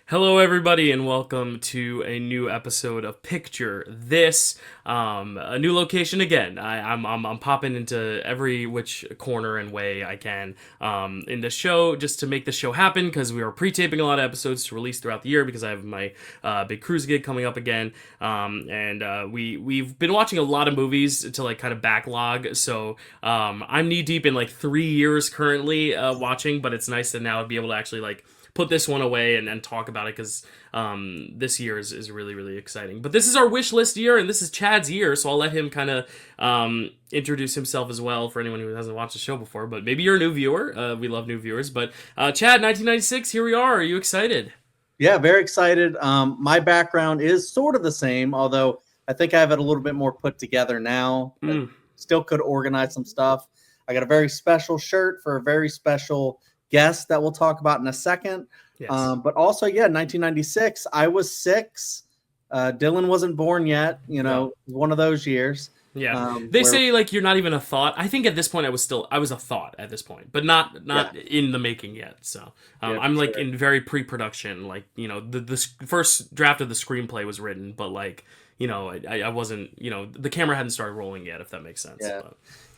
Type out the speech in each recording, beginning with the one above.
Hello, everybody, and welcome to a new episode of Picture This. A new location again. I'm popping into every which corner and way I can in the show just to make the show happen because we are pre-taping a lot of episodes to release throughout the year because I have my big cruise gig coming up again. We've been watching a lot of movies to like kind of backlog. So I'm knee deep in like 3 years currently watching, but it's nice to now be able to actually like put this one away and talk about it because this year is really, really exciting. But this is our wish list year, and this is Chad's year, so I'll let him kind of introduce himself as well for anyone who hasn't watched the show before. But maybe you're a new viewer. We love new viewers. But Chad, 1996, here we are. Are you excited? Yeah, very excited. My background is sort of the same, although I think I have it a little bit more put together now. Still could organize some stuff. I got a very special shirt for a very special guest that we'll talk about in a second. Yes. But also, 1996, I was 6. Dylan wasn't born yet, one of those years. Yeah. They say like you're not even a thought. I think at this point I was a thought at this point, but not in the making yet. So I'm like in very pre-production, like, the first draft of the screenplay was written, but like, I wasn't, the camera hadn't started rolling yet, if that makes sense.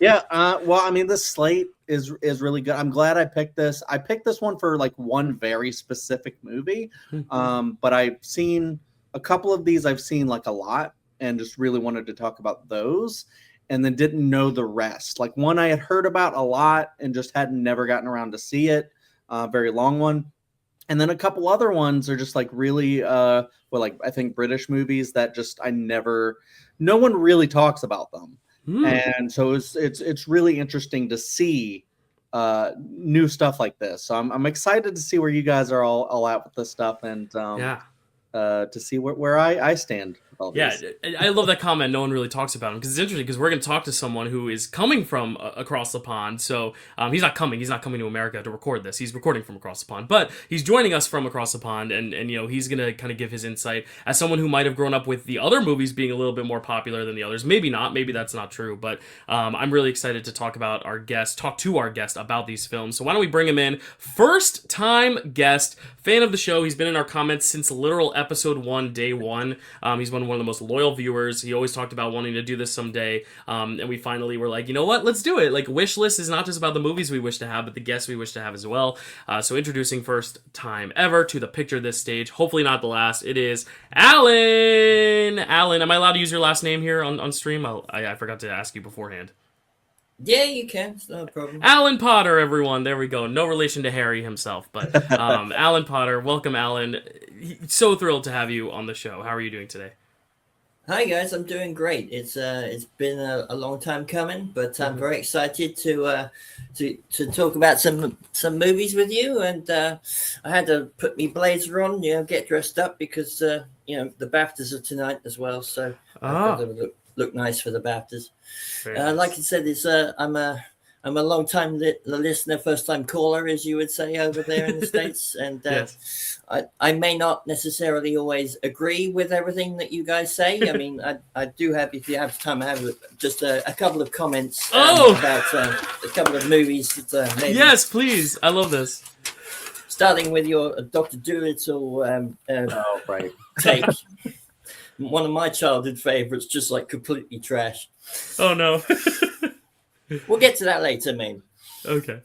Well, I mean, this slate is really good. I'm glad I picked this. I picked this one for like one very specific movie. But I've seen a couple of these. I've seen like a lot and just really wanted to talk about those and then didn't know the rest. Like one I had heard about a lot and just hadn't never gotten around to see it. Very long one. And then a couple other ones are just like really, like I think British movies that just no one really talks about them. And so it's really interesting to see new stuff like this. So I'm excited to see where you guys are all at with this stuff and to see where I stand. I love that comment. No one really talks about him because it's interesting because we're going to talk to someone who is coming from across the pond. So he's not coming to America to record this. He's recording from across the pond, but he's joining us from across the pond, and he's going to kind of give his insight as someone who might have grown up with the other movies being a little bit more popular than the others. Maybe not. Maybe that's not true. But I'm really excited to talk to our guest about these films. So why don't we bring him in? First time guest, fan of the show. He's been in our comments since literal episode 1, day 1. He's one of the most loyal viewers. He always talked about wanting to do this someday. And we finally were like, you know what? Let's do it. Like, wish list is not just about the movies we wish to have, but the guests we wish to have as well. So introducing first time ever to the Picture This stage. Hopefully not the last. It is Alan. Alan, am I allowed to use your last name here on stream? I forgot to ask you beforehand. Yeah, you can. It's no problem. Alan Potter, everyone. There we go. No relation to Harry himself, but Alan Potter. Welcome, Alan. So thrilled to have you on the show. How are you doing today? Hi guys, I'm doing great. It's been a long time coming, but I'm very excited to talk about some movies with you. And I had to put my blazer on, get dressed up because the BAFTAs are tonight as well. So I've got to look nice for the BAFTAs. Like I said, I'm a long time listener, first time caller, as you would say over there in the States. And yes. I may not necessarily always agree with everything that you guys say. I mean, I do have, if you have time, I have just a couple of comments about a couple of movies. That, maybe yes, please. I love this. Starting with your Dr. Dolittle right. take. One of my childhood favorites, just like completely trash. Oh, no. We'll get to that later, maybe. Okay.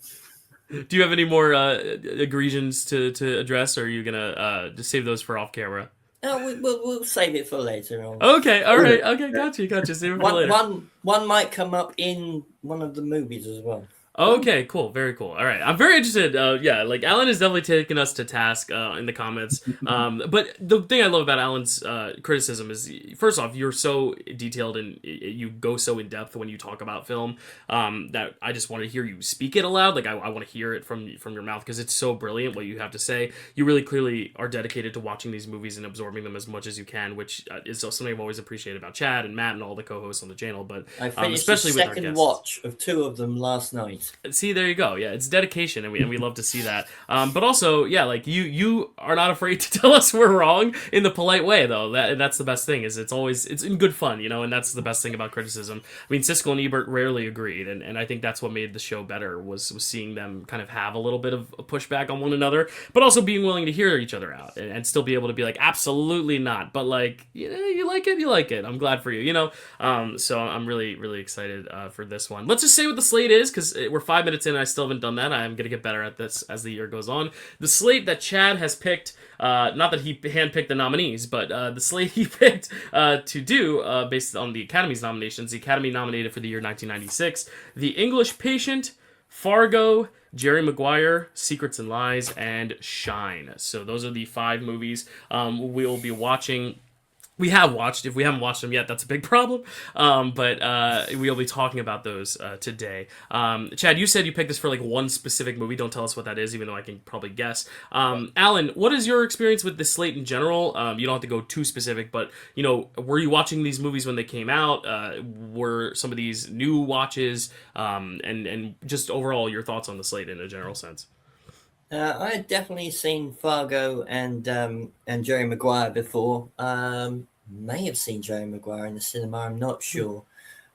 Do you have any more egregions to address, or are you gonna just save those for off camera? We'll save it for later on. Okay, all right. Okay, gotcha. Save it for later. One might come up in one of the movies as well. Okay, cool. Very cool. All right. I'm very interested. Like Alan is definitely taking us to task in the comments. But the thing I love about Alan's criticism is, first off, you're so detailed and you go so in depth when you talk about film that I just want to hear you speak it aloud. Like I want to hear it from your mouth because it's so brilliant what you have to say. You really clearly are dedicated to watching these movies and absorbing them as much as you can, which is something I've always appreciated about Chad and Matt and all the co-hosts on the channel. But I finished especially the with our second guests. watch of 2 of them last night. slate. See, there you go. Yeah, it's dedication, and we love to see that. But also, yeah, like you are not afraid to tell us we're wrong in the polite way, though. That's the best thing. Is it's in good fun, and that's the best thing about criticism. I mean, Siskel and Ebert rarely agreed, and I think that's what made the show better was seeing them kind of have a little bit of a pushback on one another, but also being willing to hear each other out and still be able to be like, absolutely not, but like, you like it. I'm glad for you, So I'm really really excited for this one. Let's just say what the slate is, because we're 5 minutes in and I still haven't done that. I'm gonna get better at this as the year goes on. The slate that Chad has picked, not that he handpicked the nominees, but the slate he picked to do based on the Academy's nominations. The Academy nominated for the year 1996: The English Patient, Fargo, Jerry Maguire, Secrets and Lies, and Shine. So those are the 5 movies we'll be watching. We have watched. If we haven't watched them yet, that's a big problem. But we'll be talking about those today. Chad, you said you picked this for like one specific movie. Don't tell us what that is, even though I can probably guess. Alan, what is your experience with the slate in general? You don't have to go too specific, but were you watching these movies when they came out? Were some of these new watches? And just overall, your thoughts on the slate in a general sense? I had definitely seen Fargo and Jerry Maguire before. May have seen Jerry Maguire in the cinema. I'm not sure.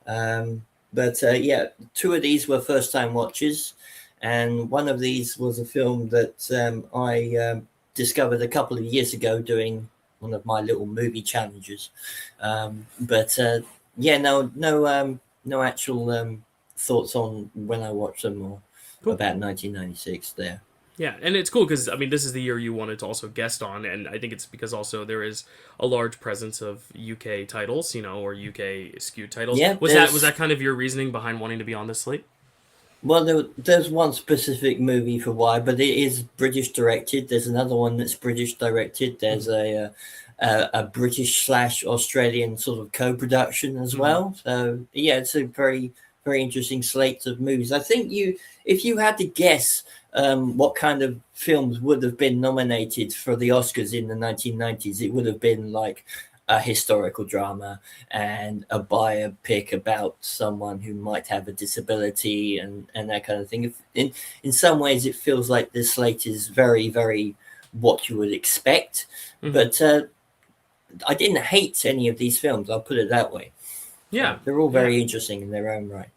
But 2 of these were first-time watches, and one of these was a film that I discovered a couple of years ago doing one of my little movie challenges. No actual thoughts on when I watched them or about 1996 there. Yeah, and it's cool because, I mean, this is the year you wanted to also guest on, and I think it's because also there is a large presence of UK titles, or UK skewed titles. Yeah, was that kind of your reasoning behind wanting to be on this slate? Well, there's one specific movie for why, but it is British directed. There's another one that's British directed. There's a British/Australian sort of co-production as well. So, yeah, it's a very, very interesting slate of movies. I think if you had to guess what kind of films would have been nominated for the Oscars in the 1990s, it would have been like a historical drama and a biopic about someone who might have a disability and that kind of thing. In some ways, it feels like the slate is very, very what you would expect. But I didn't hate any of these films, I'll put it that way. Yeah. They're all very interesting in their own right.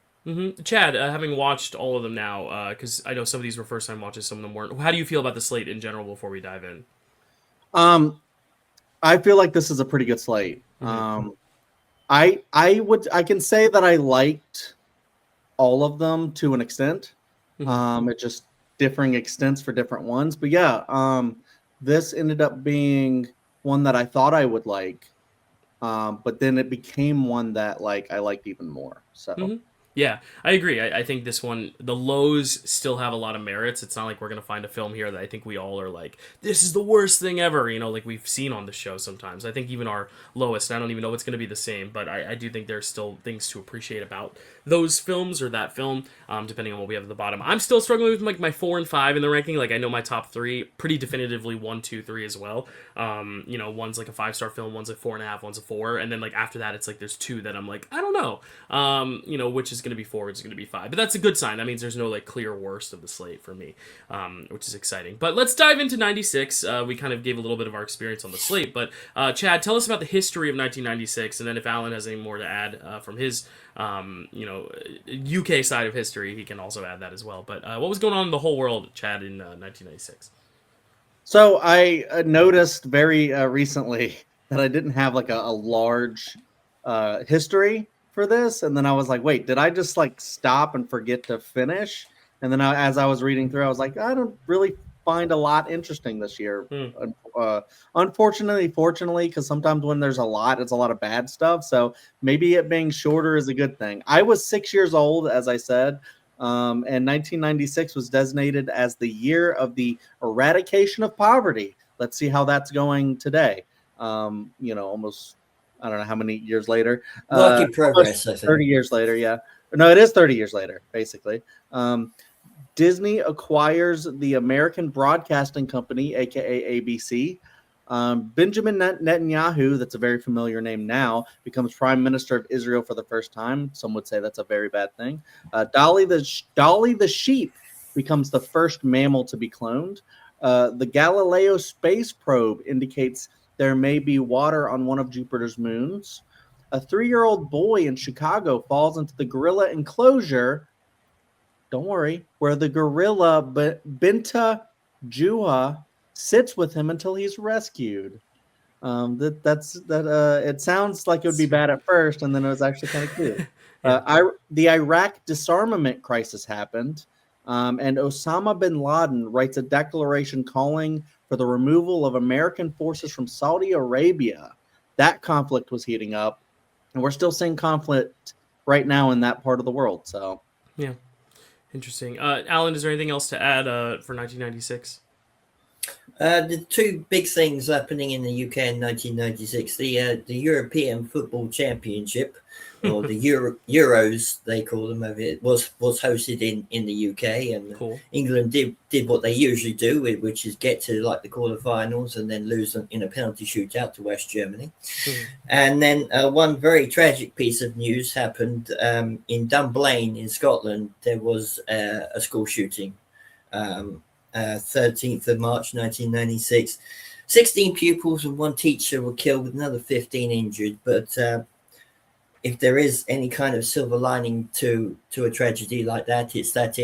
Chad, having watched all of them now, because I know some of these were first-time watches, some of them weren't. How do you feel about the slate in general before we dive in? I feel like this is a pretty good slate. I can say that I liked all of them to an extent. It's just differing extents for different ones. But yeah, this ended up being one that I thought I would like, but then it became one that I liked even more. So. Yeah, I agree. I think this one, the lows still have a lot of merits. It's not like we're going to find a film here that I think we all are like, this is the worst thing ever, like we've seen on the show sometimes. I think even our lowest, I don't even know it's going to be the same, but I do think there's still things to appreciate about those films or that film, depending on what we have at the bottom. I'm still struggling with my 4 and 5 in the ranking. I know my top 3 pretty definitively 1, 2, 3 as well. One's like a 5-star film, one's a 4.5, one's a 4, and then after that it's there's 2 that I'm like, I don't know, which is going to be 4, it's going to be 5, but that's a good sign. That means there's no clear worst of the slate for me, which is exciting. But let's dive into 96. We kind of gave a little bit of our experience on the slate, but Chad, tell us about the history of 1996, and then if Alan has any more to add from his UK side of history, he can also add that as well. But what was going on in the whole world, Chad, in 1996? So I noticed very recently that I didn't have a large history for this, and then I was like, wait, did I just stop and forget to finish? And then as I was reading through, I was like, I don't really find a lot interesting this year. Unfortunately, fortunately, because sometimes when there's a lot, it's a lot of bad stuff. So maybe it being shorter is a good thing. I was 6 years old, as I said, and 1996 was designated as the year of the eradication of poverty. Let's see how that's going today. Almost, I don't know how many years later. Lucky progress, I think. 30 years later, yeah. No, it is 30 years later, basically. Disney acquires the American Broadcasting Company, aka ABC. Benjamin Netanyahu, that's a very familiar name now, becomes prime minister of Israel for the first time. Some would say that's a very bad thing. Dolly the sheep becomes the first mammal to be cloned. The Galileo space probe indicates there may be water on one of Jupiter's moons. A 3-year-old boy in Chicago falls into the gorilla enclosure. Don't worry, where the gorilla Binta Juha sits with him until he's rescued. It sounds like it would be bad at first, and then it was actually kind of cute. The Iraq disarmament crisis happened, and Osama bin Laden writes a declaration calling for the removal of American forces from Saudi Arabia. That conflict was heating up, and we're still seeing conflict right now in that part of the world. So, yeah, interesting. Alan, is there anything else to add for 1996? The two big things happening in the UK in 1996: the European Football Championship, or the Euros they call them over here, was hosted in the UK, and cool. England did what they usually do, which is get to like the quarterfinals and then lose in a penalty shootout to West Germany. And then one very tragic piece of news happened in Dunblane in Scotland. There was a school shooting. 13th of March 1996. 16 pupils and 1 teacher were killed, with another 15 injured. But if there is any kind of silver lining to a tragedy like that, it's that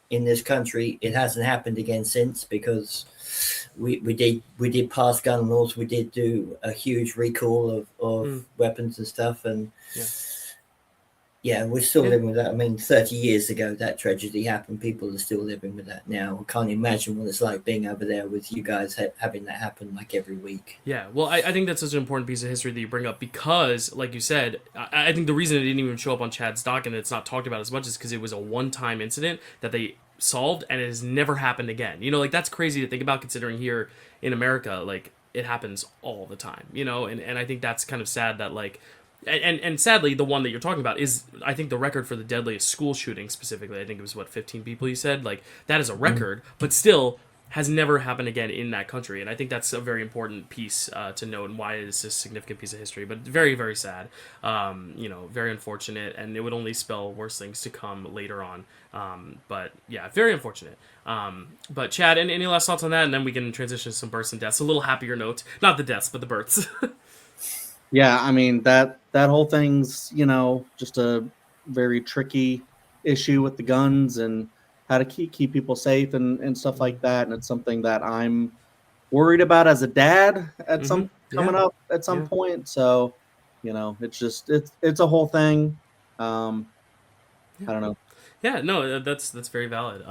in this country it hasn't happened again since, because we did pass gun laws. We did do a huge recall of weapons and stuff, and yeah, we're still living with that. I mean, 30 years ago, that tragedy happened. People are still living with that now. I can't imagine what it's like being over there with you guys having that happen like every week. Yeah, well, I think that's such an important piece of history that you bring up, because, like you said, I think the reason it didn't even show up on Chad's doc and it's not talked about as much is because it was a one-time incident that they solved, and it has never happened again. You know, like, that's crazy to think about, considering here in America, like, it happens all the time, you know, and I think that's kind of sad that, like, and sadly, the one that you're talking about is, I think, the record for the deadliest school shooting specifically. I think it was, 15 people you said? Like, that is a record, but still has never happened again in that country. And I think that's a very important piece to note, and why it is a significant piece of history. But very, very sad. You know, very unfortunate, and it would only spell worse things to come later on. But yeah, very unfortunate. But Chad, any last thoughts on that? And then we can transition to some births and deaths. A little happier note. Not the deaths, but the births. Yeah, I mean, that whole thing's, you know, just a very tricky issue with the guns and how to keep people safe and stuff like that. And it's something that I'm worried about as a dad at coming up at some point. So, you know, it's just it's a whole thing. I don't know. Yeah, no, that's very valid.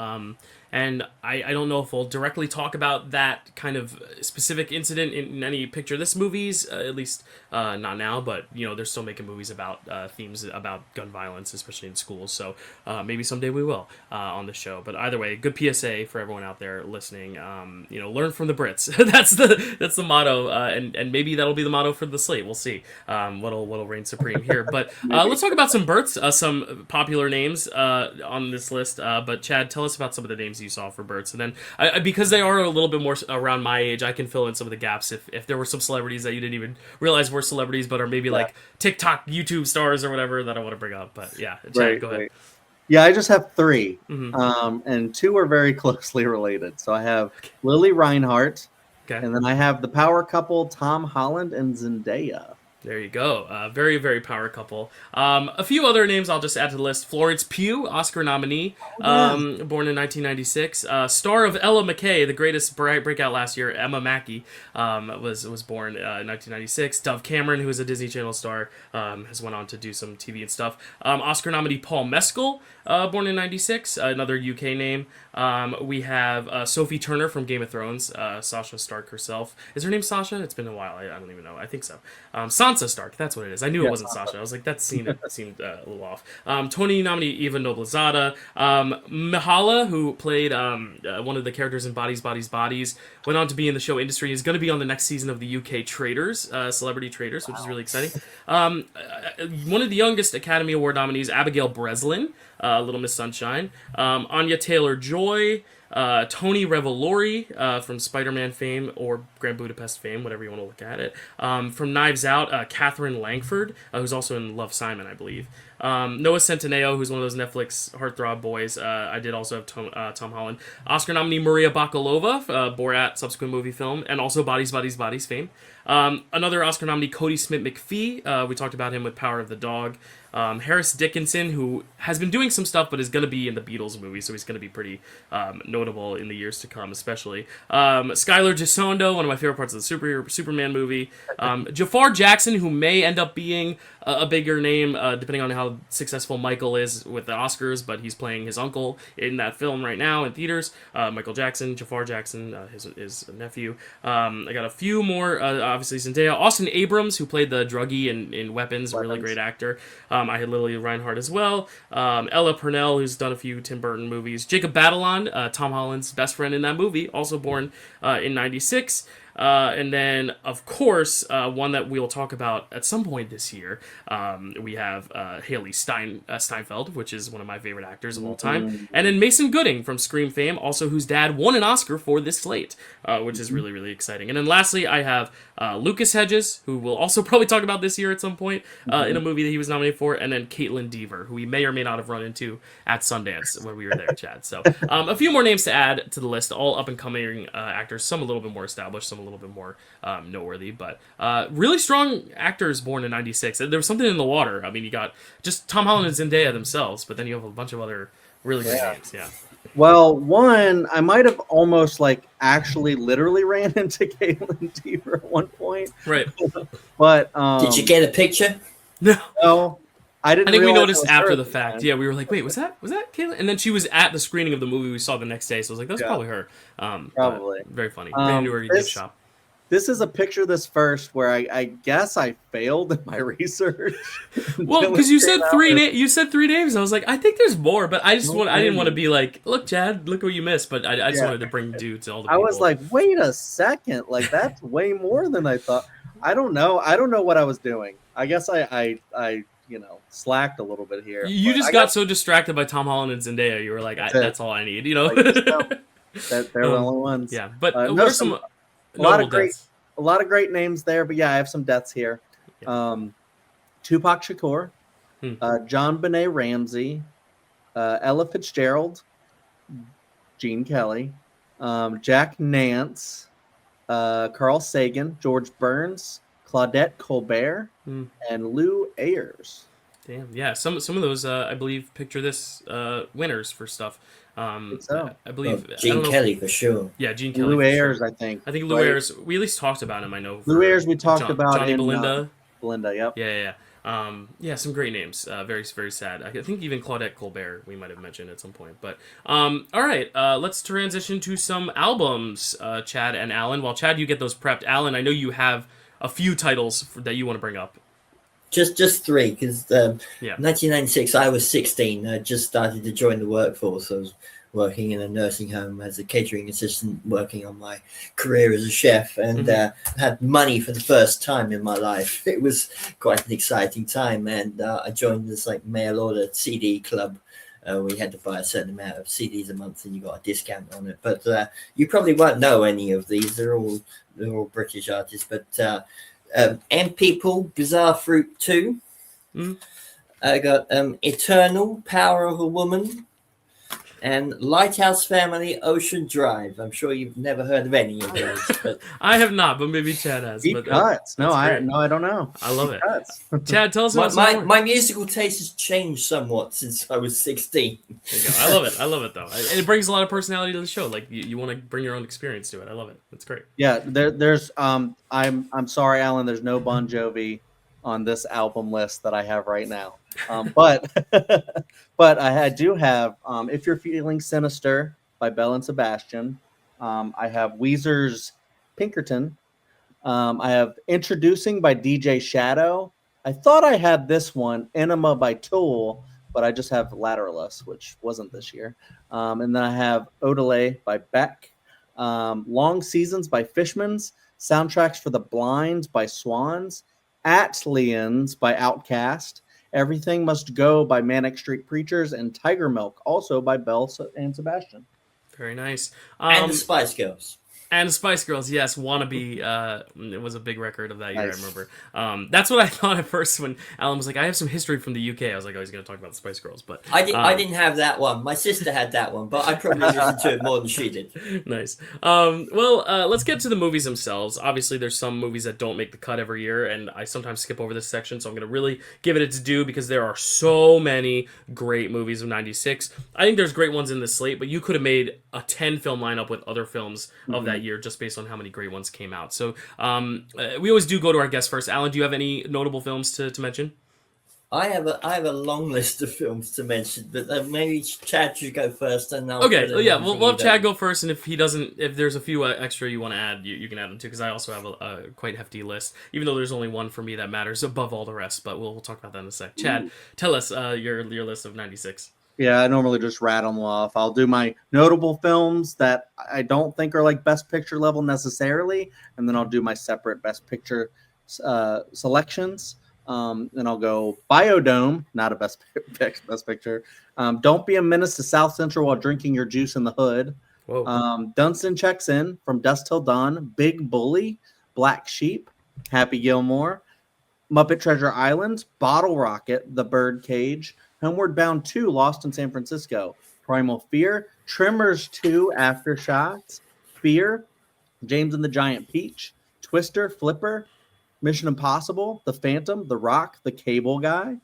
And I don't know if we'll directly talk about that kind of specific incident in any picture of this movie's, at least not now, but, you know, they're still making movies about themes about gun violence, especially in schools, so maybe someday we will on the show. But either way, good PSA for everyone out there listening. You know, learn from the Brits. that's the motto, and maybe that'll be the motto for the slate. We'll see what'll reign supreme here. But let's talk about some births, some popular names on this list. But Chad, tell us about some of the names you saw for births, and then because they are a little bit more around my age, I can fill in some of the gaps if there were some celebrities that you didn't even realize were celebrities, but are maybe like TikTok, YouTube stars or whatever that I want to bring up. But yeah, Chad, go ahead. Yeah, I just have 3, and 2 are very closely related. So I have Lily Reinhart, and then I have the power couple Tom Holland and Zendaya. There you go. Very, very power couple. A few other names I'll just add to the list. Florence Pugh, Oscar nominee, born in 1996. Star of Ella McKay, the greatest breakout last year. Emma Mackey was born in 1996. Dove Cameron, who is a Disney Channel star, has went on to do some TV and stuff. Oscar nominee Paul Mescal, born in 96, another UK name. We have Sophie Turner from Game of Thrones, Sasha Stark herself. Is her name Sasha? It's been a while. I don't even know. I think so. Sansa Stark, that's what it is. I knew it wasn't Sasha. I was like, that seemed a little off. Tony nominee Eva Noblezada. Mihala, who played one of the characters in Bodies, Bodies, Bodies, went on to be in the show industry. Is going to be on the next season of the UK Traitors, Celebrity Traitors, which is really exciting. One of the youngest Academy Award nominees, Abigail Breslin, Little Miss Sunshine. Anya Taylor-Joy. Tony Revolori from Spider-Man fame or Grand Budapest fame, whatever you want to look at it. From Knives Out, Catherine Langford, who's also in Love, Simon, I believe. Noah Centineo, who's one of those Netflix heartthrob boys. I did also have Tom Holland. Oscar nominee Maria Bakalova, Borat subsequent movie film, and also Bodies, Bodies, Bodies fame. Another Oscar nominee, Cody Smith-McPhee. We talked about him with Power of the Dog. Harris Dickinson, who has been doing some stuff, but is going to be in the Beatles movie, so he's going to be pretty notable in the years to come, especially. Skylar Gisondo, one of my favorite parts of the Superman movie. Jafar Jackson, who may end up being a bigger name, depending on how successful Michael is with the Oscars, but he's playing his uncle in that film right now in theaters. Michael Jackson, Jafar Jackson, his nephew. I got a few more, obviously Zendaya. Austin Abrams, who played the druggie in Weapons, a really great actor. I had Lily Reinhardt as well. Ella Purnell, who's done a few Tim Burton movies. Jacob Batalon, Tom Holland's best friend in that movie, also born in 96. And then, of course, one that we'll talk about at some point this year, we have Haley Steinfeld, which is one of my favorite actors of all time. And then Mason Gooding from Scream fame, also whose dad won an Oscar for this slate, which is really, really exciting. And then lastly, I have Lucas Hedges, who we'll also probably talk about this year at some point in a movie that he was nominated for, and then Caitlin Dever, who we may or may not have run into at Sundance when we were there, Chad. So a few more names to add to the list, all up-and-coming actors, some a little bit more established, some a little bit more noteworthy, but really strong actors born in 96. There was something in the water. I mean, you got just Tom Holland and Zendaya themselves, but then you have a bunch of other really good names. Yeah. Well, one, I might have almost actually literally ran into Caitlin Dever at one point. Right. But did you get a picture? No. I think we noticed after the fact. Yeah, we were like, wait, was that Caitlin? And then she was at the screening of the movie we saw the next day, so I was like, that's probably her. Probably. Very funny. Ran into her gift shop. This is a picture this first where I guess I failed in my research. Well, because you said three names. I was like, I think there's more, but I didn't want to be like, look, Chad, look what you missed. But I just wanted to bring due to all the people. I was like, wait a second, that's way more than I thought. I don't know what I was doing. I guess I slacked a little bit here. You just got so distracted by Tom Holland and Zendaya. You were like, that's all I need. They're the only ones. Yeah, but what are some a lot of great names there, but yeah, I have some deaths here. Yeah. Tupac Shakur, John Benet Ramsey, Ella Fitzgerald, Gene Kelly, Jack Nance, Carl Sagan, George Burns, Claudette Colbert, and Lou Ayres. Damn, yeah, some of those I believe picture this winners for stuff. I believe Gene Kelly for sure. Yeah, Gene Kelly. Lou Ayres, sure. I think Lou Ayres. We at least talked about him. I know. Lou Ayres. We talked about Johnny Belinda. Belinda. Yep. Yeah. Some great names. Very, very sad. I think even Claudette Colbert we might have mentioned at some point. But all right. Let's transition to some albums. Chad and Alan. While Chad, you get those prepped. Alan, I know you have a few titles that you want to bring up. Just three, because 1996, I was 16. I just started to join the workforce. I was working in a nursing home as a catering assistant, working on my career as a chef, and had money for the first time in my life. It was quite an exciting time, and I joined this mail order CD club. We had to buy a certain amount of CDs a month, and you got a discount on it. But you probably won't know any of these. They're all British artists, but. And People, Bizarre Fruit 2. I got Eternal, Power of a Woman, and Lighthouse Family, Ocean Drive. I'm sure you've never heard of any of those. But I have not, but maybe Chad has. Deep cuts. I don't know. I love it. Chad, tell us about my musical taste has changed somewhat since I was 16. There you go. I love it though, and it brings a lot of personality to the show. Like you want to bring your own experience to it. I love it. It's great. Yeah, there's I'm sorry, Alan. There's no Bon Jovi on this album list that I have right now. But I do have If You're Feeling Sinister by Belle and Sebastian. I have Weezer's Pinkerton. I have Introducing by DJ Shadow. I thought I had this one, Enema by Tool, but I just have Lateralus, which wasn't this year. And then I have Odelay by Beck. Long Seasons by Fishmans. Soundtracks for the Blind by Swans. Atlians by Outkast. Everything Must Go by Manic Street Preachers, and Tiger Milk, also by Belle and Sebastian. Very nice. And the Spice Girls. And Spice Girls, yes, Wannabe, it was a big record of that year, Nice. I remember. That's what I thought at first when Alan was like, I have some history from the UK. I was like, oh, he's going to talk about the Spice Girls. But I didn't have that one. My sister had that one, but I probably listened to it more than she did. Nice. Let's get to the movies themselves. Obviously, there's some movies that don't make the cut every year, and I sometimes skip over this section, so I'm going to really give it its due because there are so many great movies of 96. I think there's great ones in this slate, but you could have made a 10-film lineup with other films of that year just based on how many great ones came out. So we always do go to our guests first. Alan, do you have any notable films to mention? I have a long list of films to mention, but maybe Chad should go first, and I'll Okay, put yeah, in we'll have for Chad go first, and if there's a few extra you want to add, you can add them too, because I also have a quite hefty list, even though there's only one for me that matters above all the rest, but we'll talk about that in a sec. Chad, tell us your list of 96. Yeah, I normally just rattle them off. I'll do my notable films that I don't think are like Best Picture level necessarily, and then I'll do my separate Best Picture selections. And I'll go Biodome, not a Best Picture. Don't Be a Menace to South Central While Drinking Your Juice in the Hood. Whoa. Dunstan Checks In, From Dusk Till Dawn, Big Bully, Black Sheep, Happy Gilmore, Muppet Treasure Island, Bottle Rocket, The Birdcage, Homeward Bound 2, Lost in San Francisco, Primal Fear, Tremors 2, Aftershocks, Fear, James and the Giant Peach, Twister, Flipper, Mission Impossible, The Phantom, The Rock, The Cable Guy,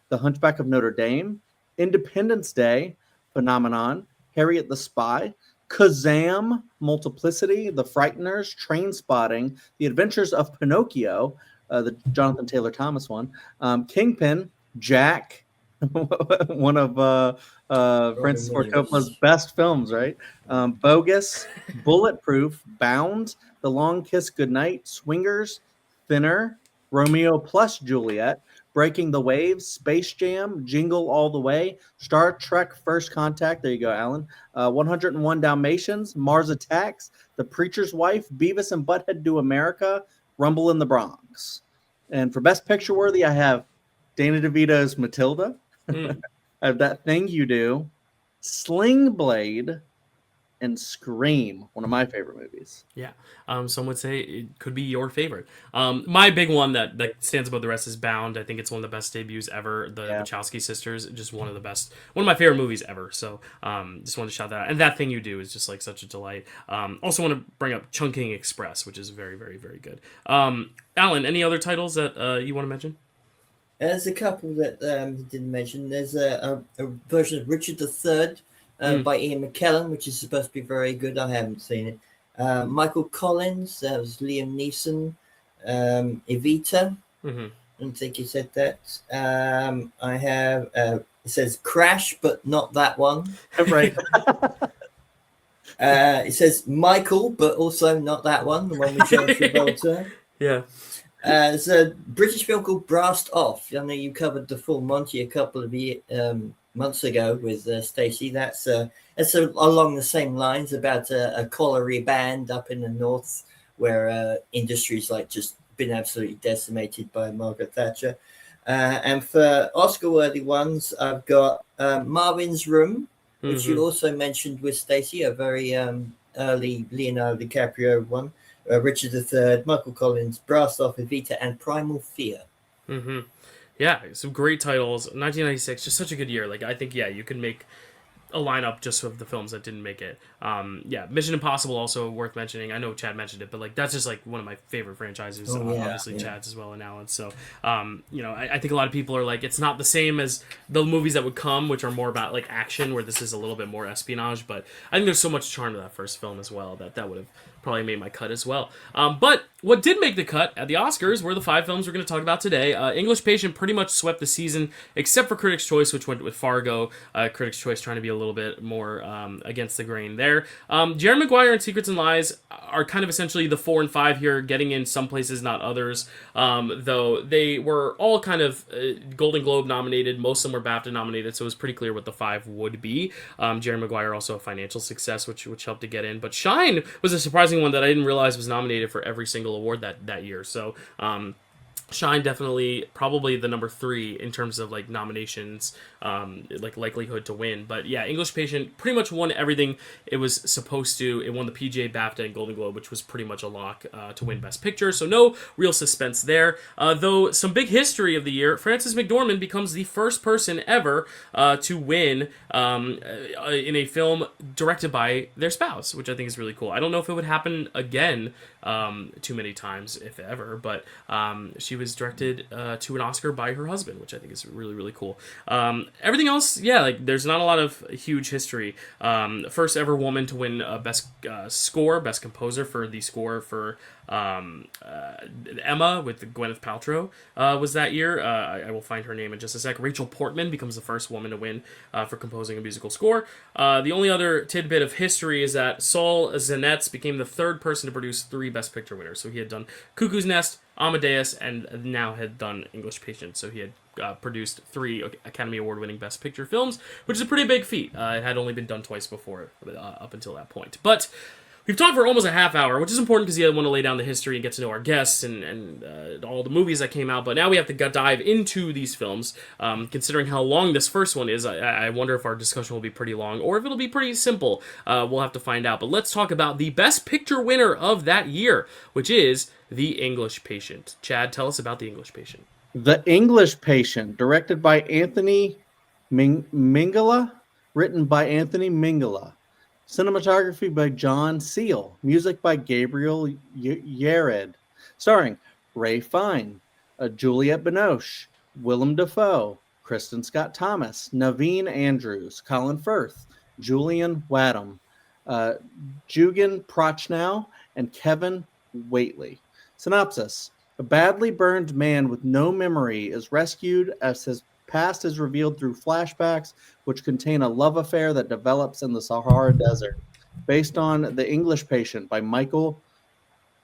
The Hunchback of Notre Dame, Independence Day, Phenomenon, Harriet the Spy, Kazam, Multiplicity, The Frighteners, Trainspotting, The Adventures of Pinocchio, the Jonathan Taylor Thomas one, Kingpin, Jack, one of Francis Ford Coppola's best films, right? Bogus, Bulletproof, Bound, The Long Kiss Goodnight, Swingers, Thinner, Romeo plus Juliet, Breaking the Waves, Space Jam, Jingle All the Way, Star Trek First Contact, there you go, Alan, 101 Dalmatians, Mars Attacks, The Preacher's Wife, Beavis and Butthead Do America, Rumble in the Bronx. And for Best Picture worthy, I have Dana DeVito's Matilda, I have That Thing You Do, Sling Blade, and Scream, one of my favorite movies. Yeah. Some would say it could be your favorite. My big one that stands above the rest is Bound. I think it's one of the best debuts ever. The Wachowski sisters, just one of the best, one of my favorite movies ever. So just wanted to shout that out. And That Thing You Do is just like such a delight. Also want to bring up Chungking Express, which is very, very, very good. Alan, any other titles that you want to mention? There's a couple that you didn't mention. There's a version of Richard III by Ian McKellen, which is supposed to be very good. I haven't seen it. Michael Collins, that was Liam Neeson. Evita, I don't think he said that. I have, it says Crash, but not that one. Right. It says Michael, but also not that one, the one with John Travolta. Yeah. There's a British film called Brassed Off. I know you covered the full Monty a couple of months ago with Stacey. That's along the same lines about a colliery band up in the north where industry's like just been absolutely decimated by Margaret Thatcher. And for Oscar-worthy ones, I've got Marvin's Room, which you also mentioned with Stacey, a very early Leonardo DiCaprio one. Richard III, Michael Collins, Brassed Off, Evita, and Primal Fear. Yeah, some great titles. 1996, just such a good year. Like, I think, you can make a lineup just of the films that didn't make it. Mission Impossible also worth mentioning. I know Chad mentioned it, but like that's just like one of my favorite franchises. Obviously Chad's as well and Alan's. So I think a lot of people are like, it's not the same as the movies that would come, which are more about like action, where this is a little bit more espionage. But I think there's so much charm to that first film as well that would have probably made my cut as well. But what did make the cut at the Oscars were the 5 films we're going to talk about today. English Patient pretty much swept the season, except for Critics' Choice, which went with Fargo. Critics' Choice trying to be a little bit more against the grain there. Jerry Maguire and Secrets and Lies are kind of essentially the 4 and 5 here, getting in some places, not others. Though they were all kind of Golden Globe nominated. Most of them were BAFTA nominated, so it was pretty clear what the 5 would be. Jerry Maguire also a financial success, which helped to get in. But Shine was a surprising one that I didn't realize was nominated for every single award that year. So Shine definitely probably the number 3 in terms of like nominations, like likelihood to win. But yeah, English Patient pretty much won everything it was supposed to. It won the PGA, BAFTA, and Golden Globe, which was pretty much a lock to win Best Picture. So no real suspense there. Though some big history of the year, Frances McDormand becomes the first person ever to win in a film directed by their spouse, which I think is really cool. I don't know if it would happen again too many times, if ever, but she was directed to an Oscar by her husband, which I think is really, really cool. Everything else, yeah, like there's not a lot of huge history. First ever woman to win Best Score, Best Composer for the score for Emma with Gwyneth Paltrow was that year. I will find her name in just a sec. Rachel Portman becomes the first woman to win for composing a musical score. The only other tidbit of history is that Saul Zaentz became the third person to produce 3 Best Picture winners. So he had done Cuckoo's Nest, Amadeus, and now had done English Patient. So he had produced 3 Academy Award-winning Best Picture films, which is a pretty big feat. It had only been done twice before, up until that point. But we've talked for almost a half hour, which is important because you want to lay down the history and get to know our guests and all the movies that came out. But now we have to dive into these films. Considering how long this first one is, I wonder if our discussion will be pretty long or if it'll be pretty simple. We'll have to find out. But let's talk about the Best Picture winner of that year, which is The English Patient. Chad, tell us about The English Patient. The English Patient, directed by Anthony Minghella, written by Anthony Minghella. Cinematography by John Seal. Music by Gabriel Yared. Starring Ray Fiennes, Juliette Binoche, Willem Dafoe, Kristen Scott Thomas, Naveen Andrews, Colin Firth, Julian Wadham, Jugan Prochnow, and Kevin Whately. Synopsis. A badly burned man with no memory is rescued as his past is revealed through flashbacks, which contain a love affair that develops in the Sahara Desert. Based on The English Patient by Michael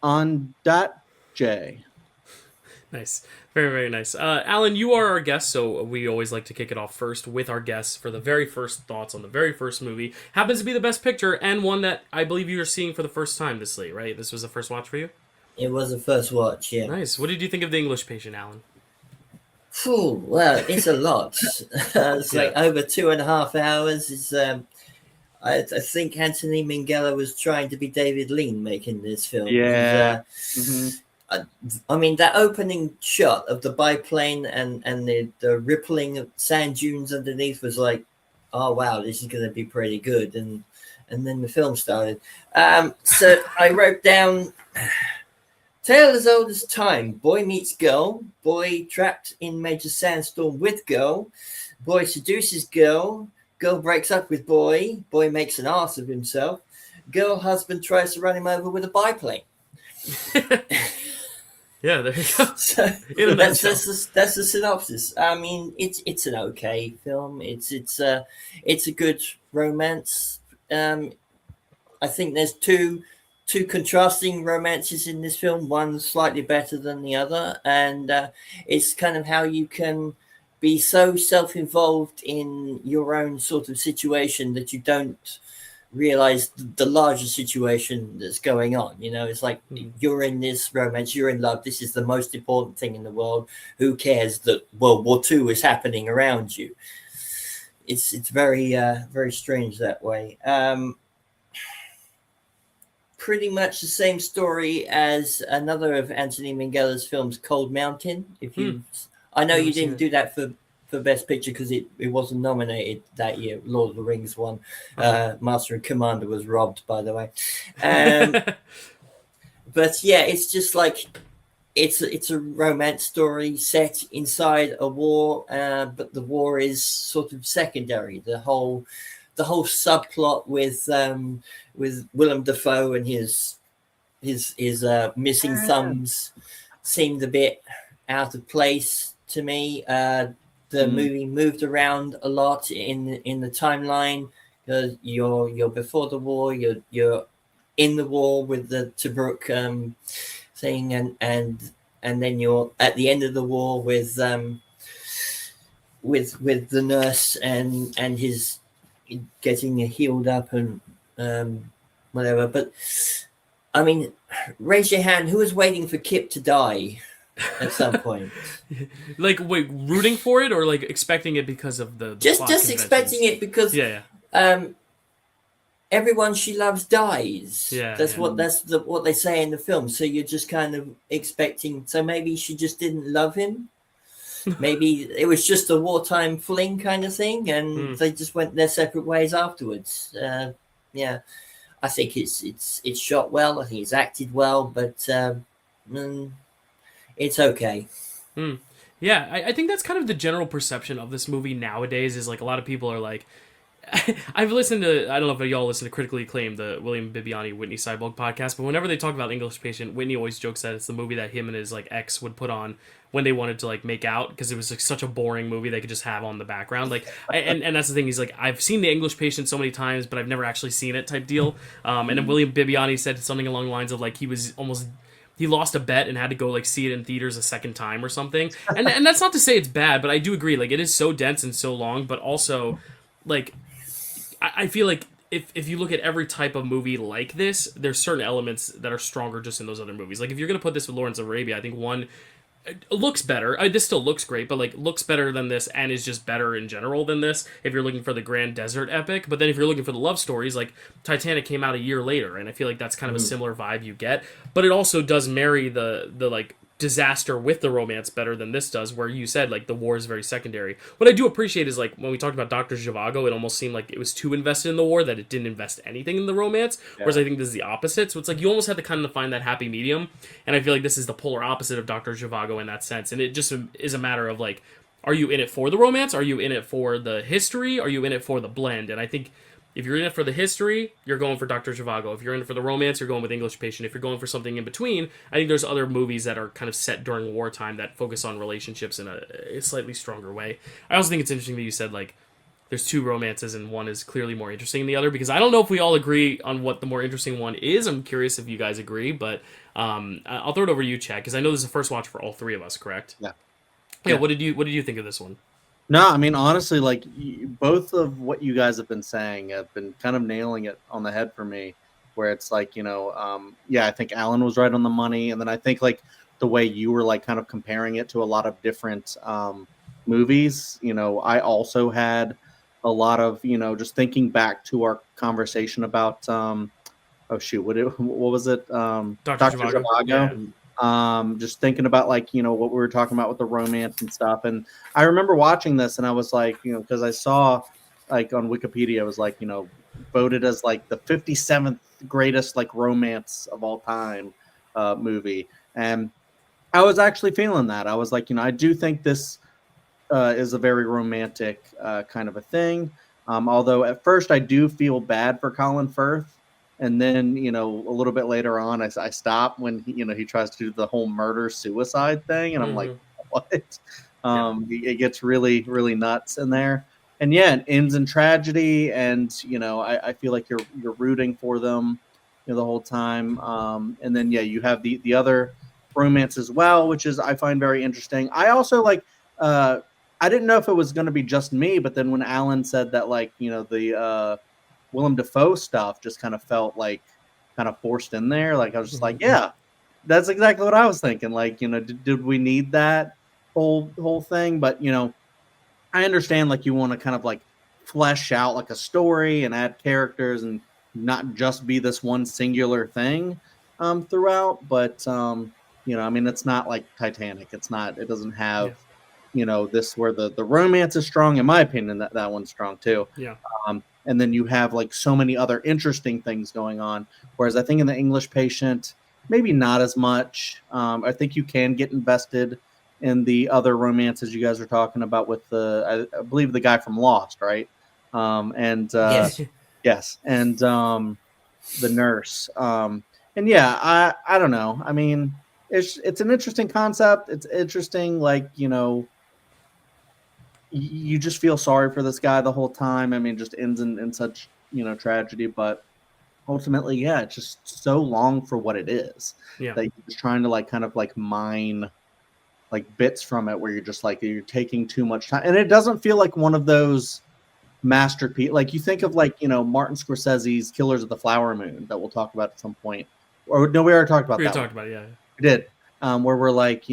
Ondaatje. Nice. Very, very nice. Alan, you are our guest, so we always like to kick it off first with our guests for the very first thoughts on the very first movie. Happens to be the Best Picture, and one that I believe you are seeing for the first time this slate, right? This was the first watch for you? It was the first watch, yeah. Nice. What did you think of The English Patient, Alan? Phew, well, it's a lot. It's like over 2.5 hours. It's I think Anthony Minghella was trying to be David Lean making this film. Yeah. I mean, that opening shot of the biplane and the rippling of sand dunes underneath was like, oh wow, this is going to be pretty good. And then the film started. So I wrote down. Tale as old as time. Boy meets girl. Boy trapped in major sandstorm with girl. Boy seduces girl. Girl breaks up with boy. Boy makes an ass of himself. Girl husband tries to run him over with a biplane. Yeah, there you go. So that's the synopsis. I mean, it's an okay film. It's a good romance. I think there's two contrasting romances in this film, one slightly better than the other, and it's kind of how you can be so self-involved in your own sort of situation that you don't realize the larger situation that's going on. You know, it's like you're in this romance, you're in love, this is the most important thing in the world. Who cares that World War II is happening around you? It's very very strange that way. Pretty much the same story as another of Anthony Minghella's films, Cold Mountain. I know you didn't do that for Best Picture because it wasn't nominated that year. Lord of the Rings won. Master and Commander was robbed, by the way. But yeah, it's just like it's a romance story set inside a war, but the war is sort of secondary. The whole subplot with Willem Dafoe and his missing thumbs seemed a bit out of place to me. The movie moved around a lot in the timeline. You're before the war. You're in the war with the Tobruk thing, and then you're at the end of the war with the nurse and his getting healed up and whatever. But I mean, raise your hand. Who was waiting for Kip to die? at some point. Like, wait, rooting for it or like expecting it because of the Just plot just conventions? expecting it because Yeah, everyone she loves dies. Yeah, That's yeah. what they say in the film. So you're just kind of expecting. So maybe she just didn't love him. Maybe it was just a wartime fling kind of thing, and they just went their separate ways afterwards. Yeah, I think it's shot well. I think it's acted well, but it's okay. Yeah, I think that's kind of the general perception of this movie nowadays. Is like a lot of people are like, I've listened to, I don't know if y'all listen to Critically Acclaimed, the William Bibiani Whitney Cyborg podcast, but whenever they talk about English Patient, Whitney always jokes that it's the movie that him and his like ex would put on when they wanted to like make out, because it was like such a boring movie they could just have on the background. Like, and that's the thing. He's like, I've seen The English Patient so many times, but I've never actually seen it type deal. And then William Bibiani said something along the lines of like he lost a bet and had to go like see it in theaters a second time or something. And that's not to say it's bad, but I do agree, like it is so dense and so long, but also like I feel like if you look at every type of movie like this, there's certain elements that are stronger just in those other movies. Like if you're gonna put this with Lawrence of Arabia, I think one, it looks better. This still looks great, but like looks better than this and is just better in general than this. If you're looking for the grand desert epic, but then if you're looking for the love stories, like Titanic came out a year later, and I feel like that's kind of a similar vibe you get. But it also does marry the like disaster with the romance better than this does, where you said like the war is very secondary. What I do appreciate is like when we talked about Dr. Zhivago, it almost seemed like it was too invested in the war that it didn't invest anything in the romance, whereas I think this is the opposite. So it's like you almost had to kind of find that happy medium, and I feel like this is the polar opposite of Dr. Zhivago in that sense. And it just is a matter of like, are you in it for the romance? Are you in it for the history? Are you in it for the blend? And I think if you're in it for the history, you're going for Dr. Zhivago. If you're in it for the romance, you're going with English Patient. If you're going for something in between, I think there's other movies that are kind of set during wartime that focus on relationships in a slightly stronger way. I also think it's interesting that you said, like, there's two romances and one is clearly more interesting than the other, because I don't know if we all agree on what the more interesting one is. I'm curious if you guys agree, but I'll throw it over to you, Chad, because I know this is the first watch for all three of us, correct? Yeah. What did you think of this one? No, I mean, honestly, like both of what you guys have been saying have been kind of nailing it on the head for me, where it's like, I think Alan was right on the money. And then I think like the way you were like kind of comparing it to a lot of different movies, I also had a lot of, just thinking back to our conversation about, what was it? Dr. Zhivago. Yeah. Just thinking about like what we were talking about with the romance and stuff, and I remember watching this and I was like, because I saw like on Wikipedia it was like voted as like the 57th greatest like romance of all time movie, and I was actually feeling that. I was like, I do think this is a very romantic kind of a thing, although at first I do feel bad for Colin Firth. And then, a little bit later on, I stop when he tries to do the whole murder-suicide thing. And I'm like, what? It gets really, really nuts in there. And yeah, it ends in tragedy. And, I feel like you're rooting for them the whole time. And then, you have the other romance as well, which is I find very interesting. I also like, I didn't know if it was going to be just me, but then when Alan said that, like, the Willem Dafoe stuff just kind of felt like kind of forced in there. Like I was just like, yeah, that's exactly what I was thinking. Like, did we need that whole thing? But, I understand like you want to kind of like flesh out like a story and add characters and not just be this one singular thing throughout. But, I mean, it's not like Titanic. It doesn't have, this where the romance is strong. In my opinion, that one's strong too. Yeah. And then you have like so many other interesting things going on. Whereas I think in The English Patient, maybe not as much. I think you can get invested in the other romances you guys are talking about with I believe the guy from Lost, right? Yes, and the nurse. And yeah, I don't know. I mean, it's an interesting concept. It's interesting, like you just feel sorry for this guy the whole time. I mean, just ends in such, tragedy, but ultimately, yeah, it's just so long for what it is. Yeah. That you're just trying to like kind of like mine like bits from it where you're just like, you're taking too much time. And it doesn't feel like one of those masterpiece. Like you think of like, Martin Scorsese's Killers of the Flower Moon that we'll talk about at some point. Or no, we already talked about that. We talked about it, yeah. We did. Where we're like,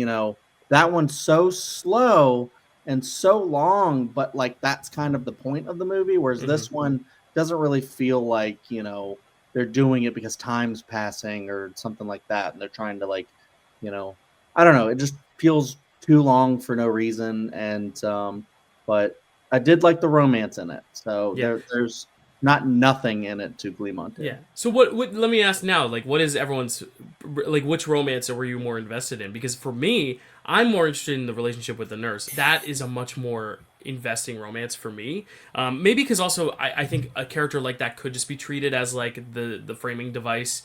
that one's so slow and so long, but like that's kind of the point of the movie. Whereas this one doesn't really feel like, you know, they're doing it because time's passing or something like that, and they're trying to like, you know, I don't know. It just feels too long for no reason. And but I did like the romance in it. So Yeah. there's not nothing in it to gleam onto. Yeah. So what? Let me ask now. Like, what is everyone's like? Which romance were you more invested in? Because for me, I'm more interested in the relationship with the nurse. That is a much more investing romance for me. Maybe because also I think a character like that could just be treated as like the framing device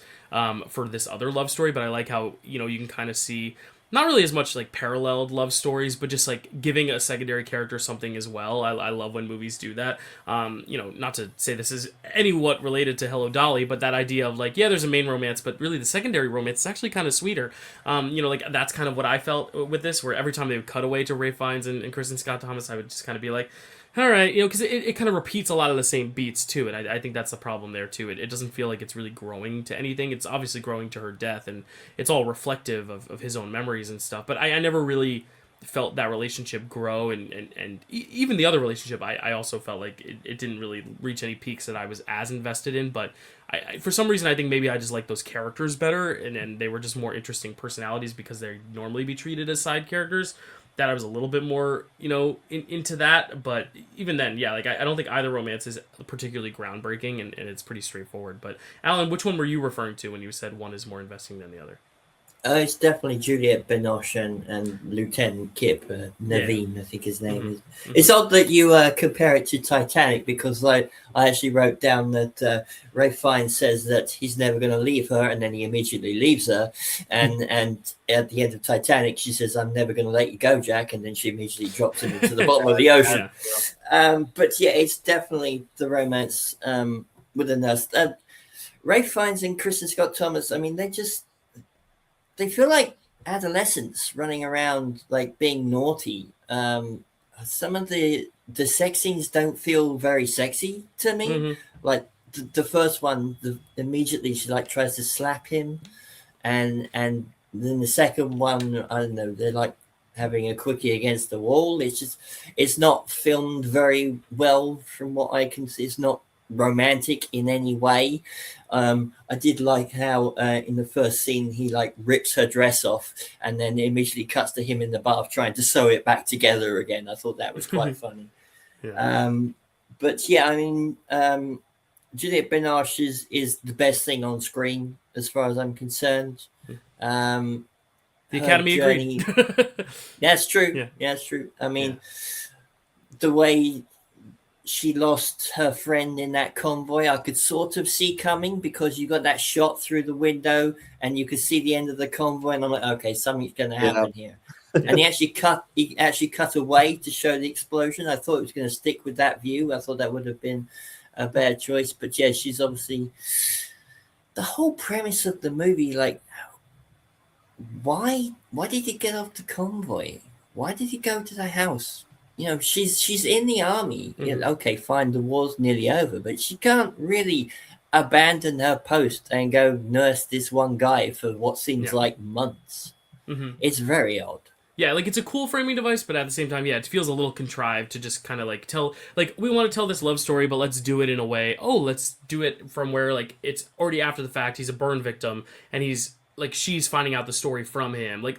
for this other love story. But I like how, you know, you can kind of see not really as much like paralleled love stories, but just like giving a secondary character something as well. I love when movies do that. You know, not to say this is anywhat related to Hello Dolly, but that idea of like, yeah, there's a main romance, but really the secondary romance is actually kind of sweeter. You know, like that's kind of what I felt with this, where every time they would cut away to Ray Fiennes and Kristen Scott Thomas, I would just kind of be like, all right, you know, because it kind of repeats a lot of the same beats too, and I think that's the problem there too. It doesn't feel like it's really growing to anything. It's obviously growing to her death, and it's all reflective of his own memories and stuff. But I never really felt that relationship grow, and even the other relationship, I also felt like it didn't really reach any peaks that I was as invested in. But I for some reason, I think maybe I just like those characters better, and they were just more interesting personalities because they normally be treated as side characters. That I was a little bit more, you know, into that. But even then, yeah, like I don't think either romance is particularly groundbreaking, and it's pretty straightforward. But Alan, which one were you referring to when you said one is more investing than the other? It's definitely Juliette Binoche and Lieutenant Kip, Naveen, I think his name is. It's odd that you compare it to Titanic, because like I actually wrote down that Ray Fiennes says that he's never going to leave her, and then he immediately leaves her. And at the end of Titanic, she says, "I'm never going to let you go, Jack," and then she immediately drops him into the bottom of the ocean. But yeah, it's definitely the romance with the nurse. Ray Fiennes and Kristen Scott Thomas, I mean, they feel like adolescents running around like being naughty. Some of the sex scenes don't feel very sexy to me. Like the first one, immediately she like tries to slap him, and then the second one, I don't know, they're like having a quickie against the wall. It's not filmed very well from what I can see. It's not romantic in any way. I did like how in the first scene he like rips her dress off and then immediately cuts to him in the bath trying to sew it back together again. I thought that was quite funny. But yeah, I mean, Juliette Binoche is the best thing on screen as far as I'm concerned. The Academy agreed. That's true. Yeah, that's true. I mean, the way she lost her friend in that convoy, I could sort of see coming, because you got that shot through the window and you could see the end of the convoy, and I'm like, okay, something's going to happen here. And he actually cut away to show the explosion. I thought it was going to stick with that view. I thought that would have been a bad choice. But yeah, she's obviously the whole premise of the movie. Like, why did he get off the convoy? Why did he go to the house? You know, she's in the army. You know, okay, fine, the war's nearly over, but she can't really abandon her post and go nurse this one guy for what seems like months. It's very odd. Yeah, like it's a cool framing device, but at the same time, yeah, it feels a little contrived to just kind of like tell, like, we want to tell this love story, but let's do it in a way. Oh, let's do it from where like it's already after the fact. He's a burn victim, and he's like, she's finding out the story from him. Like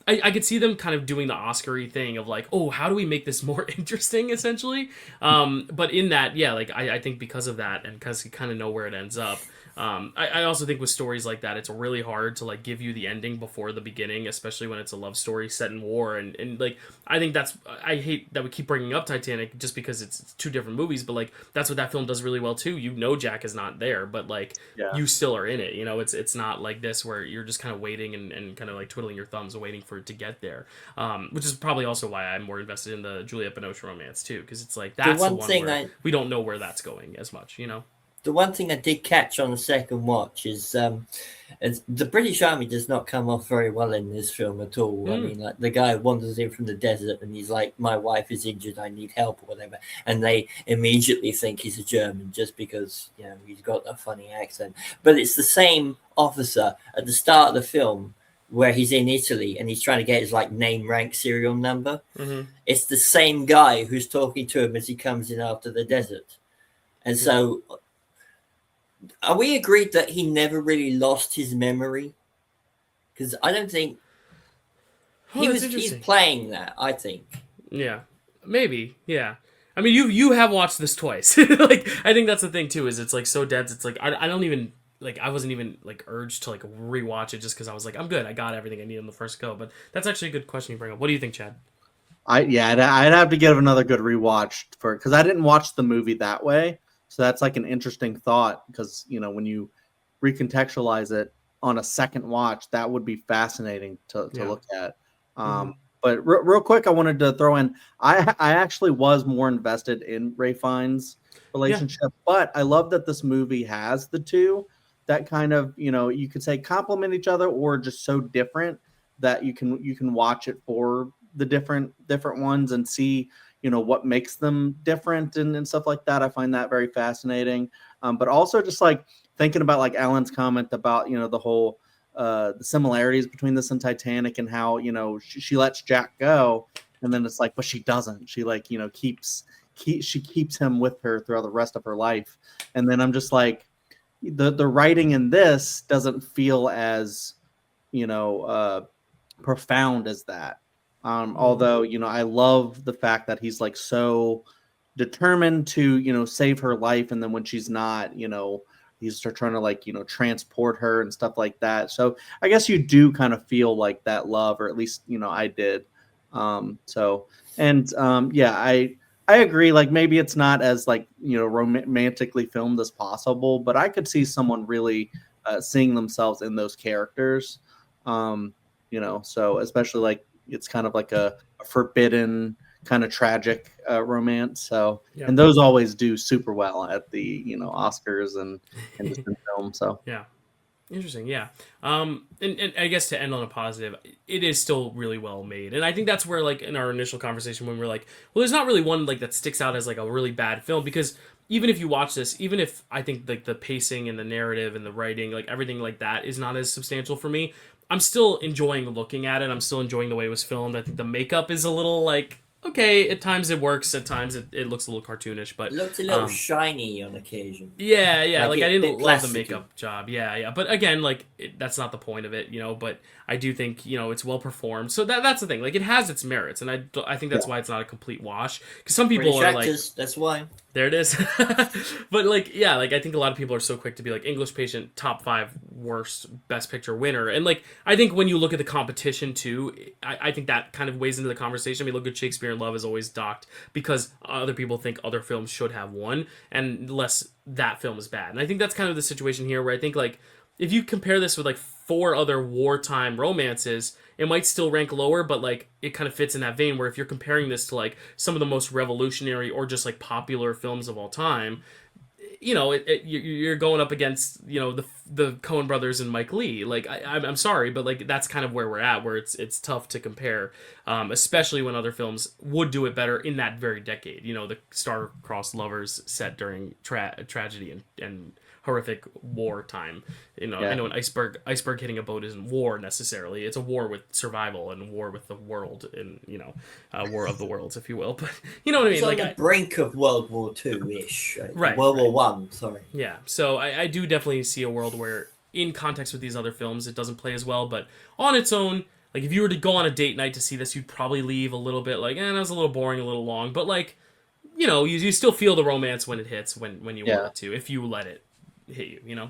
I could see them kind of doing the Oscar-y thing of like, oh, how do we make this more interesting, essentially? But in that, yeah, like I think because of that, and because you kind of know where it ends up. I also think with stories like that, it's really hard to like give you the ending before the beginning, especially when it's a love story set in war. And like, I think I hate that we keep bringing up Titanic just because it's two different movies, but like, that's what that film does really well too. You know, Jack is not there, but like, you still are in it. You know, it's not like this where you're just kind of waiting and kind of like twiddling your thumbs waiting for it to get there. Which is probably also why I'm more invested in the Juliette Binoche romance too, because it's like, that's the one thing where we don't know where that's going as much, you know? The one thing I did catch on the second watch is the British Army does not come off very well in this film at all. I mean, like, the guy wanders in from the desert and he's like, my wife is injured, I need help or whatever. And they immediately think he's a German just because, you know, he's got a funny accent. But it's the same officer at the start of the film where he's in Italy and he's trying to get his like name, rank, serial number. Mm-hmm. It's the same guy who's talking to him as he comes in after the desert. And so are we agreed that he never really lost his memory? Because I don't think he's playing that, I think. Yeah, maybe. Yeah. I mean, you have watched this twice. Like, I think that's the thing too. Is it's like so dense. It's like I don't even like I wasn't even like urged to like rewatch it just because I was like I'm good. I got everything I need on the first go. But that's actually a good question you bring up. What do you think, Chad? I'd have to give another good rewatch because I didn't watch the movie that way. So that's like an interesting thought because when you recontextualize it on a second watch, that would be fascinating to look at. But real quick, I wanted to throw in, I actually was more invested in Ray Fiennes' relationship, but I love that this movie has the two that kind of, you could say complement each other or just so different that you can watch it for the different ones and see, what makes them different and stuff like that. I find that very fascinating. But also just like thinking about like Alan's comment about, the whole, the similarities between this and Titanic and how, she lets Jack go and then it's like, but she doesn't. She like, she keeps him with her throughout the rest of her life. And then I'm just like, the writing in this doesn't feel as, profound as that. Although, I love the fact that he's like so determined to, save her life. And then when she's not, he's trying to like, transport her and stuff like that. So I guess you do kind of feel like that love, or at least, I did. I agree. Like maybe it's not as like, romantically filmed as possible, but I could see someone really seeing themselves in those characters. So especially like it's kind of like a forbidden kind of tragic romance. So, and those always do super well at the, Oscars and just in film. So, yeah. Interesting, yeah. And I guess to end on a positive, it is still really well made. And I think that's where, like, in our initial conversation when we were like, well, there's not really one, like, that sticks out as, like, a really bad film. Because even if you watch this, even if I think, like, the pacing and the narrative and the writing, like, everything like that is not as substantial for me, I'm still enjoying looking at it. I'm still enjoying the way it was filmed. I think the makeup is a little, like, okay, at times it works, at times it looks a little cartoonish, but it looks a little shiny on occasion. Yeah, like I didn't love the makeup job. Yeah, but again, like that's not the point of it, but I do think, it's well performed. So that's the thing. Like it has its merits, and I think that's why it's not a complete wash. Because some people British are actors, that's why. There it is. But like, yeah, like I think a lot of people are so quick to be like English Patient top 5 worst Best Picture winner, and like I think when you look at the competition too, I think that kind of weighs into the conversation. I mean, look at Shakespeare in Love is always docked because other people think other films should have won, and unless that film is bad. And I think that's kind of the situation here, where I think like if you compare this with like 4 other wartime romances, it might still rank lower, but like it kind of fits in that vein where if you're comparing this to like some of the most revolutionary or just like popular films of all time, you're going up against the Coen brothers and Mike Lee. Like I'm sorry, but like that's kind of where we're at, where it's tough to compare, especially when other films would do it better in that very decade. The star-crossed lovers set during tragedy and horrific wartime. I know an iceberg hitting a boat isn't war necessarily. It's a war with survival and war with the world, and war of the worlds, if you will. But you know what I mean? It's on the brink of World War II-ish, right? World War One. Sorry. Yeah. So I do definitely see a world where, in context with these other films, it doesn't play as well. But on its own, like if you were to go on a date night to see this, you'd probably leave a little bit like, that was a little boring, a little long. But like, you still feel the romance when it hits, when you want it to, if you let it hit you.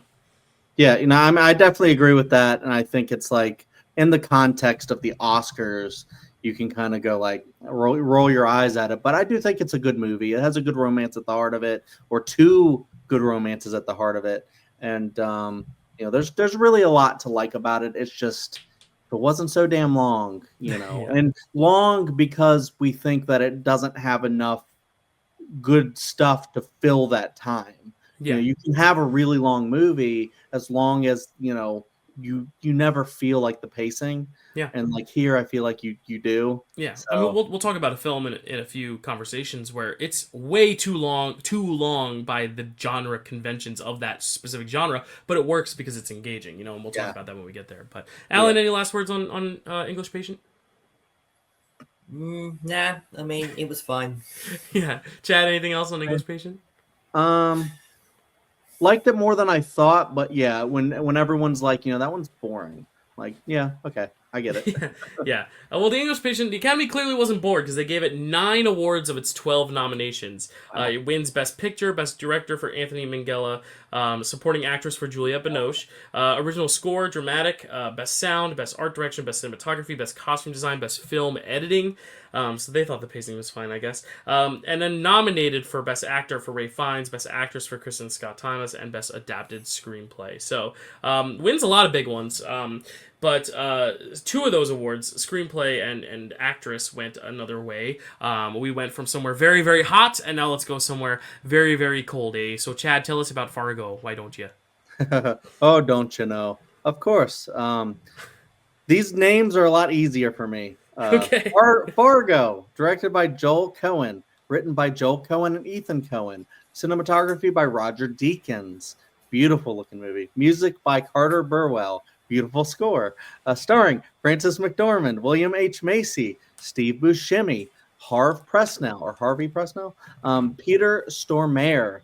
Yeah, I definitely agree with that, and I think it's like in the context of the Oscars, you can kind of go like roll your eyes at it, but I do think it's a good movie. It has a good romance at the heart of it, or 2 good romances at the heart of it, and there's really a lot to like about it. It's just it wasn't so damn long, and long because we think that it doesn't have enough good stuff to fill that time. Yeah. You can have a really long movie as long as, you never feel like the pacing. Yeah. And like here, I feel like you do. Yeah, So, I mean, we'll talk about a film in a few conversations where it's way too long by the genre conventions of that specific genre, but it works because it's engaging, you know, and we'll talk about that when we get there. But Alan, any last words on English Patient? Nah, I mean, it was fine. Yeah, Chad, anything else on English Patient? Liked it more than I thought, but yeah, when everyone's like, that one's boring. Like, yeah, okay, I get it. Yeah. Well, The English Patient, the Academy clearly wasn't bored because they gave it 9 awards of its 12 nominations. It wins Best Picture, Best Director for Anthony Minghella, Supporting Actress for Juliette Binoche, Original Score, Dramatic, Best Sound, Best Art Direction, Best Cinematography, Best Costume Design, Best Film Editing. So they thought the pacing was fine, I guess. And then nominated for Best Actor for Ralph Fiennes, Best Actress for Kristen Scott Thomas, and Best Adapted Screenplay. So wins a lot of big ones. But 2 of those awards, screenplay and actress, went another way. We went from somewhere very, very hot, and now let's go somewhere very, very cold. So, Chad, tell us about Fargo. Why don't you? Oh, don't you know? Of course. These names are a lot easier for me. Okay. Fargo, directed by Joel Cohen, written by Joel Cohen and Ethan Cohen, cinematography by Roger Deakins. Beautiful looking movie. Music by Carter Burwell. Beautiful score. Starring Frances McDormand, William H. Macy, Steve Buscemi, Harvey Presnell, Peter Stormare,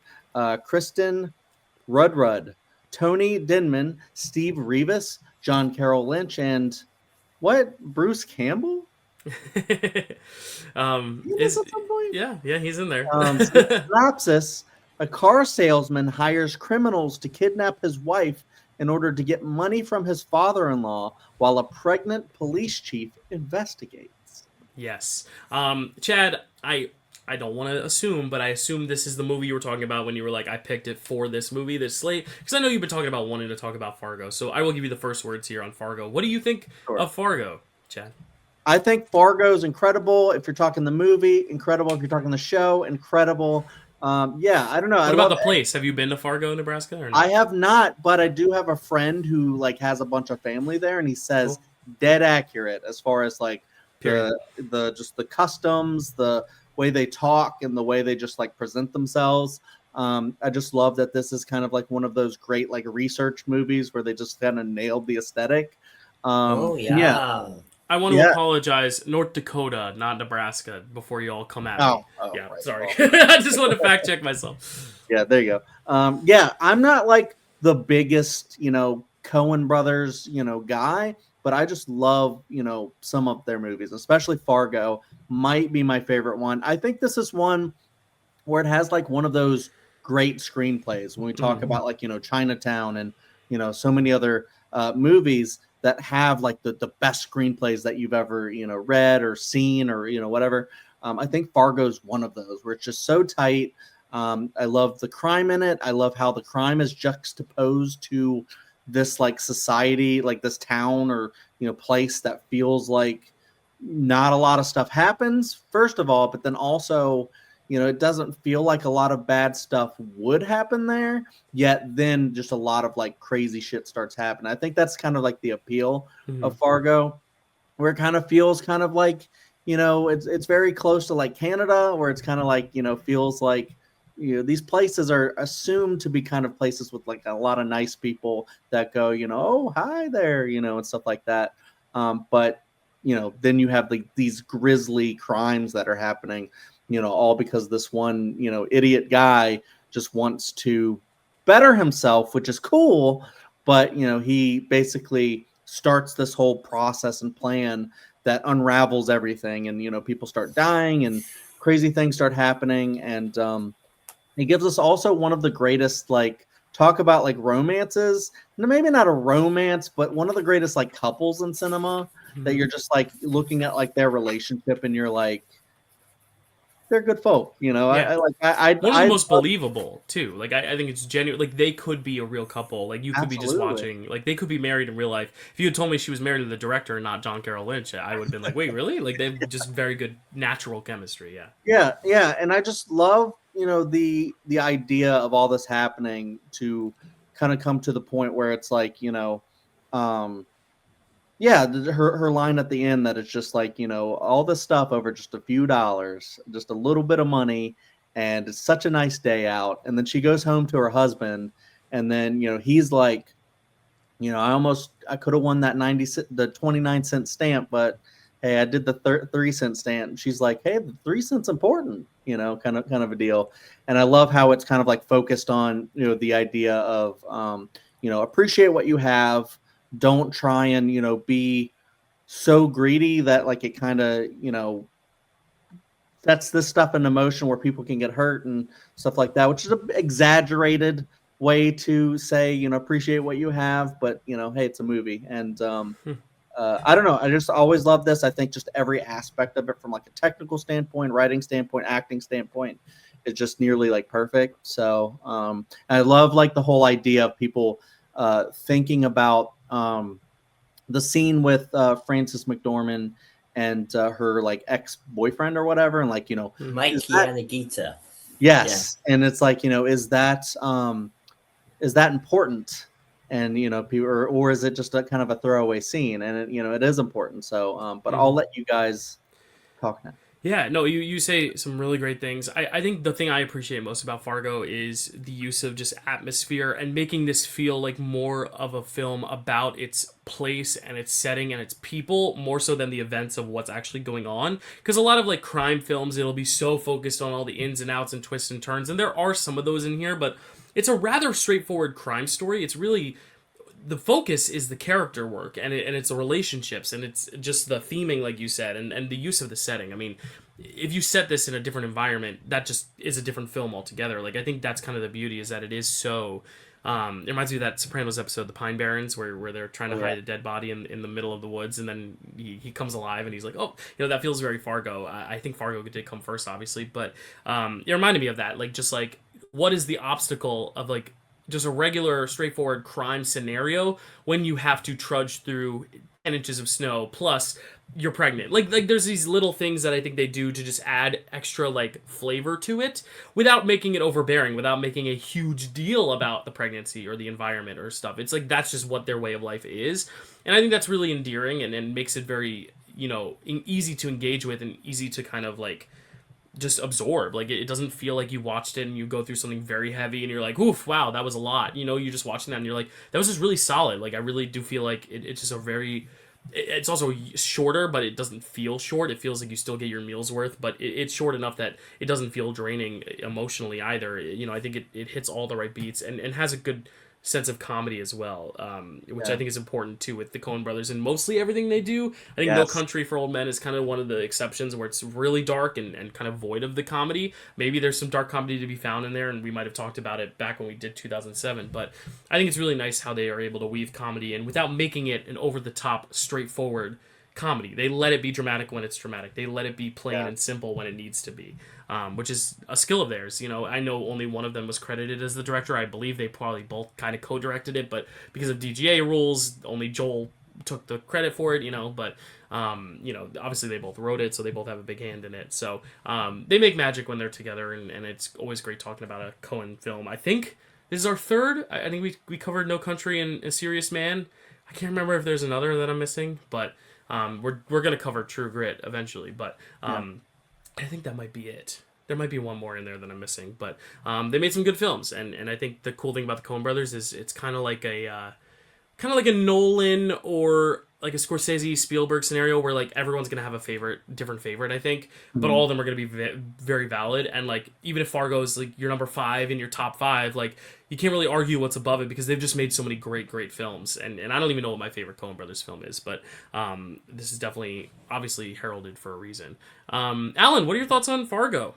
Kristen Rudrud, Tony Denman, Steve Rivas, John Carroll Lynch, and Bruce Campbell? Yeah, he's in there. Synopsis: a car salesman hires criminals to kidnap his wife in order to get money from his father-in-law while a pregnant police chief investigates. Yes. Chad, I don't want to assume, but I assume this is the movie you were talking about when you were like, I picked it for this movie, this slate, because I know you've been talking about wanting to talk about Fargo, so I will give you the first words here on Fargo. What do you think of Fargo, Chad? I think Fargo is incredible if you're talking the movie, incredible if you're talking the show, incredible. I don't know. What about the place? Have you been to Fargo, Nebraska? Or no? I have not, but I do have a friend who like has a bunch of family there, and he says dead accurate as far as like the just the customs, the way they talk, and the way they just like present themselves. I just love that this is kind of like one of those great like research movies where they just kind of nailed the aesthetic. Yeah. I want to apologize, North Dakota, not Nebraska, before you all come at me. Right. Sorry. I just want to fact check myself. Yeah, there you go. I'm not like the biggest, Coen brothers, guy, but I just love, some of their movies, especially Fargo might be my favorite one. I think this is one where it has like one of those great screenplays when we talk about like, Chinatown and, so many other movies that have like the best screenplays that you've ever, read or seen or, whatever. I think Fargo's one of those where it's just so tight. I love the crime in it. I love how the crime is juxtaposed to this like society, like this town or, place that feels like not a lot of stuff happens, first of all, but then also, it doesn't feel like a lot of bad stuff would happen there, yet then just a lot of like crazy shit starts happening. I think that's kind of like the appeal of Fargo, where it kind of feels kind of like, it's very close to like Canada, where it's kind of like, feels like, these places are assumed to be kind of places with like a lot of nice people that go, oh, hi there, and stuff like that. But, then you have like these grisly crimes that are happening, all because this one, idiot guy just wants to better himself, which is cool. But, he basically starts this whole process and plan that unravels everything. And, people start dying and crazy things start happening. And he gives us also one of the greatest, like, talk about like romances. Maybe not a romance, but one of the greatest like couples in cinema that you're just like looking at like their relationship and you're like, they're good folk, Yeah. one of the most believable too. Like I think it's genuine. Like they could be a real couple. Like you could be just watching. Like they could be married in real life. If you had told me she was married to the director and not John Carroll Lynch, I would have been like, wait, really? Like they've just very good natural chemistry. Yeah. Yeah, and I just love the idea of all this happening to kind of come to the point where it's like yeah, her line at the end that it's just like, all this stuff over just a few dollars, just a little bit of money, and it's such a nice day out. And then she goes home to her husband, and then he's like, I could have won that the 29-cent stamp, but hey, I did the 3-cent stamp. She's like, hey, the 3 cents important, kind of a deal. And I love how it's kind of like focused on the idea of appreciate what you have. Don't try and be so greedy that like it kind of sets this stuff in motion where people can get hurt and stuff like that, which is an exaggerated way to say appreciate what you have, but hey, it's a movie. And I don't know, I just always love this. I think just every aspect of it, from like a technical standpoint, writing standpoint, acting standpoint, is just nearly like perfect. So I love like the whole idea of people thinking about the scene with Frances McDormand and her like ex-boyfriend or whatever, and like Mikey Anagita. Yes, yeah. And it's like is that important? And people, or is it just a kind of a throwaway scene? And it is important. So, but I'll let you guys talk now. Yeah, no, you say some really great things. I think the thing I appreciate most about Fargo is the use of just atmosphere and making this feel like more of a film about its place and its setting and its people, more so than the events of what's actually going on. Because a lot of like crime films, it'll be so focused on all the ins and outs and twists and turns, and there are some of those in here, but it's a rather straightforward crime story. It's really, the focus is the character work and it's the relationships and it's just the theming, like you said, and the use of the setting. I mean, if you set this in a different environment, that just is a different film altogether. Like, I think that's kind of the beauty, is that it is so... it reminds me of that Sopranos episode, The Pine Barrens, where they're trying to hide a dead body in the middle of the woods, and then he comes alive, and he's like, oh, that feels very Fargo. I think Fargo did come first, obviously, but it reminded me of that. Like, just like, what is the obstacle of like just a regular straightforward crime scenario when you have to trudge through 10 inches of snow plus you're pregnant? Like there's these little things that I think they do to just add extra like flavor to it without making it overbearing, without making a huge deal about the pregnancy or the environment or stuff. It's like that's just what their way of life is, and I think that's really endearing and makes it very easy to engage with and easy to kind of like just absorb. Like, it doesn't feel like you watched it and you go through something very heavy and you're like, oof, wow, that was a lot. You're just watching that and you're like, that was just really solid. Like, I really do feel like it's just a very... It's also shorter, but it doesn't feel short. It feels like you still get your meal's worth, but it's short enough that it doesn't feel draining emotionally either. I think it hits all the right beats and has a good sense of comedy as well, which I think is important too with the Coen brothers and mostly everything they do. I think No Country for Old Men is kind of one of the exceptions where it's really dark and kind of void of the comedy. Maybe there's some dark comedy to be found in there, and we might have talked about it back when we did 2007, but I think it's really nice how they are able to weave comedy in without making it an over-the-top, straightforward comedy. They let it be dramatic when it's dramatic. They let it be plain and simple when it needs to be, which is a skill of theirs. I know only one of them was credited as the director. I believe they probably both kind of co-directed it, but because of DGA rules, only Joel took the credit for it, but obviously they both wrote it, so they both have a big hand in it. So they make magic when they're together, and it's always great talking about a Coen film. I think this is our third. I think we covered No Country and A Serious Man. I can't remember if there's another that I'm missing, but we're gonna cover True Grit eventually, but I think that might be it. There might be one more in there that I'm missing, but they made some good films, and I think the cool thing about the Coen brothers is it's kind of like a Nolan or like a Scorsese Spielberg scenario where like everyone's gonna have a different favorite, I think, but all of them are gonna be very valid. And like even if Fargo is like your number 5 in your top 5, like you can't really argue what's above it because they've just made so many great films. And I don't even know what my favorite Coen brothers film is, but this is definitely obviously heralded for a reason. Alan, what are your thoughts on Fargo?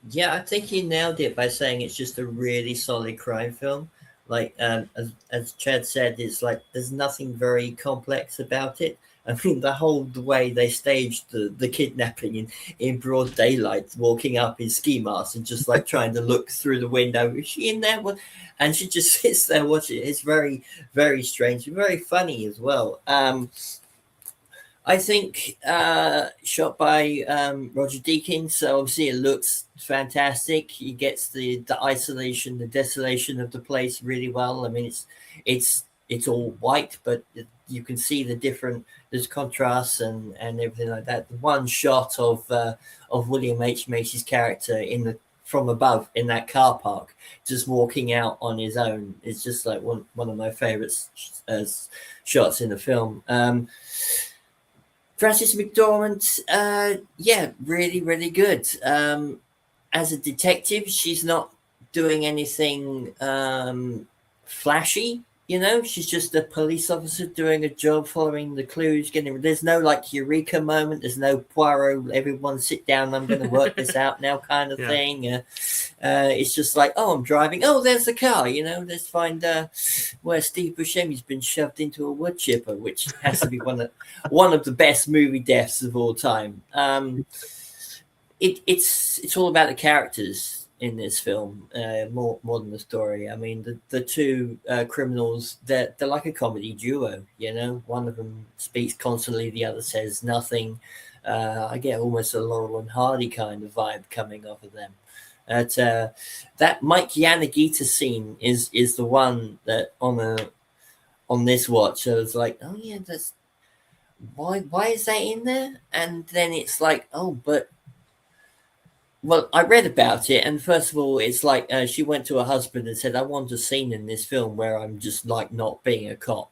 Yeah, I think you nailed it by saying it's just a really solid crime film. Like as Chad said, it's like there's nothing very complex about it. I mean, the way they staged the kidnapping in broad daylight, walking up in ski masks and just like trying to look through the window. Is she in there? And she just sits there watching it. It's very, very strange and very funny as well. I think shot by Roger Deakins, so obviously it looks fantastic. He gets the isolation, the desolation of the place really well. I mean, it's it's all white, but you can see the different, there's contrasts and everything like that. The one shot of William H. Macy's character from above in that car park, just walking out on his own, is just like one of my favorite shots in the film. Frances McDormand, really, really good. As a detective, she's not doing anything flashy, she's just a police officer doing a job, following the clues, there's no like eureka moment, there's no Poirot, everyone sit down, I'm going to work this out now kind of thing. It's just like, oh, I'm driving, oh, there's the car, let's find where Steve Buscemi's been shoved into a wood chipper, which has to be one of the best movie deaths of all time. It's all about the characters in this film, more than the story. I mean, the two criminals, they're like a comedy duo. One of them speaks constantly, the other says nothing. I get almost a Laurel and Hardy kind of vibe coming off of them. That Mike Yanagita scene is the one that on this watch I was like, oh yeah, that's why is that in there? And then it's like, oh, but. Well, I read about it, and first of all, it's like she went to her husband and said, I want a scene in this film where I'm just like not being a cop.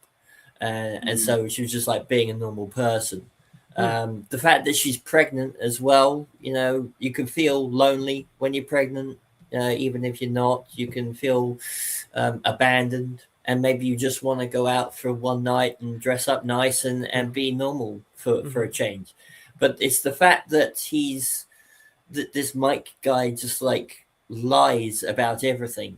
And so she was just like being a normal person. The fact that she's pregnant as well, you can feel lonely when you're pregnant, even if you're not. You can feel abandoned, and maybe you just want to go out for one night and dress up nice and be normal for a change. But it's the fact that this Mike guy just like lies about everything,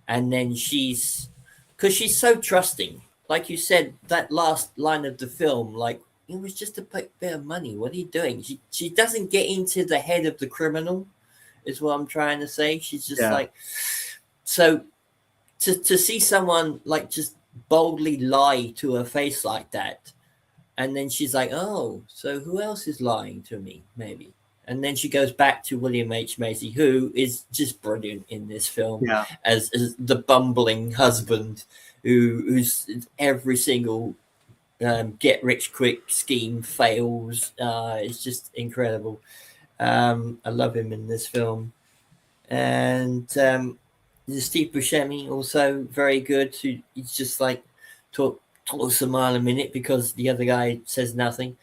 and then because she's so trusting, like you said, that last line of the film, like, it was just a bit of money, what are you doing? She doesn't get into the head of the criminal, is what I'm trying to say. She's just like, so to see someone like just boldly lie to her face like that, and then she's like, oh, so who else is lying to me, maybe? And then she goes back to William H. Macy, who is just brilliant in this film as the bumbling husband who's every single get-rich-quick scheme fails. It's just incredible. I love him in this film. And Steve Buscemi, also very good. He's just like talks a mile a minute because the other guy says nothing.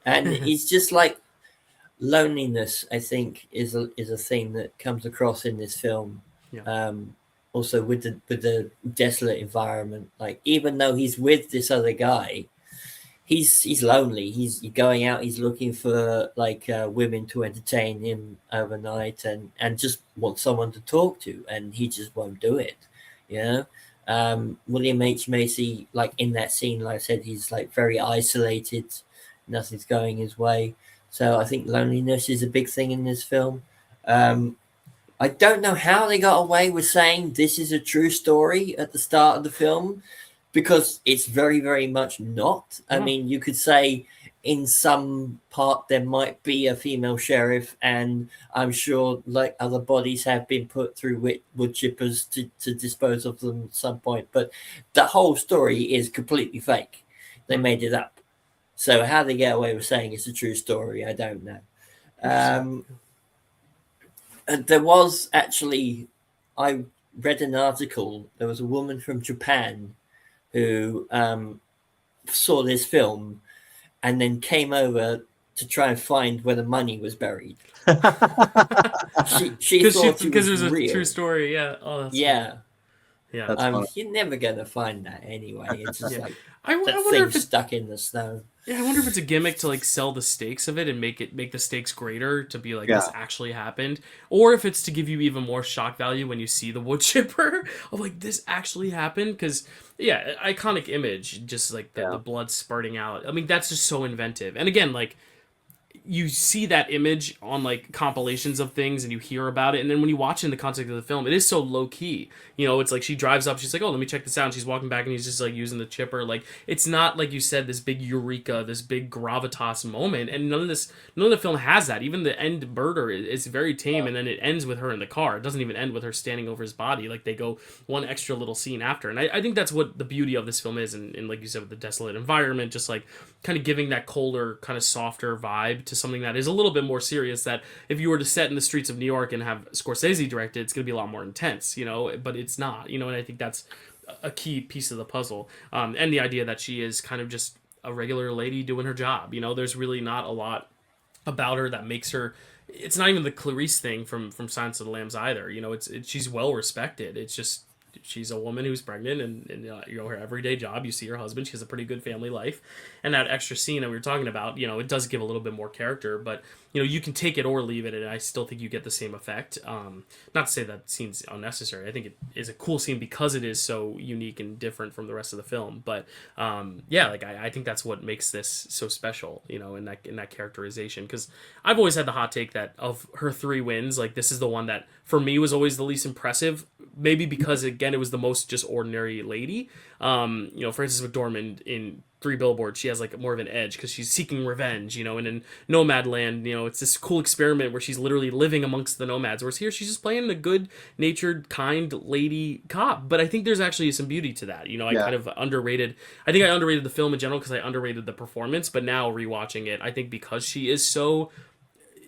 And he's just like, loneliness, I think, is a theme that comes across in this film. Also with the desolate environment, like, even though he's with this other guy, he's lonely. He's going out, he's looking for like women to entertain him overnight, and just wants someone to talk to, and he just won't do it. William H. Macy, like in that scene, like I said, he's like very isolated, nothing's going his way. So I think loneliness is a big thing in this film. I don't know how they got away with saying this is a true story at the start of the film, because it's very, very much not. I mean, you could say in some part there might be a female sheriff, and I'm sure like other bodies have been put through wood chippers to dispose of them at some point. But the whole story is completely fake. They made it up. So how they get away with saying it's a true story, I don't know. There was actually, I read an article, there was a woman from Japan who saw this film and then came over to try and find where the money was buried. she thought because it was real. A true story, yeah. Oh, that's yeah. Yeah, you're never gonna find that anyway. It's just like I that wonder thing if it's stuck in the snow. Yeah, I wonder if it's a gimmick to like sell the stakes of it and make the stakes greater, to be like, this actually happened, or if it's to give you even more shock value when you see the wood chipper of like, this actually happened. Because iconic image, just like the blood spurting out. I mean, that's just so inventive. And again, like, you see that image on like compilations of things and you hear about it, and then when you watch it in the context of the film, it is so low key. You know, it's like she drives up, she's like, oh, let me check this out, and she's walking back and he's just like using the chipper. Like, it's not, like you said, this big eureka, this big gravitas moment, and none of the film has that. Even the end murder is very tame, and then it ends with her in the car. It doesn't even end with her standing over his body. Like, they go one extra little scene after, and I think that's what the beauty of this film is, and like you said, with the desolate environment, just like kind of giving that colder, kind of softer vibe to something that is a little bit more serious, that if you were to set in the streets of New York and have Scorsese direct it, it's going to be a lot more intense, you know, but it's not, you know, and I think that's a key piece of the puzzle. And the idea that she is kind of just a regular lady doing her job, you know, there's really not a lot about her that makes her, it's not even the Clarice thing from Silence of the Lambs either, you know, it's she's well respected. It's just, she's a woman who's pregnant, and you know, her everyday job, you see her husband, she has a pretty good family life, and that extra scene that we were talking about, you know, it does give a little bit more character, but you know, you can take it or leave it, and I still think you get the same effect. Not to say that scene's unnecessary. I think it is a cool scene because it is so unique and different from the rest of the film, but yeah, like I think that's what makes this so special, you know, in that characterization, because I've always had the hot take that of her 3 wins, like this is the one that for me was always the least impressive, maybe because again it was the most just ordinary lady. You know, Frances McDormand in 3 Billboards, she has like more of an edge because she's seeking revenge, you know, and in Nomadland, you know, it's this cool experiment where she's literally living amongst the nomads, whereas here she's just playing a good-natured, kind lady cop. But I think there's actually some beauty to that, you know. I kind of underrated the film in general because I underrated the performance, but now rewatching it, I think because she is so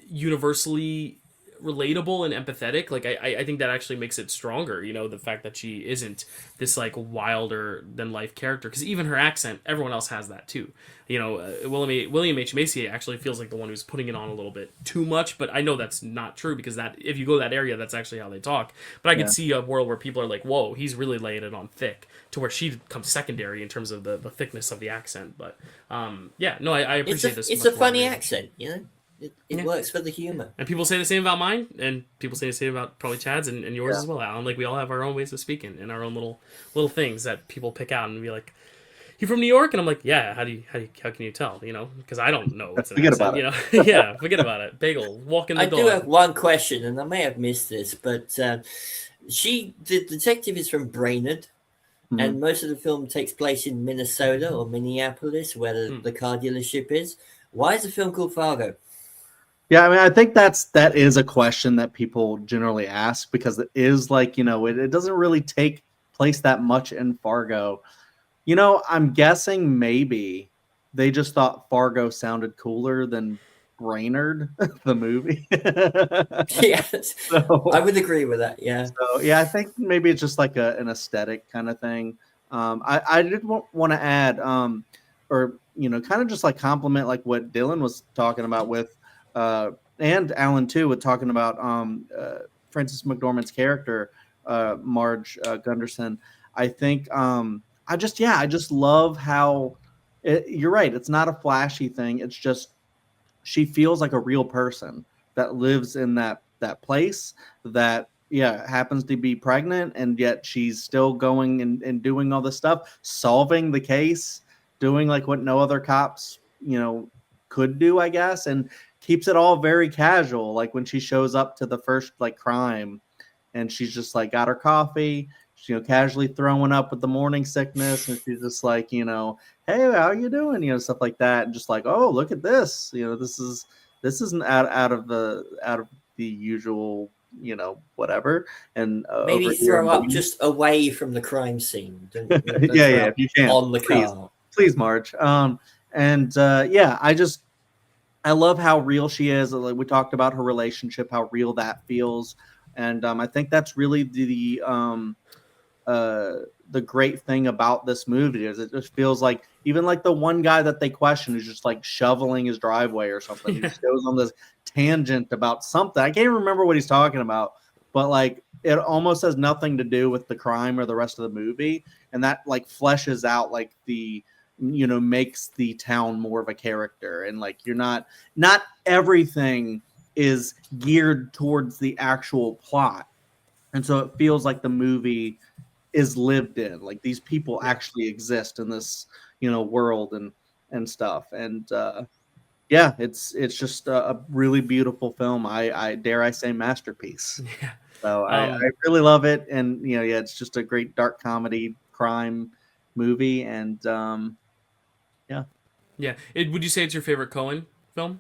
universally relatable and empathetic, like I think that actually makes it stronger, you know, the fact that she isn't this like wilder than life character, because even her accent, everyone else has that too, you know. William H. Macy actually feels like the one who's putting it on a little bit too much, but I know that's not true, because that if you go to that area, that's actually how they talk. But I could see a world where people are like, whoa, he's really laying it on thick, to where she becomes secondary in terms of the thickness of the accent. But yeah, no, I appreciate this. It's a funny accent, you know. It works for the humor. And people say the same about mine, and people say the same about probably Chad's and yours as well, Alan. Like, we all have our own ways of speaking and our own little things that people pick out and be like, "You from New York?" And I'm like, "Yeah." How can you tell? You know, because I don't know what's an Forget accent. about You know, yeah, forget about it. Bagel, walk in the door. I do have one question, and I may have missed this, but the detective is from Brainerd. Mm-hmm. And most of the film takes place in Minnesota or Minneapolis, where the car dealership is. Why is the film called Fargo? Yeah, I mean, I think that is a question that people generally ask, because it is like, you know, it doesn't really take place that much in Fargo. You know, I'm guessing maybe they just thought Fargo sounded cooler than Brainerd, the movie. Yes, so, I would agree with that. Yeah. So yeah, I think maybe it's just like an aesthetic kind of thing. I did want to add, or you know, kind of just like compliment like what Dylan was talking about with. And Alan too, with talking about Frances McDormand's character, Marge Gunderson. I think I just love how you're right. It's not a flashy thing. It's just she feels like a real person that lives in that place that happens to be pregnant, and yet she's still going and doing all this stuff, solving the case, doing like what no other cops, you know, could do, I guess, and keeps it all very casual. Like when she shows up to the first like crime and she's just like got her coffee, you know, casually throwing up with the morning sickness, and she's just like, you know, hey, how you doing? You know, stuff like that. And just like, oh, look at this. You know, this isn't out of the usual, you know, whatever. And maybe throw up just away from the crime scene. Don't yeah, if you can. On the car. Please, Marge. I love how real she is. Like we talked about her relationship, how real that feels, and I think that's really the great thing about this movie is it just feels like even like the one guy that they question is just like shoveling his driveway or something. He just goes on this tangent about something. I can't remember what he's talking about, but like it almost has nothing to do with the crime or the rest of the movie, and that like fleshes out like the, you know, makes the town more of a character. And like you're not everything is geared towards the actual plot, and so it feels like the movie is lived in, like these people actually exist in this, you know, world and stuff. And Yeah, it's just a really beautiful film. I dare I say masterpiece. Yeah. So I really love it, and yeah, it's just a great dark comedy crime movie, and yeah, Yeah. Would you say it's your favorite Cohen film?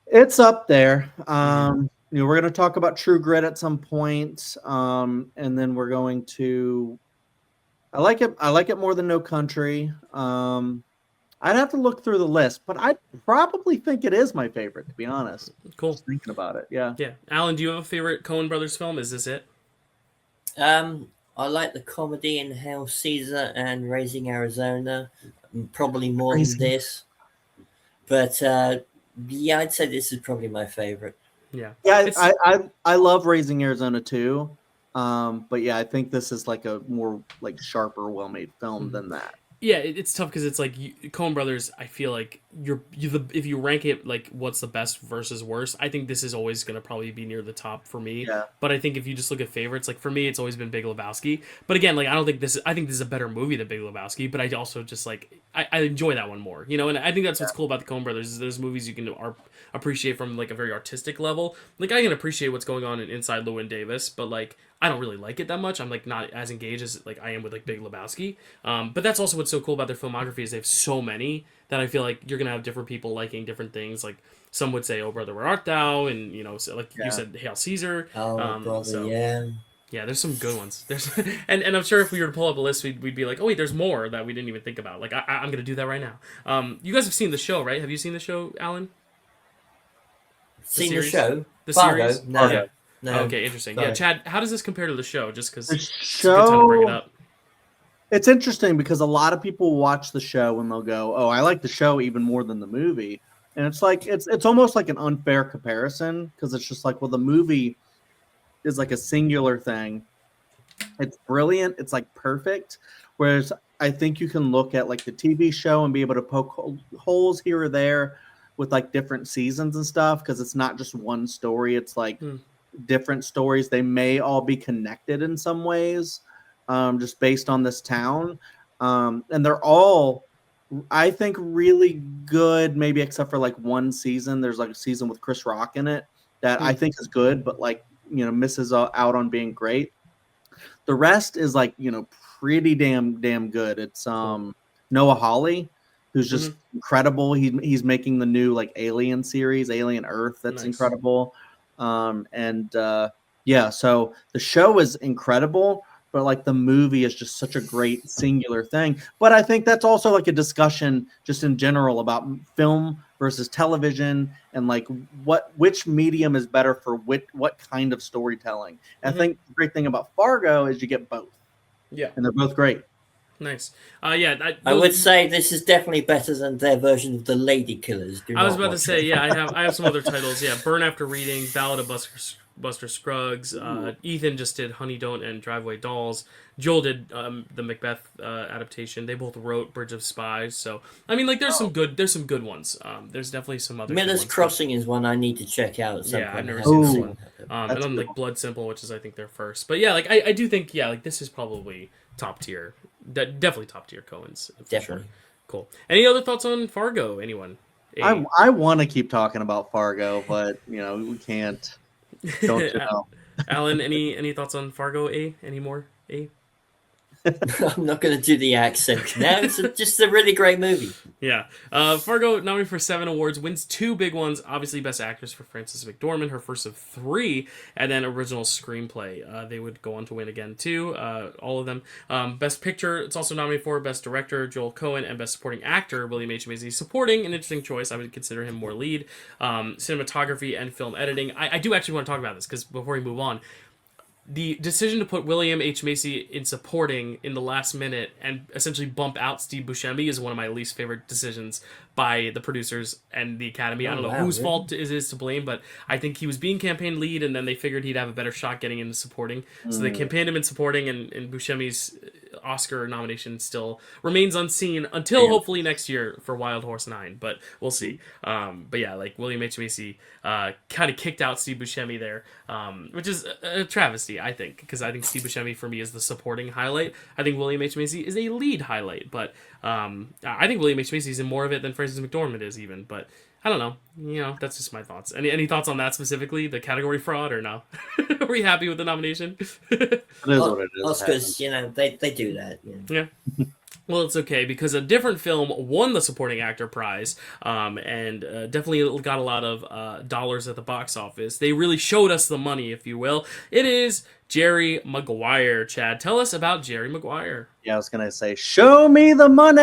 it's up there. Hmm. We're going to talk about True Grit at some point, and then we're going to. I like it. I like it more than No Country. I'd have to look through the list, but I probably think it is my favorite, to be honest. Cool. Just thinking about it, yeah. Yeah. Alan, do you have a favorite Cohen Brothers film? Is this it? I like the comedy in Hail Caesar and Raising Arizona, probably more than this. But yeah, I'd say this is probably my favorite. Yeah. Yeah, I love Raising Arizona too. But yeah, I think this is like a more like sharper, well-made film than that. Yeah, it's tough because it's like Coen Brothers. I feel like if you rank it like what's the best versus worst, I think this is always going to probably be near the top for me. Yeah. But I think if you just look at favorites, like for me, it's always been Big Lebowski. But again, like I don't think this. I think this is a better movie than Big Lebowski. But I also just like I enjoy that one more. And I think that's what's cool about the Coen Brothers is there's movies you can appreciate from like a very artistic level. Like I can appreciate what's going on in Inside Llewyn Davis, but like I don't really like it that much. I'm like not as engaged as like I am with like Big Lebowski. But that's also what's so cool about their filmography is they have so many that I feel like you're gonna have different people liking different things. Like some would say, "Oh brother, where art thou?" And so, like you said, "Hail Caesar." Oh brother, yeah. Yeah, there's some good ones. There's and I'm sure if we were to pull up a list, we'd be like, oh wait, there's more that we didn't even think about. Like I'm gonna do that right now. You guys have seen the show, right? Have you seen the show, Alan? Seen the show? The Fargo? series? No. Yeah. No. Okay, interesting. Sorry. Yeah, Chad, how does this compare to the show? Just because The it's a good time to bring it show, up. it's interesting because a lot of people watch the show and they'll go, "Oh, I like the show even more than the movie," and it's like it's almost like an unfair comparison because it's just like, well, the movie is like a singular thing. It's brilliant. It's like perfect. Whereas I think you can look at like the TV show and be able to poke holes here or there with like different seasons and stuff because it's not just one story. It's like different stories. They may all be connected in some ways, just based on this town. And they're all, I think, really good, maybe except for like one season. There's like a season with Chris Rock in it that I think is good, but like, misses out on being great. The rest is like, pretty damn good. It's Noah Hawley, who's just incredible. He's making the new like Alien series, Alien Earth. That's incredible. Yeah, so the show is incredible, but like the movie is just such a great singular thing. But I think that's also like a discussion just in general about film versus television and like which medium is better for what kind of storytelling. I think the great thing about Fargo is you get both. Yeah. And they're both great. Nice. Yeah. I would say this is definitely better than their version of The Lady Killers. I was about to say, yeah, I have some other titles. Yeah, Burn After Reading, Ballad of Buster Scruggs. Ethan just did Honey Don't and Driveway Dolls. Joel did the Macbeth adaptation. They both wrote Bridge of Spies. So I mean, like, there's some good ones. There's definitely some other. Miller's Crossing is one I need to check out at some point. I've never seen this one. And then like Blood Simple, which is I think their first. But yeah, like I do think like this is probably top tier. Definitely top tier Coens. Definitely. Sure. Cool. Any other thoughts on Fargo? Anyone? I want to keep talking about Fargo, but we can't. Don't you know? Alan, any thoughts on Fargo? Any more? I'm not going to do the accent now. It's just a really great movie. Yeah. Fargo, nominated for 7 awards, wins 2 big ones. Obviously, Best Actress for Frances McDormand, her first of 3, and then Original Screenplay. They would go on to win again, too, all of them. Best Picture, it's also nominated for Best Director, Joel Cohen, and Best Supporting Actor, William H. Macy. Supporting, an interesting choice. I would consider him more lead. Cinematography and film editing. I do actually want to talk about this, because before we move on, the decision to put William H. Macy in supporting in the last minute and essentially bump out Steve Buscemi is one of my least favorite decisions by the producers and the Academy. I don't know whose fault it is to blame, but I think he was being campaign lead, and then they figured he'd have a better shot getting into supporting. So they campaigned him in supporting, and Buscemi's Oscar nomination still remains unseen until hopefully next year for Wild Horse 9, but we'll see. But yeah, like William H. Macy kind of kicked out Steve Buscemi there, which is a travesty, I think, because I think Steve Buscemi for me is the supporting highlight. I think William H. Macy is a lead highlight, but I think William H. Macy is in more of it than Frances McDormand is even, but I don't know. That's just my thoughts. Any thoughts on that specifically? The category fraud or no? Are we happy with the nomination? It is what it is. Oscars, they do that. Yeah. Well, it's okay because a different film won the supporting actor prize, and definitely got a lot of dollars at the box office. They really showed us the money, if you will. It is Jerry Maguire. Chad, tell us about Jerry Maguire. Yeah, I was gonna say, show me the money.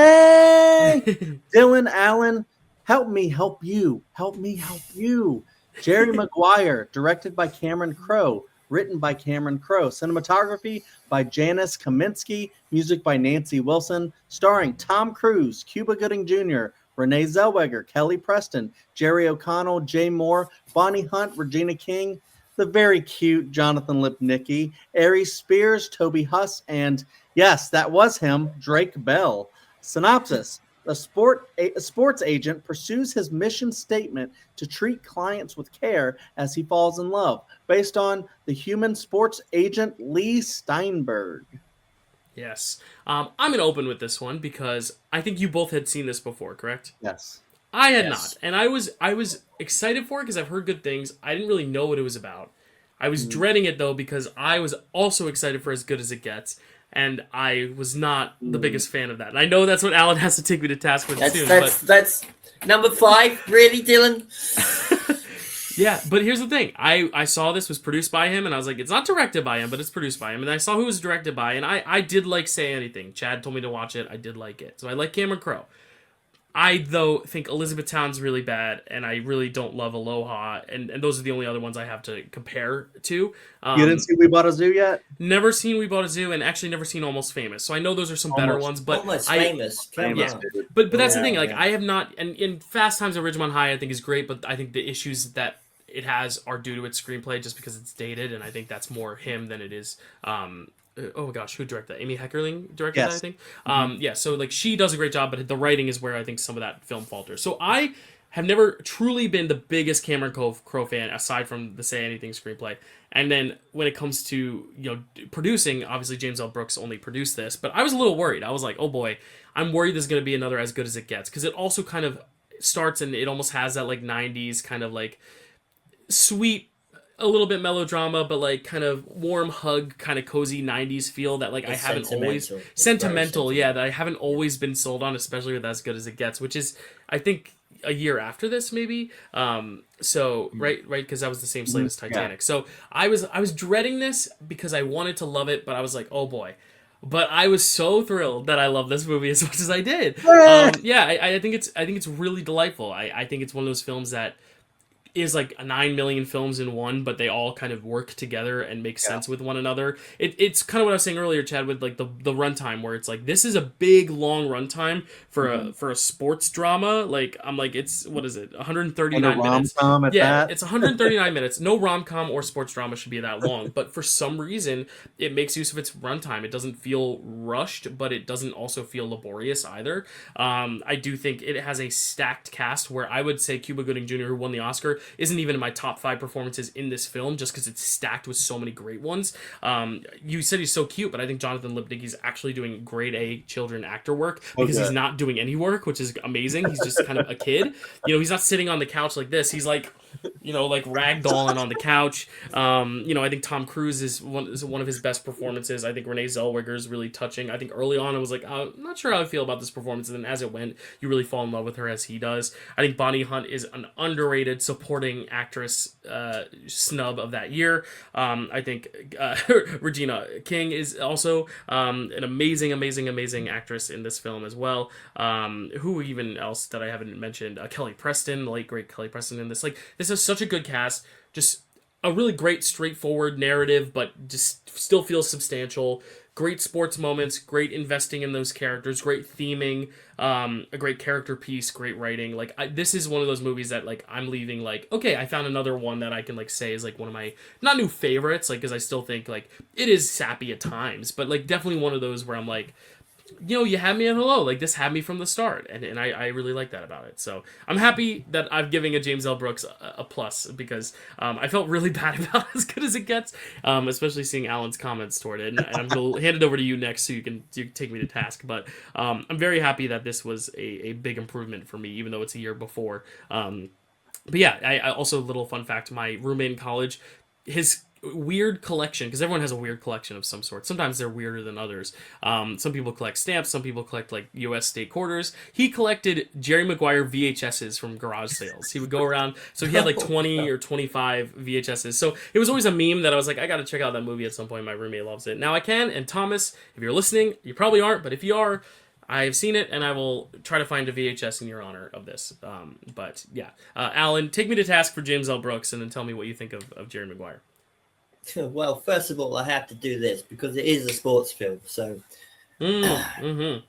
Dylan Allen, help me help you. Help me help you. Jerry Maguire, directed by Cameron Crowe. Written by Cameron Crowe. Cinematography by Janice Kaminsky. Music by Nancy Wilson. Starring Tom Cruise, Cuba Gooding Jr., Renee Zellweger, Kelly Preston, Jerry O'Connell, Jay Moore, Bonnie Hunt, Regina King, the very cute Jonathan Lipnicki, Aries Spears, Toby Huss, and yes, that was him, Drake Bell. Synopsis. A sports agent pursues his mission statement to treat clients with care as he falls in love, based on the human sports agent Lee Steinberg. Yes. I'm going to open with this one because I think you both had seen this before, correct? Yes. I had not. And I was excited for it because I've heard good things. I didn't really know what it was about. I was dreading it, though, because I was also excited for As Good as It Gets. And I was not the biggest fan of that. And I know that's what Alan has to take me to task with soon. That's number 5. Really, Dylan? Yeah, but here's the thing. I saw this was produced by him, and I was like, it's not directed by him, but it's produced by him. And I saw who it was directed by, and I did like Say Anything. Chad told me to watch it. I did like it. So I like Cameron Crowe. I, though, think Elizabethtown's really bad, and I really don't love Aloha, and those are the only other ones I have to compare to. You didn't see We Bought a Zoo yet? Never seen We Bought a Zoo, and actually never seen Almost Famous. So I know those are some better ones, but Almost Famous. Yeah. But that's the thing. Like I have not, and in Fast Times at Ridgemont High, I think is great, but I think the issues that it has are due to its screenplay, just because it's dated, and I think that's more him than it is. Oh my gosh, who directed that? Amy Heckerling directed that, I think. Yeah, so like she does a great job, but the writing is where I think some of that film falters. So I have never truly been the biggest Cameron Crowe fan, aside from the Say Anything screenplay. And then when it comes to producing, obviously James L. Brooks only produced this, but I was a little worried. I was like, oh boy, I'm worried there's going to be another As Good as It Gets, because it also kind of starts and it almost has that like 90s kind of like sweet, a little bit melodrama, but like kind of warm hug, kind of cozy 90s feel that like I haven't always sentimental, that I haven't always been sold on, especially with As Good as It Gets, which is I think a year after this maybe. So right, because that was the same slate as Titanic. Yeah. So I was dreading this because I wanted to love it, but I was like, oh boy. But I was so thrilled that I love this movie as much as I did. I think it's really delightful. I think it's one of those films that is like 9 million films in one, but they all kind of work together and make sense with one another. It's kind of what I was saying earlier, Chad, with like the runtime, where it's like this is a big long runtime for a sports drama. Like I'm like, it's what is it, 139 minutes? It's 139 minutes. No rom-com or sports drama should be that long, but for some reason it makes use of its runtime. It doesn't feel rushed, but it doesn't also feel laborious either. I do think it has a stacked cast where I would say Cuba Gooding Jr., who won the Oscar, isn't even in my top 5 performances in this film, just because it's stacked with so many great ones. You said he's so cute, but I think Jonathan Lipnicki's actually doing grade A children actor work, because he's not doing any work, which is amazing. He's just kind of a kid. He's not sitting on the couch like this. He's like, like ragdolling on the couch. I think Tom Cruise is one of his best performances. I think Renee Zellweger is really touching. I think early on I was like, I'm not sure how I feel about this performance, and then as it went, you really fall in love with her as he does. I think Bonnie Hunt is an underrated supporting actress snub of that year. I think Regina King is also an amazing actress in this film as well. Who even else that I haven't mentioned? Kelly Preston, the late great Kelly Preston in this. Like, this is such a good cast. Just a really great, straightforward narrative, but just still feels substantial. Great sports moments, great investing in those characters, great theming, a great character piece, great writing. Like, this is one of those movies that like I'm leaving like, okay, I found another one that I can like say is like one of my not new favorites, like, because I still think like it is sappy at times, but like definitely one of those where I'm like, you had me at hello. Like, this had me from the start, and I really like that about it. So I'm happy that I'm giving a James L. Brooks a plus, because I felt really bad about As Good as It Gets, especially seeing Alan's comments toward it. And I'm going to hand it over to you next, so you can take me to task. But I'm very happy that this was a big improvement for me, even though it's a year before. But yeah, I also, a little fun fact, my roommate in college, his weird collection, because everyone has a weird collection of some sort. Sometimes they're weirder than others. Some people collect stamps, some people collect like U.S. state quarters. He collected Jerry Maguire VHSs from garage sales. He would go around, so he had like 20 or 25 VHSs. So it was always a meme that I was like, I gotta check out that movie at some point. My roommate loves it. Now I can, and Thomas, if you're listening, you probably aren't, but if you are, I've seen it, and I will try to find a VHS in your honor of this. But yeah, Alan, take me to task for James L. Brooks, and then tell me what you think of Jerry Maguire. Well, first of all, I have to do this because it is a sports film. So, Mm-hmm.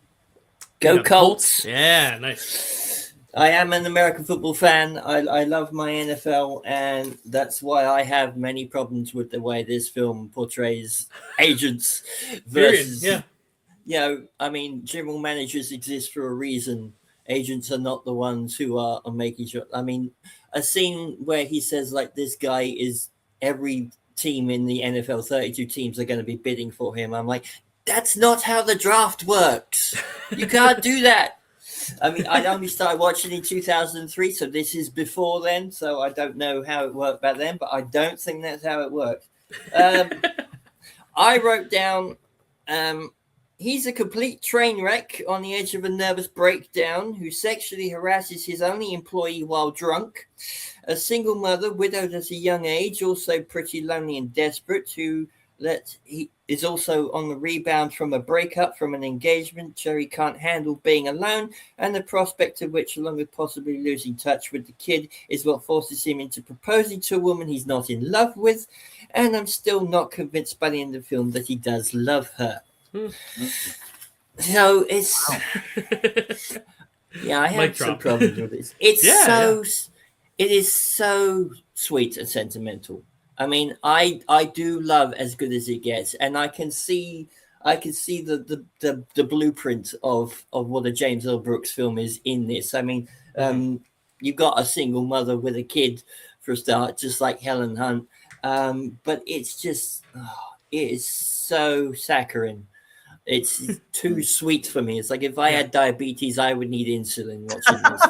Go Colts! Yeah, nice. I am an American football fan. I love my NFL, and that's why I have many problems with the way this film portrays agents versus. I mean, general managers exist for a reason. Agents are not the ones who are making sure. I mean, a scene where he says, like, this guy is every team in the NFL, 32 teams are going to be bidding for him. I'm like, that's not how the draft works. You can't do that. I mean, I only started watching in 2003, so this is before then, so I don't know how it worked back then, but I don't think that's how it worked. I wrote down, he's a complete train wreck on the edge of a nervous breakdown who sexually harasses his only employee while drunk. A single mother, widowed at a young age, also pretty lonely and desperate, he is also on the rebound from a breakup from an engagement. Jerry can't handle being alone, and the prospect of which, along with possibly losing touch with the kid, is what forces him into proposing to a woman he's not in love with. And I'm still not convinced by the end of the film that he does love her. So it's I have some problems with this. It is so sweet and sentimental. I mean, I do love As Good as It Gets, and I can see the blueprint of what a James L. Brooks film is in this. I mean, you've got a single mother with a kid for a start, just like Helen Hunt, but it's just it is so saccharine. It's too sweet for me. It's like if I had diabetes, I would need insulin watching this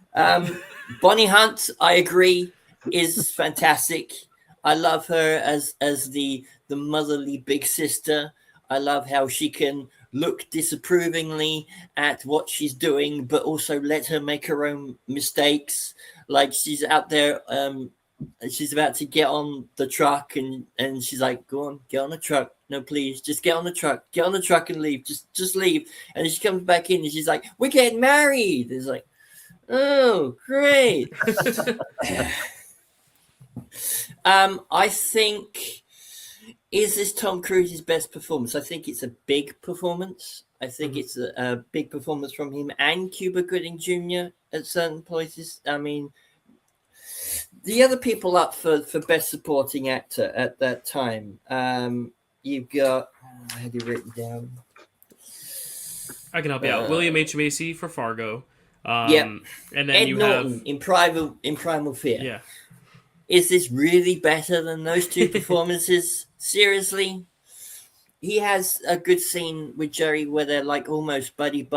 film. Bonnie Hunt, I agree, is fantastic. I love her as the motherly big sister. I love how she can look disapprovingly at what she's doing, but also let her make her own mistakes. Like, she's out there, she's about to get on the truck, and she's like, go on, get on the truck. No, please, just get on the truck. Get on the truck and leave. Just leave. And then she comes back in and she's like, we're getting married. It's like, oh, great. I think, is this Tom Cruise's best performance? I think it's a big performance. I think it's a big performance from him and Cuba Gooding Jr. at certain places. I mean, the other people up for best supporting actor at that time, you've got, I had it written down. I can help you out. William H. Macy for Fargo. And then Ed Norton have in Primal Fear. Yeah. Is this really better than those two performances? Seriously? He has a good scene with Jerry where they're like almost buddy.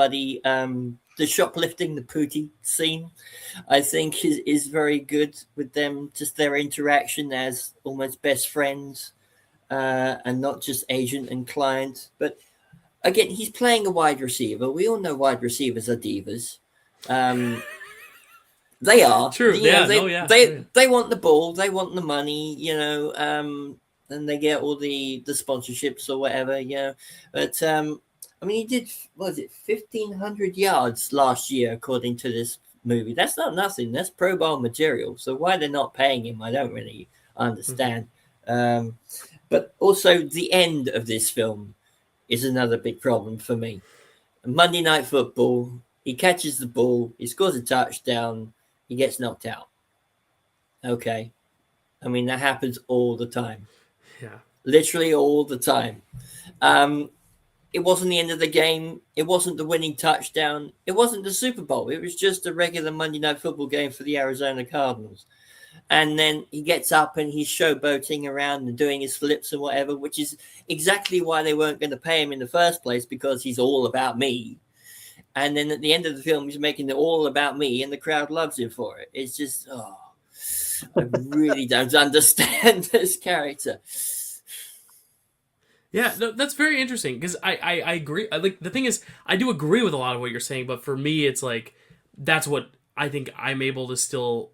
The shoplifting, the pootie scene, I think is very good with them. Just their interaction as almost best friends, and not just agent and client. But again, he's playing a wide receiver. We all know wide receivers are divas. They are. True. They want the ball. They want the money, and they get all the sponsorships or whatever, But, I mean, he did, 1,500 yards last year, according to this movie. That's not nothing. That's Pro Bowl material. So why they're not paying him, I don't really understand. But also the end of this film is another big problem for me. Monday Night Football, he catches the ball, he scores a touchdown, he gets knocked out. Okay. I mean, that happens all the time. Yeah. Literally all the time. It wasn't the end of the game. It wasn't the winning touchdown. It wasn't the Super Bowl. It was just a regular Monday Night Football game for the Arizona Cardinals. And then he gets up and he's showboating around and doing his flips and whatever, which is exactly why they weren't going to pay him in the first place, because he's all about me. And then at the end of the film, he's making it all about me, and the crowd loves him for it. It's just, I really don't understand this character. Yeah, no, that's very interesting because I agree. Like the thing is, I do agree with a lot of what you're saying, but for me, it's like that's what I think I'm able to still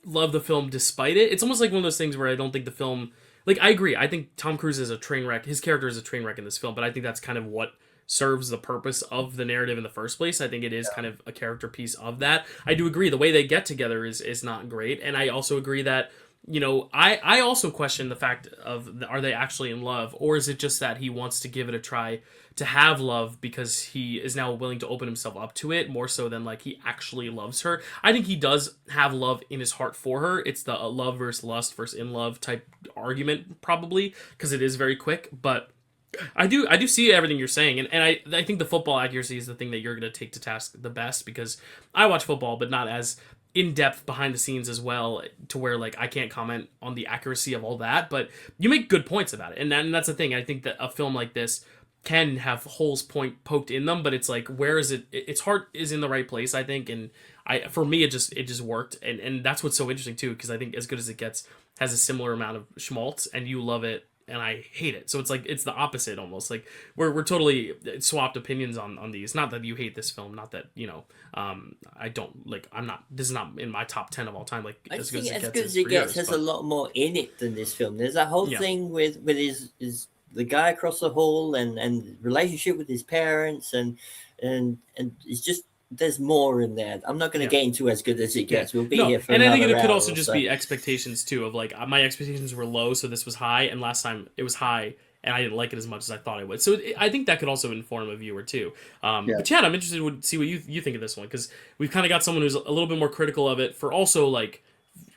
love the film despite it. It's almost like one of those things where I don't think the film. Like I agree. I think Tom Cruise is a train wreck. His character is a train wreck in this film, but I think that's kind of what serves the purpose of the narrative in the first place. I think it is kind of a character piece of that. I do agree. The way they get together is not great, and I also agree that. I also question the fact of are they actually in love, or is it just that he wants to give it a try to have love because he is now willing to open himself up to it more so than like he actually loves her. I think he does have love in his heart for her. It's the love versus lust versus in love type argument probably because it is very quick, but I do see everything you're saying, and I think the football accuracy is the thing that you're going to take to task the best because I watch football, but not as in-depth behind the scenes as well to where like I can't comment on the accuracy of all that, but you make good points about it, and that's the thing. I think that a film like this can have holes poked in them, but it's like where is it? Its heart is in the right place, I think, and for me it just worked, and that's what's so interesting too because I think As Good as It Gets has a similar amount of schmaltz, and you love it. And I hate it. So it's like it's the opposite almost. Like we're totally swapped opinions on these. Not that you hate this film. Not that I don't like. I'm not. This is not in my top 10 of all time. Like I think As Good as It Gets has a lot more in it than this film. There's a whole thing with his the guy across the hall and relationship with his parents and it's just. There's more in there. I'm not going to get into As Good as It Gets. We'll be here for another hour. And I think it could also just be expectations too. Of like my expectations were low, so this was high, and last time it was high, and I didn't like it as much as I thought I would. So I think that could also inform a viewer too. But Chad, I'm interested to see what you think of this one because we've kind of got someone who's a little bit more critical of it for also like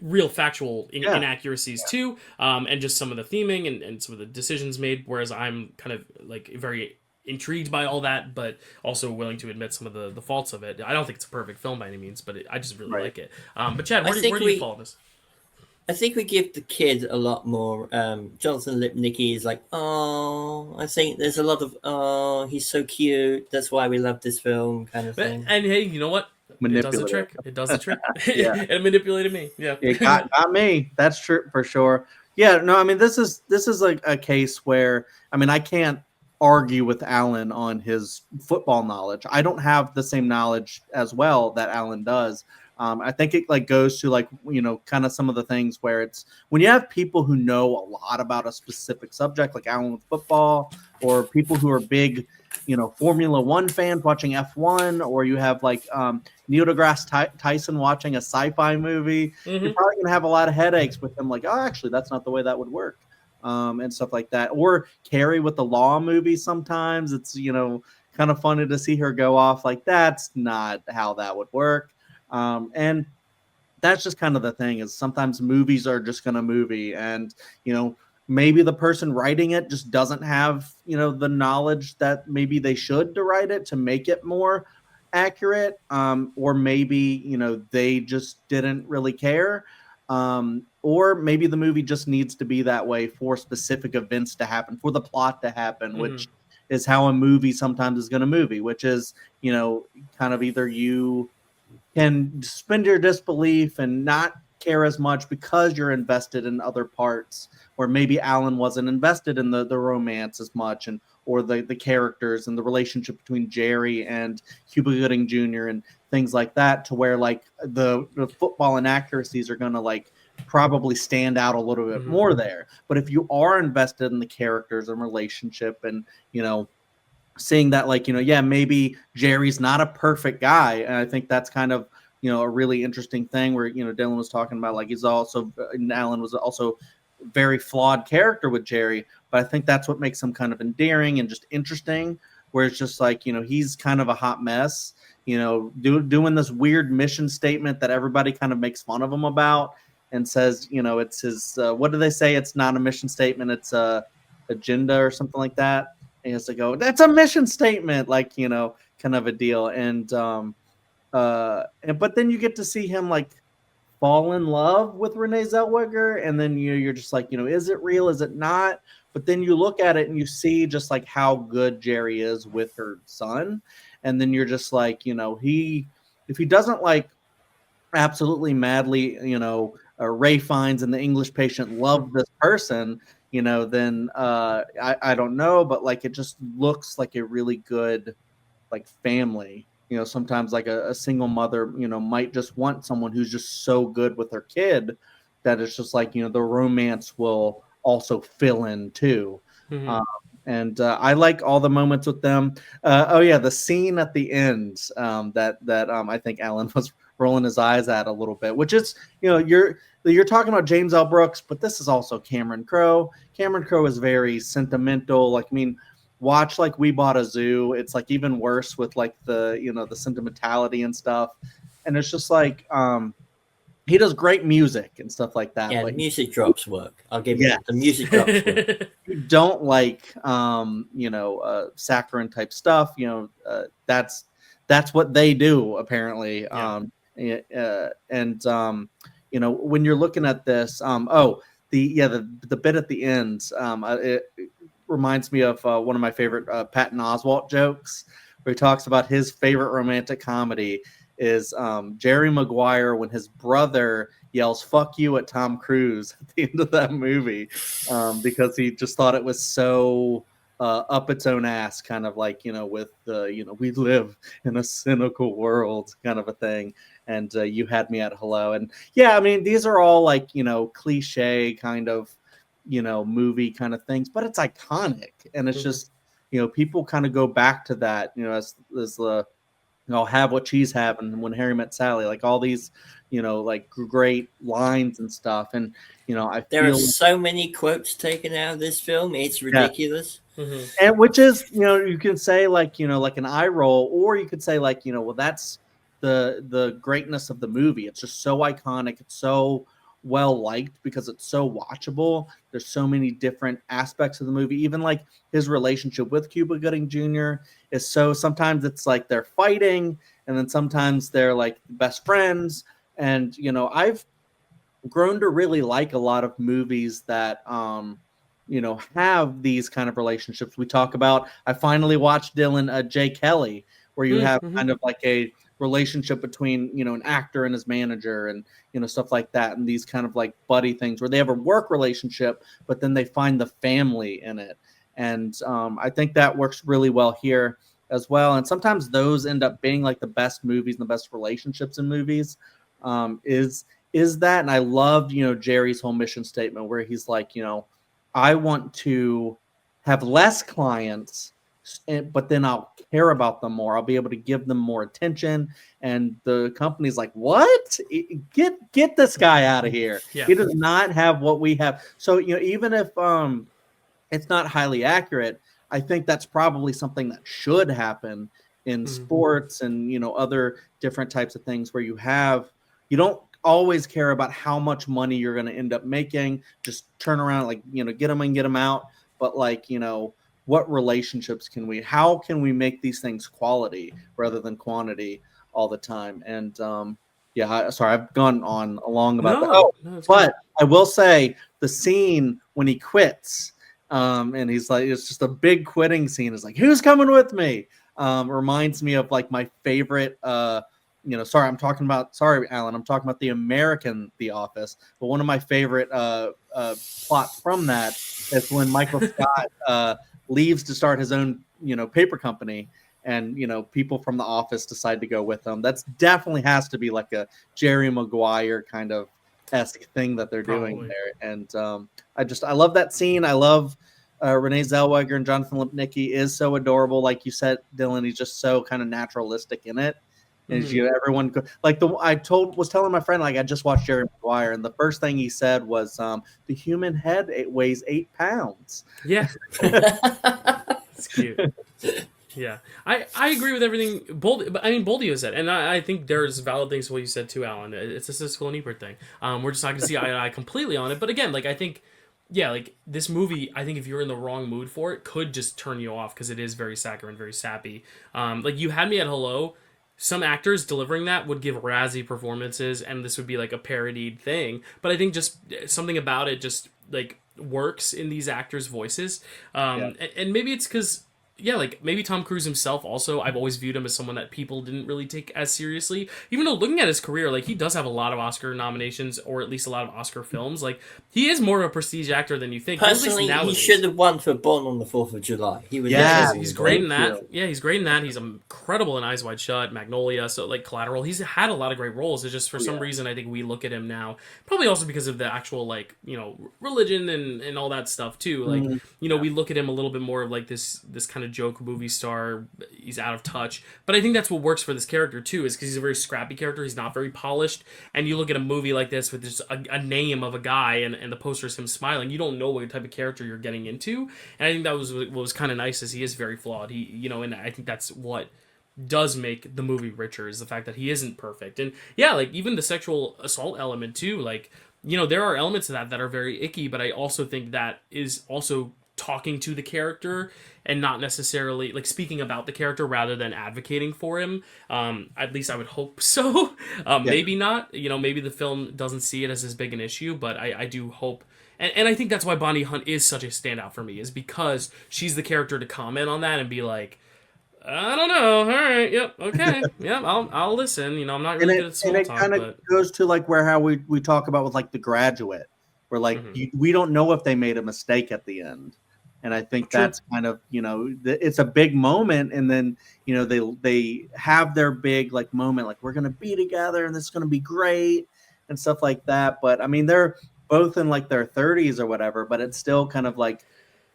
real factual inaccuracies too, and just some of the theming and some of the decisions made. Whereas I'm kind of like very intrigued by all that, but also willing to admit some of the faults of it. I don't think it's a perfect film by any means, but I just really like it. But Chad, where do you fall on this? I think we give the kid a lot more. Jonathan Lipnicki is like, I think there's a lot of, he's so cute. That's why we love this film kind of thing. And hey, you know what? It does the trick. It does the trick. It manipulated me. Yeah. It got me. That's true for sure. Yeah, no, I mean, this is like a case where, I mean, I can't argue with Alan on his football knowledge. I don't have the same knowledge as well that Alan does. I think it like goes to like, kind of some of the things where it's when you have people who know a lot about a specific subject, like Alan with football, or people who are big, Formula One fans watching F1, or you have like Neil deGrasse Tyson watching a sci-fi movie. You're probably going to have a lot of headaches with them. Like, oh, actually, that's not the way that would work. And stuff like that. Or Carrie with the Law movie sometimes. It's, kind of funny to see her go off like that's not how that would work. And that's just kind of the thing is sometimes movies are just going to movie and, maybe the person writing it just doesn't have, the knowledge that maybe they should to write it to make it more accurate. Or maybe, they just didn't really care. Or maybe the movie just needs to be that way for specific events to happen, for the plot to happen, which is how a movie sometimes is going to movie, which is, kind of either you can suspend your disbelief and not care as much because you're invested in other parts, or maybe Alan wasn't invested in the romance as much or the characters and the relationship between Jerry and Cuba Gooding Jr. and things like that, to where like the football inaccuracies are going to like probably stand out a little bit more there. But if you are invested in the characters and relationship and, seeing that like, maybe Jerry's not a perfect guy. And I think that's kind of, a really interesting thing where, Dylan was talking about like Alan was also very flawed character with Jerry, but I think that's what makes him kind of endearing and just interesting, where it's just like, he's kind of a hot mess, doing this weird mission statement that everybody kind of makes fun of him about and says, it's his, what do they say? It's not a mission statement. It's agenda or something like that. And he has to go, that's a mission statement, like, kind of a deal. But then you get to see him like fall in love with Renee Zellweger, and then you're just like, is it real? Is it not? But then you look at it and you see just like how good Jerry is with her son, and then you're just like, if he doesn't like absolutely madly, Ray Fiennes and the English Patient love this person, then I don't know, but like it just looks like a really good like family. Sometimes like a single mother, might just want someone who's just so good with her kid that it's just like, the romance will also fill in too. Mm-hmm. And I like all the moments with them. The scene at the end that I think Alan was rolling his eyes at a little bit, which is, you're talking about James L. Brooks, but this is also Cameron Crowe. Cameron Crowe is very sentimental. Like, I mean, watch like We Bought a Zoo. It's like even worse with like the the sentimentality and stuff, and it's just like he does great music and stuff like that. Yeah, but the music drops work. I'll give you that. The music drops work. You don't like saccharine type stuff. That's what they do apparently. Yeah. When you're looking at this, the bit at the end, it reminds me of one of my favorite Patton Oswalt jokes, where he talks about his favorite romantic comedy is Jerry Maguire when his brother yells "fuck you" at Tom Cruise at the end of that movie, because he just thought it was so up its own ass, kind of like with the we live in a cynical world kind of a thing, and you had me at hello. And I mean, these are all like cliche kind of movie kind of things, but it's iconic, and it's just people kind of go back to that as the I'll have what she's having, when Harry met Sally, like all these like great lines and stuff. And there are so many quotes taken out of this film, it's ridiculous. Mm-hmm. And which is you can say like like an eye roll, or you could say like well, that's the greatness of the movie. It's just so iconic, it's so well liked because it's so watchable. There's so many different aspects of the movie. Even like his relationship with Cuba Gooding Jr. is so, sometimes it's like they're fighting, and then sometimes they're like best friends. And I've grown to really like a lot of movies that have these kind of relationships. We talk about, I finally watched Dylan Jay Kelly, where you have kind of like a relationship between an actor and his manager, and stuff like that, and these kind of like buddy things where they have a work relationship, but then they find the family in it. And I think that works really well here as well. And sometimes those end up being like the best movies and the best relationships in movies, is that. And I loved Jerry's whole mission statement, where he's like, I want to have less clients, but then I'll care about them more. I'll be able to give them more attention. And the company's like, what? Get this guy out of here. Yeah. He does not have what we have. So, even if it's not highly accurate, I think that's probably something that should happen in sports and, other different types of things, where you don't always care about how much money you're going to end up making. Just turn around, like, get them and get them out. But like, what relationships how can we make these things quality rather than quantity all the time? And sorry, I've gone on long about that. But I will say the scene when he quits, and he's like, it's just a big quitting scene. It's like, who's coming with me? Reminds me of like my favorite, sorry, Alan, I'm talking about the American The Office, but one of my favorite plots from that is when Michael Scott leaves to start his own, paper company, and, people from the office decide to go with him. That's definitely has to be like a Jerry Maguire kind of esque thing that they're doing there. And I love that scene. I love Renee Zellweger, and Jonathan Lipnicki is so adorable. Like you said, Dylan, he's just so kind of naturalistic in it. And everyone like was telling my friend, like, I just watched Jerry Maguire, and the first thing he said was, the human head, it weighs 8 pounds. Yeah. It's cute. Yeah, I agree with everything Boldio said, and I think there's valid things to what you said too, Alan. It's a Siskel and Ebert thing. We're just not going to see eye to eye completely on it, but again, like, I think yeah, like this movie, I think if you're in the wrong mood for it, could just turn you off because it is very saccharine, very sappy. Like you had me at hello. Some actors delivering that would give Razzie performances, and this would be like a parodied thing. But I think just something about it just like works in these actors' voices. Yeah. And maybe it's because yeah, like maybe Tom Cruise himself also, I've always viewed him as someone that people didn't really take as seriously. Even though looking at his career, like he does have a lot of Oscar nominations or at least a lot of Oscar films. Like he is more of a prestige actor than you think. Personally, he should have won for Born on the 4th of July. He would he's great in that. Yeah, he's great in that. He's incredible in Eyes Wide Shut, Magnolia, so like Collateral. He's had a lot of great roles. It's just for some reason I think we look at him now, probably also because of the actual like, you know, religion and all that stuff too. Like, you know, we look at him a little bit more of like this kind of joke movie star. He's out of touch, but I think that's what works for this character too, is because he's a very scrappy character. He's not very polished, and you look at a movie like this with just a name of a guy and the poster is him smiling, you don't know what type of character you're getting into. And I think that was what was kind of nice, is he is very flawed. He, you know, and I think that's what does make the movie richer, is the fact that he isn't perfect. And yeah, like even the sexual assault element too, like, you know, there are elements of that are very icky, but I also think that is also talking to the character and not necessarily like speaking about the character rather than advocating for him. At least I would hope so. Maybe not, you know, maybe the film doesn't see it as big an issue, but I do hope. And I think that's why Bonnie Hunt is such a standout for me, is because she's the character to comment on that and be like, I don't know. All right. Yep. Okay. Yep. I'll listen. You know, I'm not really good at small talk. And it kind of goes to like how we talk about with like The Graduate, where like we don't know if they made a mistake at the end. And I think that's kind of, you know, it's a big moment. And then, you know, they have their big like moment, like we're going to be together and this is going to be great and stuff like that. But I mean, they're both in like their 30s or whatever, but it's still kind of like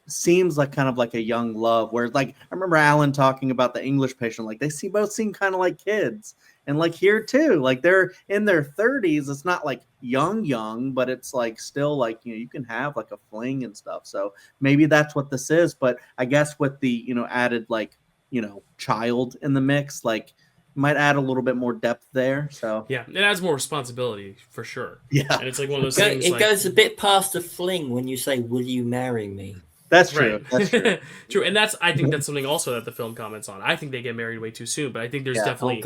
seems like kind of like a young love, where like I remember Alan talking about The English Patient, like they both seem kind of like kids. And like here too, like they're in their 30s. It's not like young, but it's like still like, you know, you can have like a fling and stuff. So maybe that's what this is. But I guess with the, you know, added like, you know, child in the mix, like might add a little bit more depth there. So yeah, it adds more responsibility for sure. Yeah, and it's like one of those things. It goes a bit past a fling when you say, "Will you marry me?" That's true. Right. That's true. True, and I think that's something also that the film comments on. I think they get married way too soon, but I think there's definitely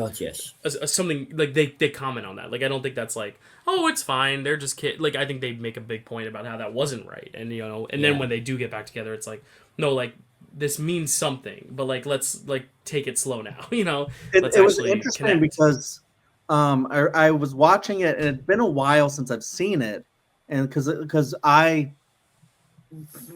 something like they comment on that. Like I don't think that's like, oh, it's fine, they're just kids. Like I think they make a big point about how that wasn't right, and you know, and then when they do get back together, it's like, no, like this means something, but like let's like take it slow now. You know, it was interesting because I was watching it, and it's been a while since I've seen it, and because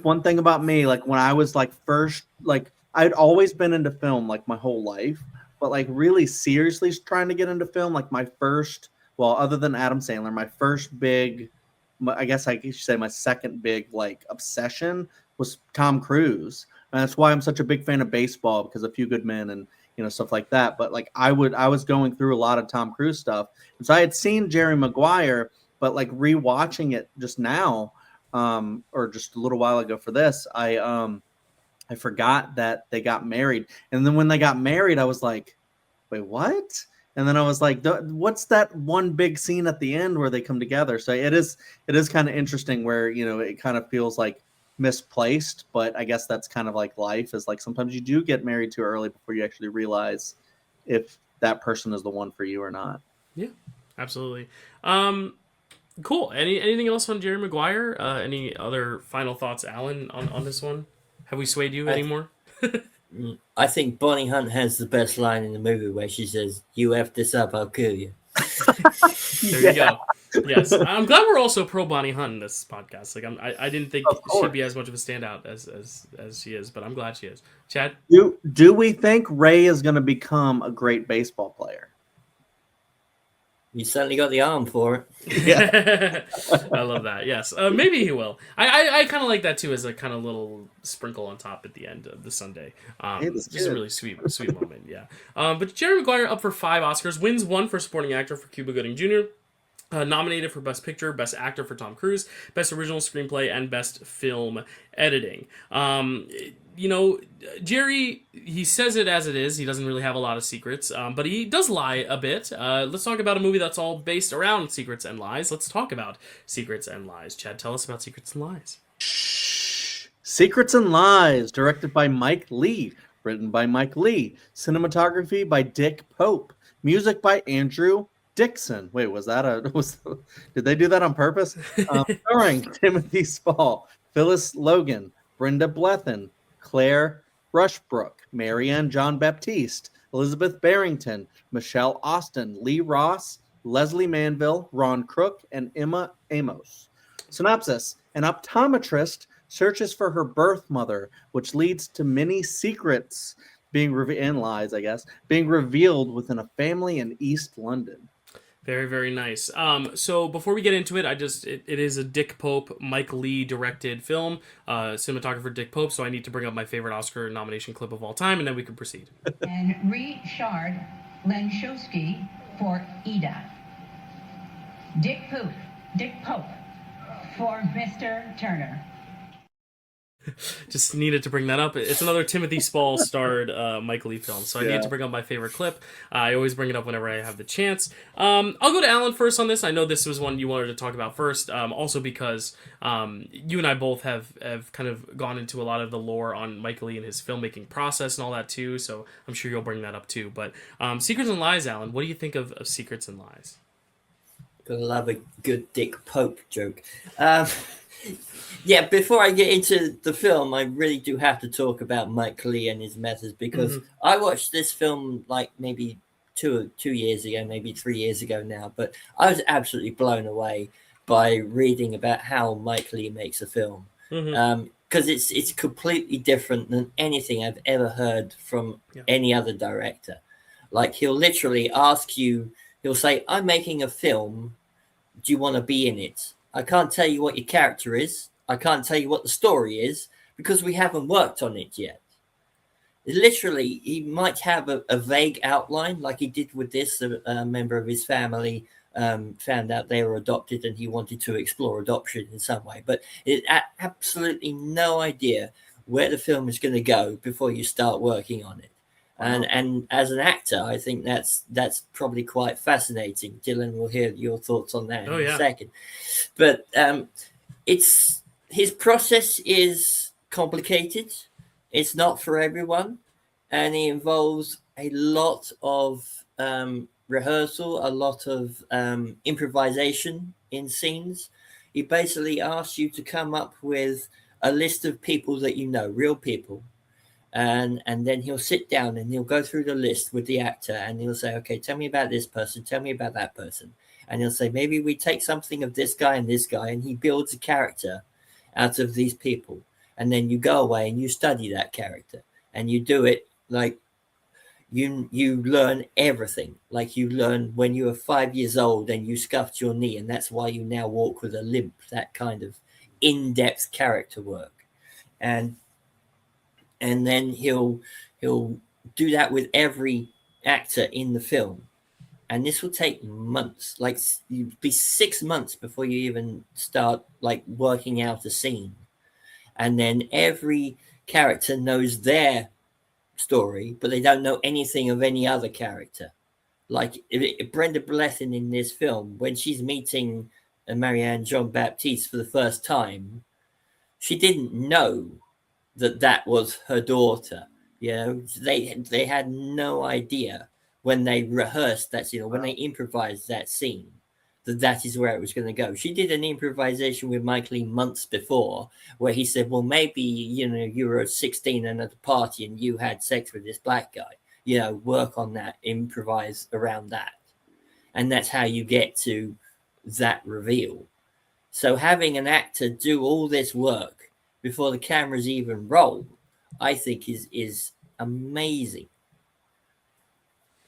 one thing about me, like when I was like first, like I'd always been into film like my whole life, but like really seriously trying to get into film, like my first, well, other than Adam Sandler, my first big, I guess I should say my second big like obsession was Tom Cruise. And that's why I'm such a big fan of baseball, because A Few Good Men and, you know, stuff like that. But like I was going through a lot of Tom Cruise stuff. And so I had seen Jerry Maguire, but like rewatching it just now, or just a little while ago for this, I forgot that they got married. And then when they got married, I was like, wait, what? And then I was like, what's that one big scene at the end where they come together? So it is kind of interesting where, you know, it kind of feels like misplaced, but I guess that's kind of like life, is like sometimes you do get married too early before you actually realize if that person is the one for you or not. Yeah, absolutely. Cool. Anything else on Jerry Maguire? Any other final thoughts, Alan, on this one? Have we swayed you anymore? I think Bonnie Hunt has the best line in the movie where she says, "You F this up, I'll kill you." There you go. Yes, I'm glad we're also pro Bonnie Hunt in this podcast. Like I didn't think she'd be as much of a standout as she is, but I'm glad she is. Chad, do we think Ray is going to become a great baseball player? You certainly got the arm for it. Yeah, I love that. Yes, maybe he will. I kind of like that too, as a kind of little sprinkle on top at the end of the Sunday. Just a really sweet moment. Yeah. But Jerry Maguire up for 5 Oscars, wins 1 for supporting actor for Cuba Gooding Jr., nominated for Best Picture, Best Actor for Tom Cruise, Best Original Screenplay, and Best Film Editing. You know, Jerry, he says it as it is. He doesn't really have a lot of secrets, but he does lie a bit. Let's talk about a movie that's all based around secrets and lies. Let's talk about Secrets and Lies. Chad, tell us about Secrets and Lies. Secrets and Lies, directed by Mike Lee, written by Mike Lee, cinematography by Dick Pope, music by Andrew Dixon. Wait, did they do that on purpose? Starring Timothy Spall, Phyllis Logan, Brenda Blethyn, Claire Rushbrook, Marianne John Baptiste, Elizabeth Barrington, Michelle Austin, Lee Ross, Leslie Manville, Ron Crook, and Emma Amos. Synopsis: an optometrist searches for her birth mother, which leads to many secrets being being revealed within a family in East London. Very, very nice. So before we get into it, it is a Dick Pope, Mike Lee directed film, cinematographer Dick Pope, so I need to bring up my favorite Oscar nomination clip of all time, and then we can proceed. And Richard Lenshowski for Ida. Dick Pope for Mr. Turner. Just needed to bring that up. It's another Timothy Spall starred Mike Lee film, so I need to bring up my favorite clip. I always bring it up whenever I have the chance. I'll go to Alan first on this. I know this was one you wanted to talk about first, also because you and I both have kind of gone into a lot of the lore on Mike Lee and his filmmaking process and all that too, so I'm sure you'll bring that up too. But Secrets and Lies, Alan, what do you think of Secrets and Lies? Gotta love a good Dick Pope joke. Yeah, before I get into the film, I really do have to talk about Mike Lee and his methods, because I watched this film like maybe two years ago, maybe 3 years ago now, but I was absolutely blown away by reading about how Mike Lee makes a film. Because it's completely different than anything I've ever heard from any other director. Like, he'll literally ask you, he'll say, I'm making a film, do you want to be in it? I can't tell you what your character is. I can't tell you what the story is because we haven't worked on it yet. Literally, he might have a vague outline like he did with this. A member of his family found out they were adopted and he wanted to explore adoption in some way. But it absolutely no idea where the film is going to go before you start working on it. And as an actor, I think that's probably quite fascinating. Dylan will hear your thoughts on that in a second. But his process is complicated. It's not for everyone, and it involves a lot of rehearsal, a lot of improvisation in scenes. He basically asks you to come up with a list of people that you know, real people. And then he'll sit down and he'll go through the list with the actor and he'll say, okay, tell me about this person, tell me about that person. And he'll say, maybe we take something of this guy, and he builds a character out of these people. And then you go away and you study that character and you do it like you learn everything. Like you learn when you were 5 years old and you scuffed your knee, and that's why you now walk with a limp, that kind of in-depth character work. And then he'll do that with every actor in the film. And this will take months, like you'd be 6 months before you even start like working out a scene. And then every character knows their story, but they don't know anything of any other character. Like if Brenda Blethyn in this film, when she's meeting Marianne John Baptiste for the first time, she didn't know that was her daughter. You know, they had no idea when they rehearsed that scene, or when they improvised that scene, that is where it was going to go. She did an improvisation with Mike Lee months before where he said, well, maybe, you know, you were 16 and at a party and you had sex with this black guy, you know, work on that, improvise around that. And that's how you get to that reveal. So having an actor do all this work before the cameras even roll, I think is amazing.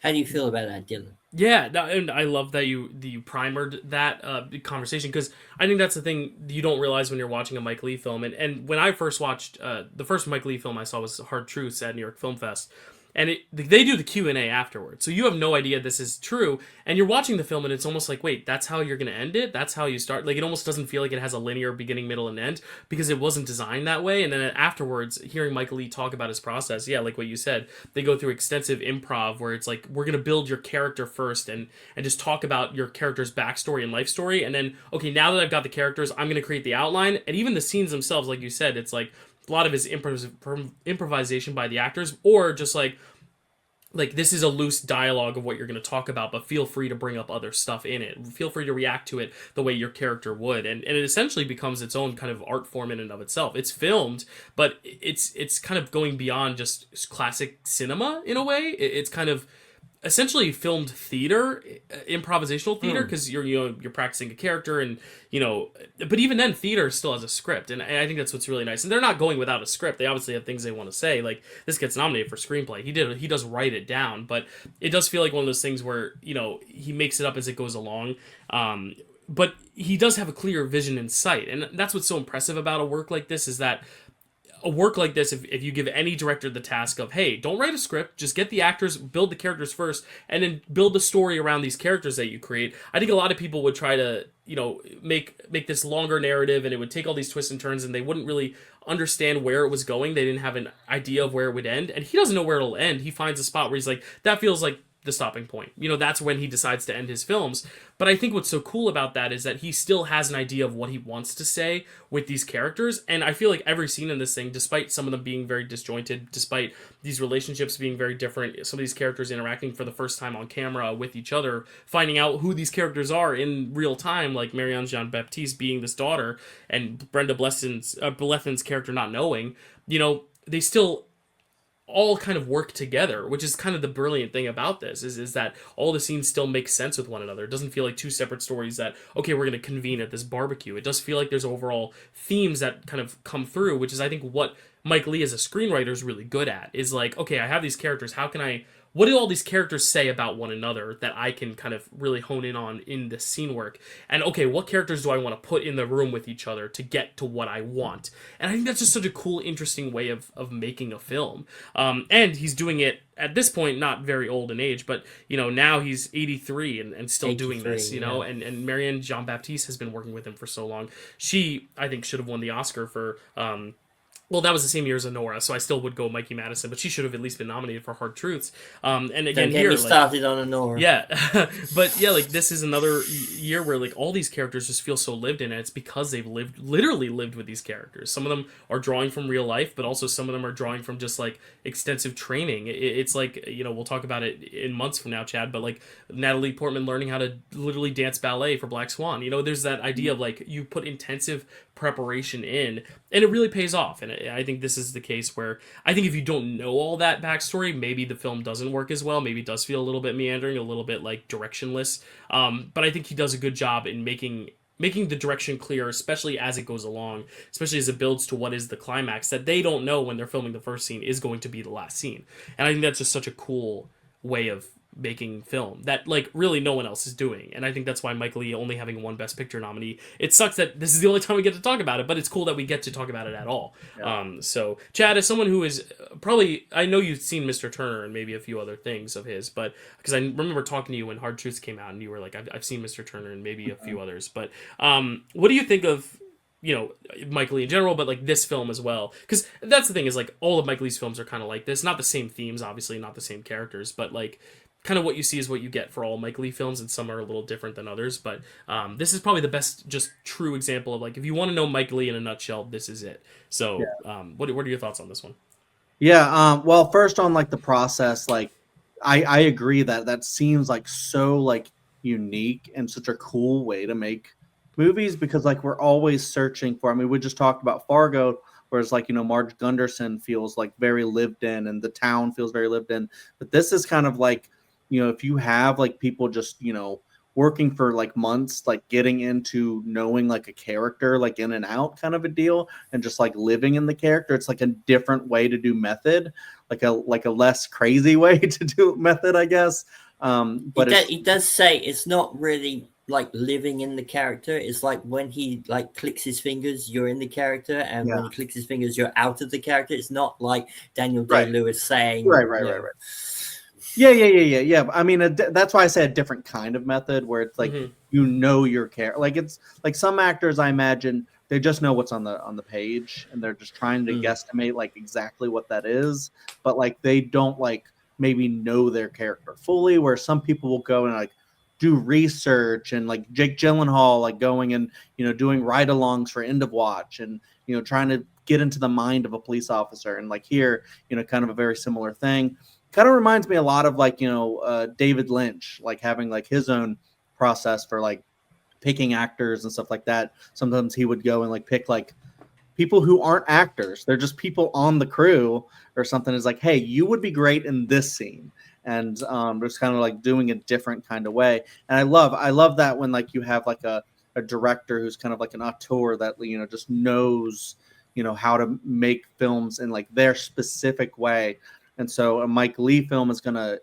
How do you feel about that, Dylan? Yeah, and I love that you primered that conversation, because I think that's the thing you don't realize when you're watching a Mike Lee film. And when I first watched the first Mike Lee film I saw was Hard Truths at New York Film Fest, and they do the Q&A afterwards, so you have no idea this is true, and you're watching the film and it's almost like, wait, that's how you're going to end it? That's how you start? Like, it almost doesn't feel like it has a linear beginning, middle, and end, because it wasn't designed that way. And then afterwards, hearing Michael Lee talk about his process, yeah, like what you said, they go through extensive improv where it's like, we're going to build your character first and just talk about your character's backstory and life story, and then, okay, now that I've got the characters, I'm going to create the outline, and even the scenes themselves, like you said, it's like a lot of his improvisation by the actors, or just like this is a loose dialogue of what you're going to talk about, but feel free to bring up other stuff in it. Feel free to react to it the way your character would, and it essentially becomes its own kind of art form in and of itself. It's filmed, but it's kind of going beyond just classic cinema in a way. It's kind of essentially filmed theater, improvisational theater, because you're practicing a character, and but even then, theater still has a script, and I think that's what's really nice. And they're not going without a script. They obviously have things they want to say. Like, this gets nominated for screenplay. He does write it down, but it does feel like one of those things where he makes it up as it goes along. But he does have a clear vision in sight, and that's what's so impressive about a work like this, is that a work like this, if you give any director the task of, hey, don't write a script, just get the actors, build the characters first, and then build the story around these characters that you create. I think a lot of people would try to, make this longer narrative, and it would take all these twists and turns, and they wouldn't really understand where it was going. They didn't have an idea of where it would end, and he doesn't know where it'll end. He finds a spot where he's like, that feels like the stopping point. That's when he decides to end his films. But I think what's so cool about that is that he still has an idea of what he wants to say with these characters. And I feel like every scene in this thing, despite some of them being very disjointed, despite these relationships being very different, some of these characters interacting for the first time on camera with each other, finding out who these characters are in real time, like Marianne Jean-Baptiste being this daughter, and Brenda Blethyn's character not knowing, they still all kind of work together, which is kind of the brilliant thing about this, is that all the scenes still make sense with one another. It doesn't feel like two separate stories that, okay, we're going to convene at this barbecue. It does feel like there's overall themes that kind of come through, which is, I think, what Mike Lee as a screenwriter is really good at, is like, okay, I have these characters, what do all these characters say about one another that I can kind of really hone in on in the scene work? And okay, what characters do I want to put in the room with each other to get to what I want? And I think that's just such a cool, interesting way of making a film. And he's doing it at this point, not very old in age, but now he's 83 and still doing this, and Marianne Jean-Baptiste has been working with him for so long. She, I think, should have won the Oscar for well, that was the same year as Honora, so I still would go Mikey Madison, but she should have at least been nominated for Hard Truths. And again, here, started on Honora. Yeah, but yeah, like, this is another year where like all these characters just feel so lived in, and it's because they've literally lived with these characters. Some of them are drawing from real life, but also some of them are drawing from just like extensive training. It's like, we'll talk about it in months from now, Chad, but like Natalie Portman learning how to literally dance ballet for Black Swan. There's that idea of like, you put intensive preparation in, and it really pays off. And I think this is the case where I think if you don't know all that backstory, maybe the film doesn't work as well. Maybe it does feel a little bit meandering, a little bit like directionless. But I think he does a good job in making the direction clear, especially as it goes along, especially as it builds to what is the climax that they don't know when they're filming the first scene is going to be the last scene. And I think that's just such a cool way of making film that like really no one else is doing. And I think that's why Mike Lee only having one Best Picture nominee, it sucks that this is the only time we get to talk about it, but it's cool that we get to talk about it at all. So Chad, as someone who is probably, I know you've seen Mr. Turner and maybe a few other things of his, but because I remember talking to you when Hard Truths came out and you were like, I've seen Mr. Turner and maybe a few others, but what do you think of Mike Lee in general, but like this film as well? Because that's the thing, is like all of Mike Lee's films are kind of like this, not the same themes, obviously, not the same characters, but like kind of what you see is what you get for all Mike Lee films, and some are a little different than others, but this is probably the best just true example of like, if you want to know Mike Lee in a nutshell, this is it. So what are your thoughts on this one? Well, first on like the process, like I agree that seems like so like unique and such a cool way to make movies, because like we're always searching for, I mean, we just talked about Fargo, whereas like, Marge Gunderson feels like very lived in, and the town feels very lived in, but this is kind of like, if you have like people just, working for like months, like getting into knowing like a character, like in and out kind of a deal, and just like living in the character, it's like a different way to do method, like a less crazy way to do method, I guess. But it does say it's not really like living in the character. It's like when he like clicks his fingers, you're in the character, and when he clicks his fingers, you're out of the character. It's not like Daniel Day-Lewis saying, right. Yeah. I mean, that's why I say a different kind of method where it's like your character. Like it's like some actors, I imagine they just know what's on the page and they're just trying to guesstimate like exactly what that is, but like they don't like maybe know their character fully. Where some people will go and like do research, and like Jake Gyllenhaal like going and doing ride-alongs for End of Watch and trying to get into the mind of a police officer. And like here, kind of a very similar thing. Kind of reminds me a lot of like David Lynch, like having like his own process for like picking actors and stuff like that. Sometimes he would go and like pick like people who aren't actors, they're just people on the crew or something. Is like, hey, you would be great in this scene, and just kind of like doing a different kind of way. And I love that when like you have like a director who's kind of like an auteur that just knows how to make films in like their specific way. And so a Mike Leigh film is gonna,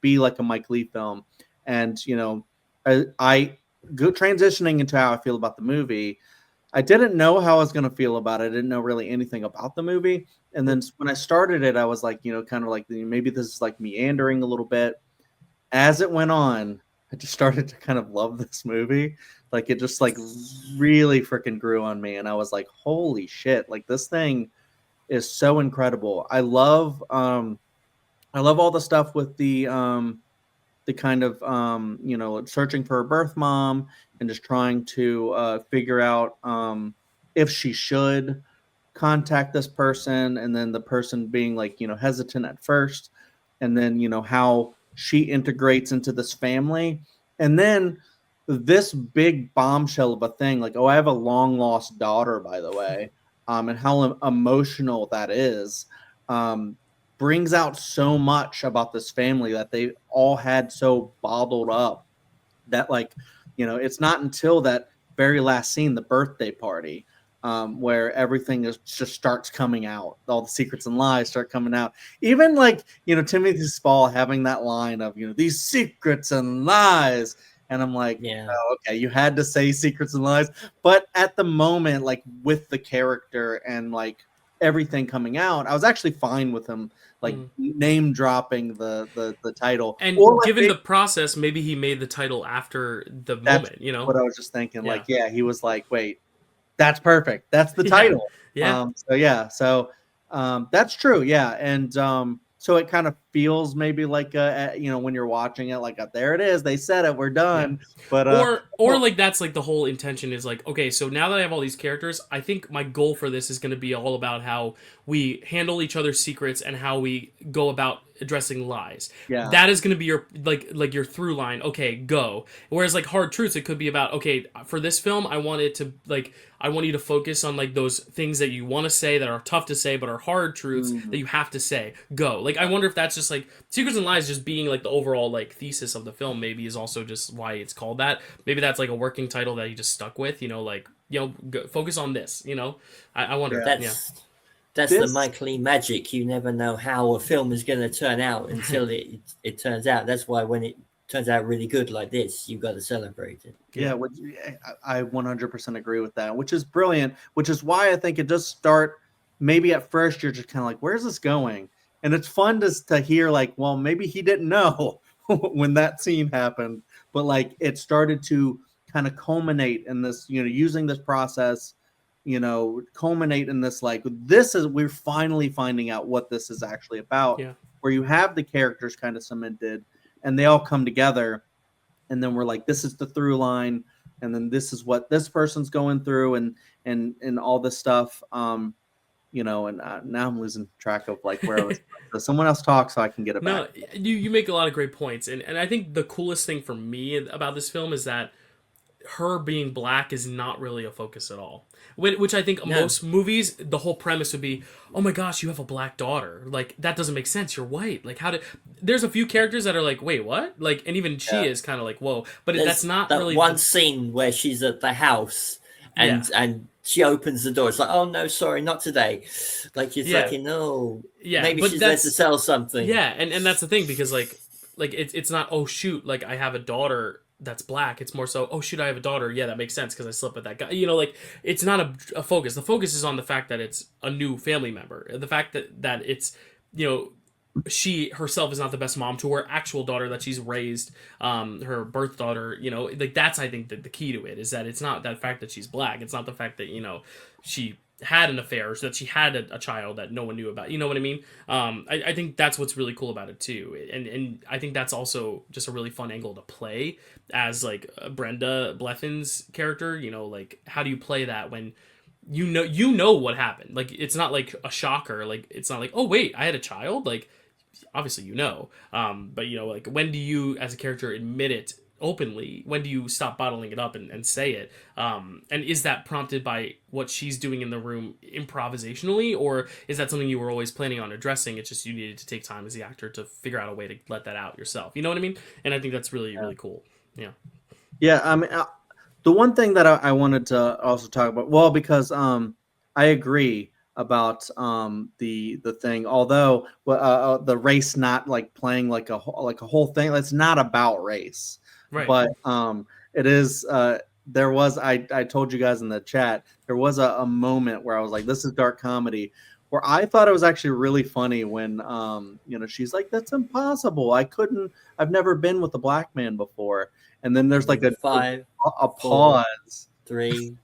be like a Mike Leigh film. And I go transitioning into how I feel about the movie. I didn't know how I was gonna feel about it. I didn't know really anything about the movie. And then when I started it, I was like, kind of like maybe this is like meandering a little bit. As it went on, I just started to kind of love this movie. Like it just like really freaking grew on me, and I was like, holy shit! Like this thing is so incredible. I love all the stuff with the kind of searching for her birth mom and just trying to figure out if she should contact this person, and then the person being like hesitant at first, and then how she integrates into this family, and then this big bombshell of a thing like, oh, I have a long lost daughter, by the way. And how emotional that is, brings out so much about this family that they all had so bottled up that like, it's not until that very last scene, the birthday party, where everything just starts coming out. All the secrets and lies start coming out. Even like, Timothy Spall having that line of, these secrets and lies. And I'm like, oh, okay, you had to say secrets and lies. But at the moment, like with the character and like everything coming out, I was actually fine with him like name dropping the title. And or given the process, maybe he made the title after the moment, what I was just thinking. Like, he was like, wait, that's perfect. That's the title. So that's true. Yeah. And so it kind of feels maybe like when you're watching it, like there it is, they said it, we're done. Yeah. But or like that's like the whole intention is like, okay, so now that I have all these characters, I think my goal for this is going to be all about how we handle each other's secrets and how we go about addressing lies. Yeah. That is going to be your like your through line. Okay, go. Whereas like Hard Truths, it could be about, okay, for this film, I want you to focus on like those things that you want to say that are tough to say but are hard truths that you have to say. Go. Like I wonder if that's just like Secrets and Lies just being like the overall like thesis of the film, maybe is also just why it's called that. Maybe that's like a working title that he just stuck with, focus on this, I wonder. That's the Mike Leigh magic. You never know how a film is going to turn out until it turns out. That's why when it turns out really good like this, you got to celebrate it. Yeah, I 100% agree with that, which is brilliant, which is why I think it does start, maybe at first you're just kind of like, where's this going? And it's fun to hear like, well, maybe he didn't know when that scene happened, but like it started to kind of culminate in this, using this process, culminate in this, like, we're finally finding out what this is actually about, where you have the characters kind of cemented and they all come together, and then we're like, this is the through line, and then this is what this person's going through, and all this stuff, and now I'm losing track of like where I was. So someone else talk so I can get it back. No, you make a lot of great points, and I think the coolest thing for me about this film is that her being black is not really a focus at all. Which I think most movies, the whole premise would be, oh my gosh, you have a black daughter. Like, that doesn't make sense. You're white. Like, there's a few characters that are like, wait, what? Like, and even she is kind of like, whoa. But that's not that really... one scene where she's at the house and she opens the door. It's like, oh no, sorry, not today. Like, you're thinking, no, maybe she's there to sell something. Yeah, and that's the thing, because like it's not, oh shoot, like I have a daughter that's black. It's more so, oh shoot, I have a daughter. Yeah, that makes sense because I slept with that guy. You know, like it's not a focus. The focus is on the fact that it's a new family member. The fact that it's, you know, she herself is not the best mom to her actual daughter that she's raised, her birth daughter. You know, like that's I think the key to it is that it's not that fact that she's black. It's not the fact that, you know, she had an affair, so that she had a child that no one knew about. You know what I mean? I think that's what's really cool about it too, and I think that's also just a really fun angle to play as like Brenda Blethyn's character. You know, like how do you play that when you know what happened? Like it's not like a shocker. Like it's not like, oh wait, I had a child. Like obviously you know, but you know, like when do you as a character admit it openly? When do you stop bottling it up and say it? And is that prompted by what she's doing in the room improvisationally, or is that something you were always planning on addressing? It's just you needed to take time as the actor to figure out a way to let that out yourself. You know what I mean? And I think that's really really cool. Yeah. Yeah. I mean, the one thing that I wanted to also talk about, well, because I agree about the thing, although the race not like playing like a whole thing. It's not about race. Right. But it is. There was. I told you guys in the chat. There was a moment where I was like, "This is dark comedy," where I thought it was actually really funny when you know, she's like, "That's impossible. I couldn't. I've never been with a black man before." And then there's like a 5, pause. 3.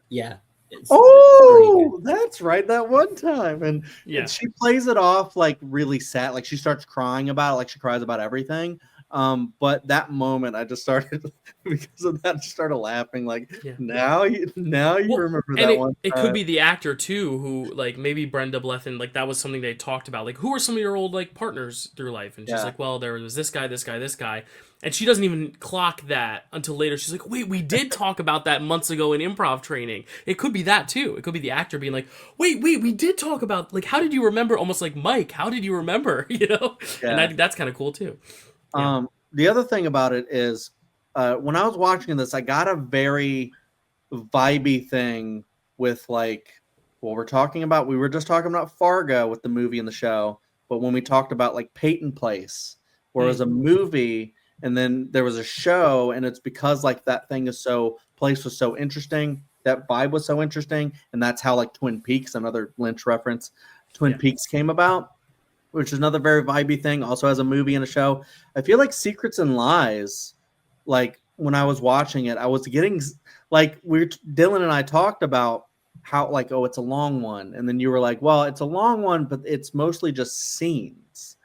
Yeah. It's Oh, that's right. That one time, and Yeah. she plays it off like really sad. Like she starts crying about it. Like she cries about everything. But that moment, I just started because of that. I started laughing. Like Yeah. now you Well, remember and that one. it could be the actor too, who like maybe Brenda Blethyn, like that was something they talked about. Like, who are some of your old like partners through life? And she's Yeah. like, well, there was this guy, this guy, this guy, and she doesn't even clock that until later. She's like, wait, we did talk about that months ago in improv training. It could be that too. It could be the actor being like, wait, we did talk about, like, how did you remember? Almost like Mike, how did you remember? You know, and I think that's kind of cool too. Yeah. The other thing about it is, when I was watching this, I got a very vibey thing with like what we're talking about. We were just talking about Fargo with the movie and the show, but when we talked about like Peyton Place, where it was a movie and then there was a show, and it's because like that thing is so place was so interesting, that vibe was so interesting, and that's how like Twin Peaks, another Lynch reference, Twin Peaks came about, which is another very vibey thing, also has a movie and a show. I feel like Secrets and Lies, like when I was watching it, I was getting like Dylan and I talked about how like, oh, it's a long one. And then you were like, well, it's a long one, but it's mostly just scenes.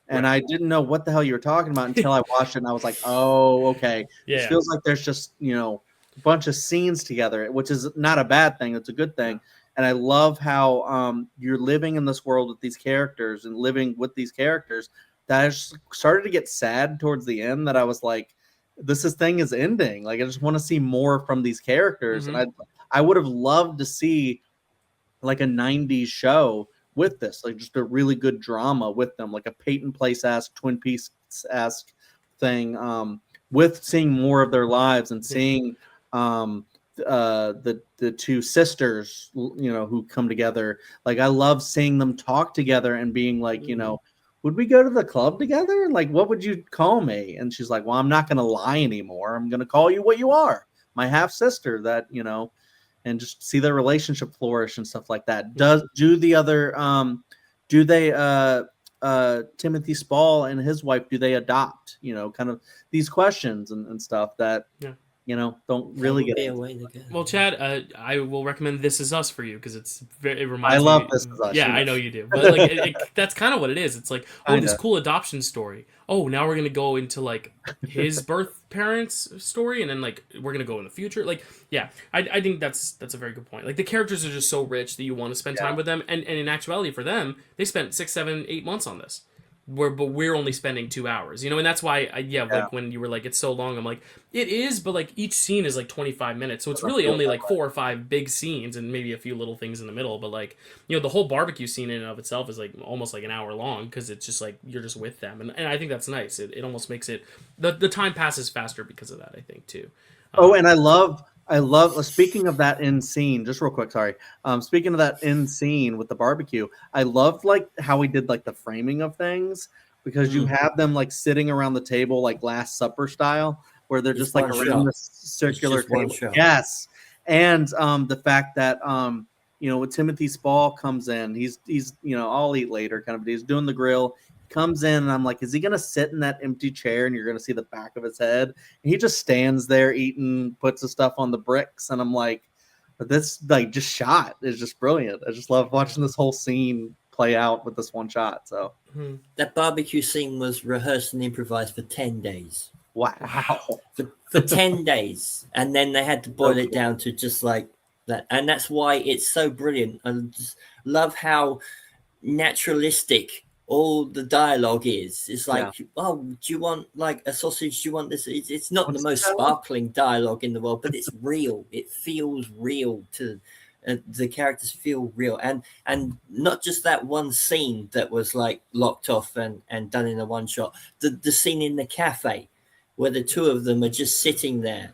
And I didn't know what the hell you were talking about until I watched it, and I was like, oh, okay. Yeah. It feels like there's just, you know, a bunch of scenes together, which is not a bad thing. It's a good thing. And I love how you're living in this world with these characters and living with these characters, that I just started to get sad towards the end, that I was like, thing is ending. Like, I just want to see more from these characters. And I would have loved to see like a 90s show with this, like just a really good drama with them, like a Peyton Place-esque, Twin Peaks-esque thing, with seeing more of their lives and seeing the two sisters, you know, who come together. Like, I love seeing them talk together and being like, you know, would we go to the club together? Like, what would you call me? And she's like, well, I'm not going to lie anymore. I'm going to call you what you are, my half sister. That, you know, and just see their relationship flourish and stuff like that. Do Timothy Spall and his wife, do they adopt? You know, kind of these questions and stuff that you know, don't really get it. Well, Chad, I will recommend This Is Us for you because it reminds me. I love This Is Us. Yeah, I know you do. But like, that's kind of what it is. It's like, oh, this cool adoption story. Oh, now we're gonna go into like his birth parents' story, and then like we're gonna go in the future. Like, yeah, I think that's a very good point. Like, the characters are just so rich that you want to spend time with them, and in actuality, for them, they spent 6, 7, 8 months on this. But we're only spending 2 hours, you know, and that's why, like when you were like, it's so long, I'm like, it is, but like each scene is like 25 minutes, so it's really only like 4 or 5 big scenes and maybe a few little things in the middle. But like, you know, the whole barbecue scene in and of itself is like almost like an hour long because it's just like you're just with them, and I think that's nice. It almost makes it the time passes faster because of that, I think too. And I love. Speaking of that end scene, just real quick, sorry. Speaking of that end scene with the barbecue, I loved like how we did like the framing of things, because you have them like sitting around the table like Last Supper style, where they're It's just like one around shot. the circular just one table. shot. Yes, and the fact that when Timothy Spall comes in, he's I'll eat later kind of, but he's doing the grill. Comes in and I'm like, is he gonna sit in that empty chair and you're gonna see the back of his head? And he just stands there eating, puts the stuff on the bricks, and I'm like, but this like just shot is just brilliant. I just love watching this whole scene play out with this one shot. So That barbecue scene was rehearsed and improvised for 10 days. wow. For 10 days. And then they had to boil it down to just like that. And that's why it's so brilliant. I just love how naturalistic all the dialogue is. It's like, oh, do you want like a sausage? Do you want this? It's not the most sparkling dialogue in the world, but it's real. It feels real to the characters feel real, and not just that one scene that was like locked off and done in a one shot. The scene in the cafe where the two of them are just sitting there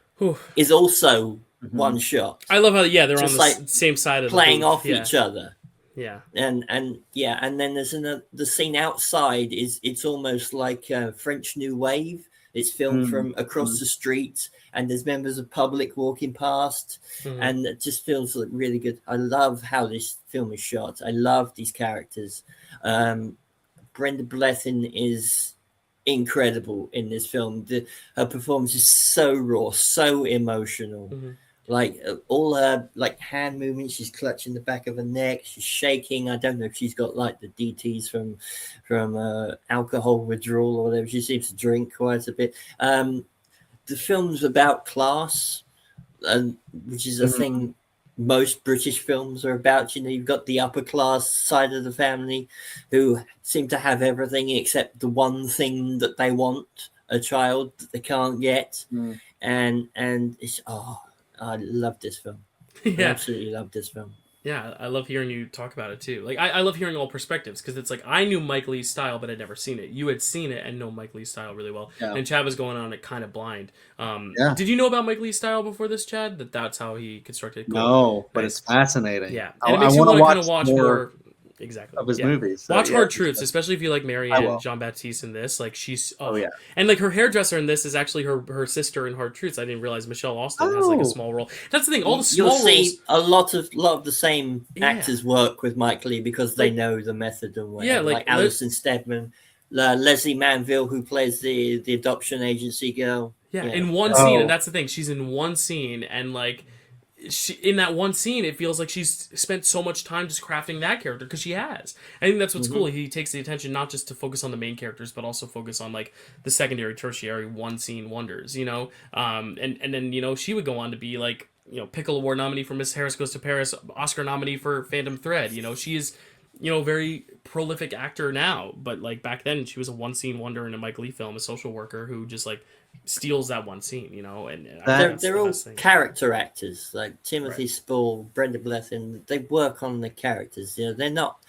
is also one shot. I love how they're just on the like same side of playing the booth. off each other. Yeah, and then there's the scene outside it's almost like French New Wave. It's filmed from across the street, and there's members of public walking past, and it just feels like really good. I love how this film is shot. I love these characters. Brenda Blethyn is incredible in this film. Her performance is so raw, so emotional. Like all her like hand movements, she's clutching the back of her neck, she's shaking. I don't know if she's got like the DTs from alcohol withdrawal or whatever. She seems to drink quite a bit. The film's about class, which is a thing most British films are about. You've got the upper class side of the family who seem to have everything except the one thing that they want, a child that they can't get. And it's I love this film. I absolutely love this film. Yeah, I love hearing you talk about it too. Like, I love hearing all perspectives, because it's like I knew Mike Leigh's style, but I'd never seen it. You had seen it and know Mike Leigh's style really well, and Chad was going on it kind of blind. Did you know about Mike Leigh's style before this, Chad? That's how he constructed it? Cool. No, but it's fascinating. Yeah, and it makes you want to kind of watch more. Exactly. Of his movies. So, watch Hard Truths, especially if you like Marianne Jean-Baptiste in this. Like, she's and like her hairdresser in this is actually her sister in Hard Truths. I didn't realize Michelle Austin has like a small role. That's the thing. All the small roles. You'll see a lot of the same actors work with Mike Leigh because they know the method and whatever. Yeah, like Alison Steadman, Leslie Manville, who plays the adoption agency girl. Yeah, in one scene, and that's the thing. She's in one scene, and like. In that one scene, it feels like she's spent so much time just crafting that character, because she has. I think that's what's cool. He takes the attention not just to focus on the main characters, but also focus on like the secondary, tertiary, one scene wonders. And then she would go on to be like Pickle Award nominee for Miss Harris Goes to Paris, Oscar nominee for Phantom Thread. She is very prolific actor now, but like back then she was a one scene wonder in a Mike Leigh film, a social worker who just like steals that one scene, and they're all character actors like Timothy Spall, Brenda Blethyn. They work on the characters. They're not.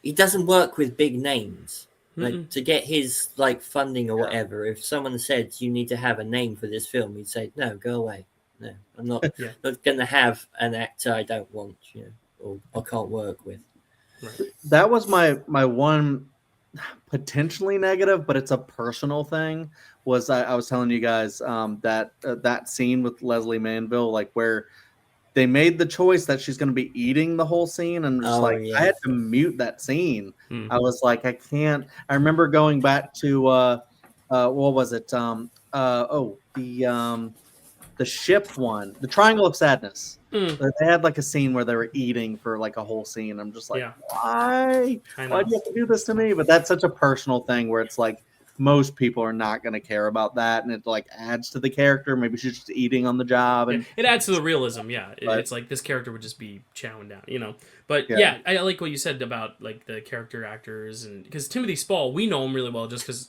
He doesn't work with big names. Like to get his like funding or whatever. If someone said you need to have a name for this film, he'd say no, go away. No, I'm not not going to have an actor I don't want, or I can't work with. Right. That was my one potentially negative, but it's a personal thing. Was I was telling you guys that scene with Leslie Manville, like where they made the choice that she's going to be eating the whole scene, and just I had to mute that scene. I was like, I can't. I remember going back to what was it? The ship one, the Triangle of Sadness. They had like a scene where they were eating for like a whole scene. I'm just like, why? Why do you have to do this to me? But that's such a personal thing where it's like most people are not going to care about that, and it like adds to the character. Maybe she's just eating on the job, and it adds to the realism. It's like this character would just be chowing down, But I like what you said about like the character actors, and because Timothy Spall, we know him really well just because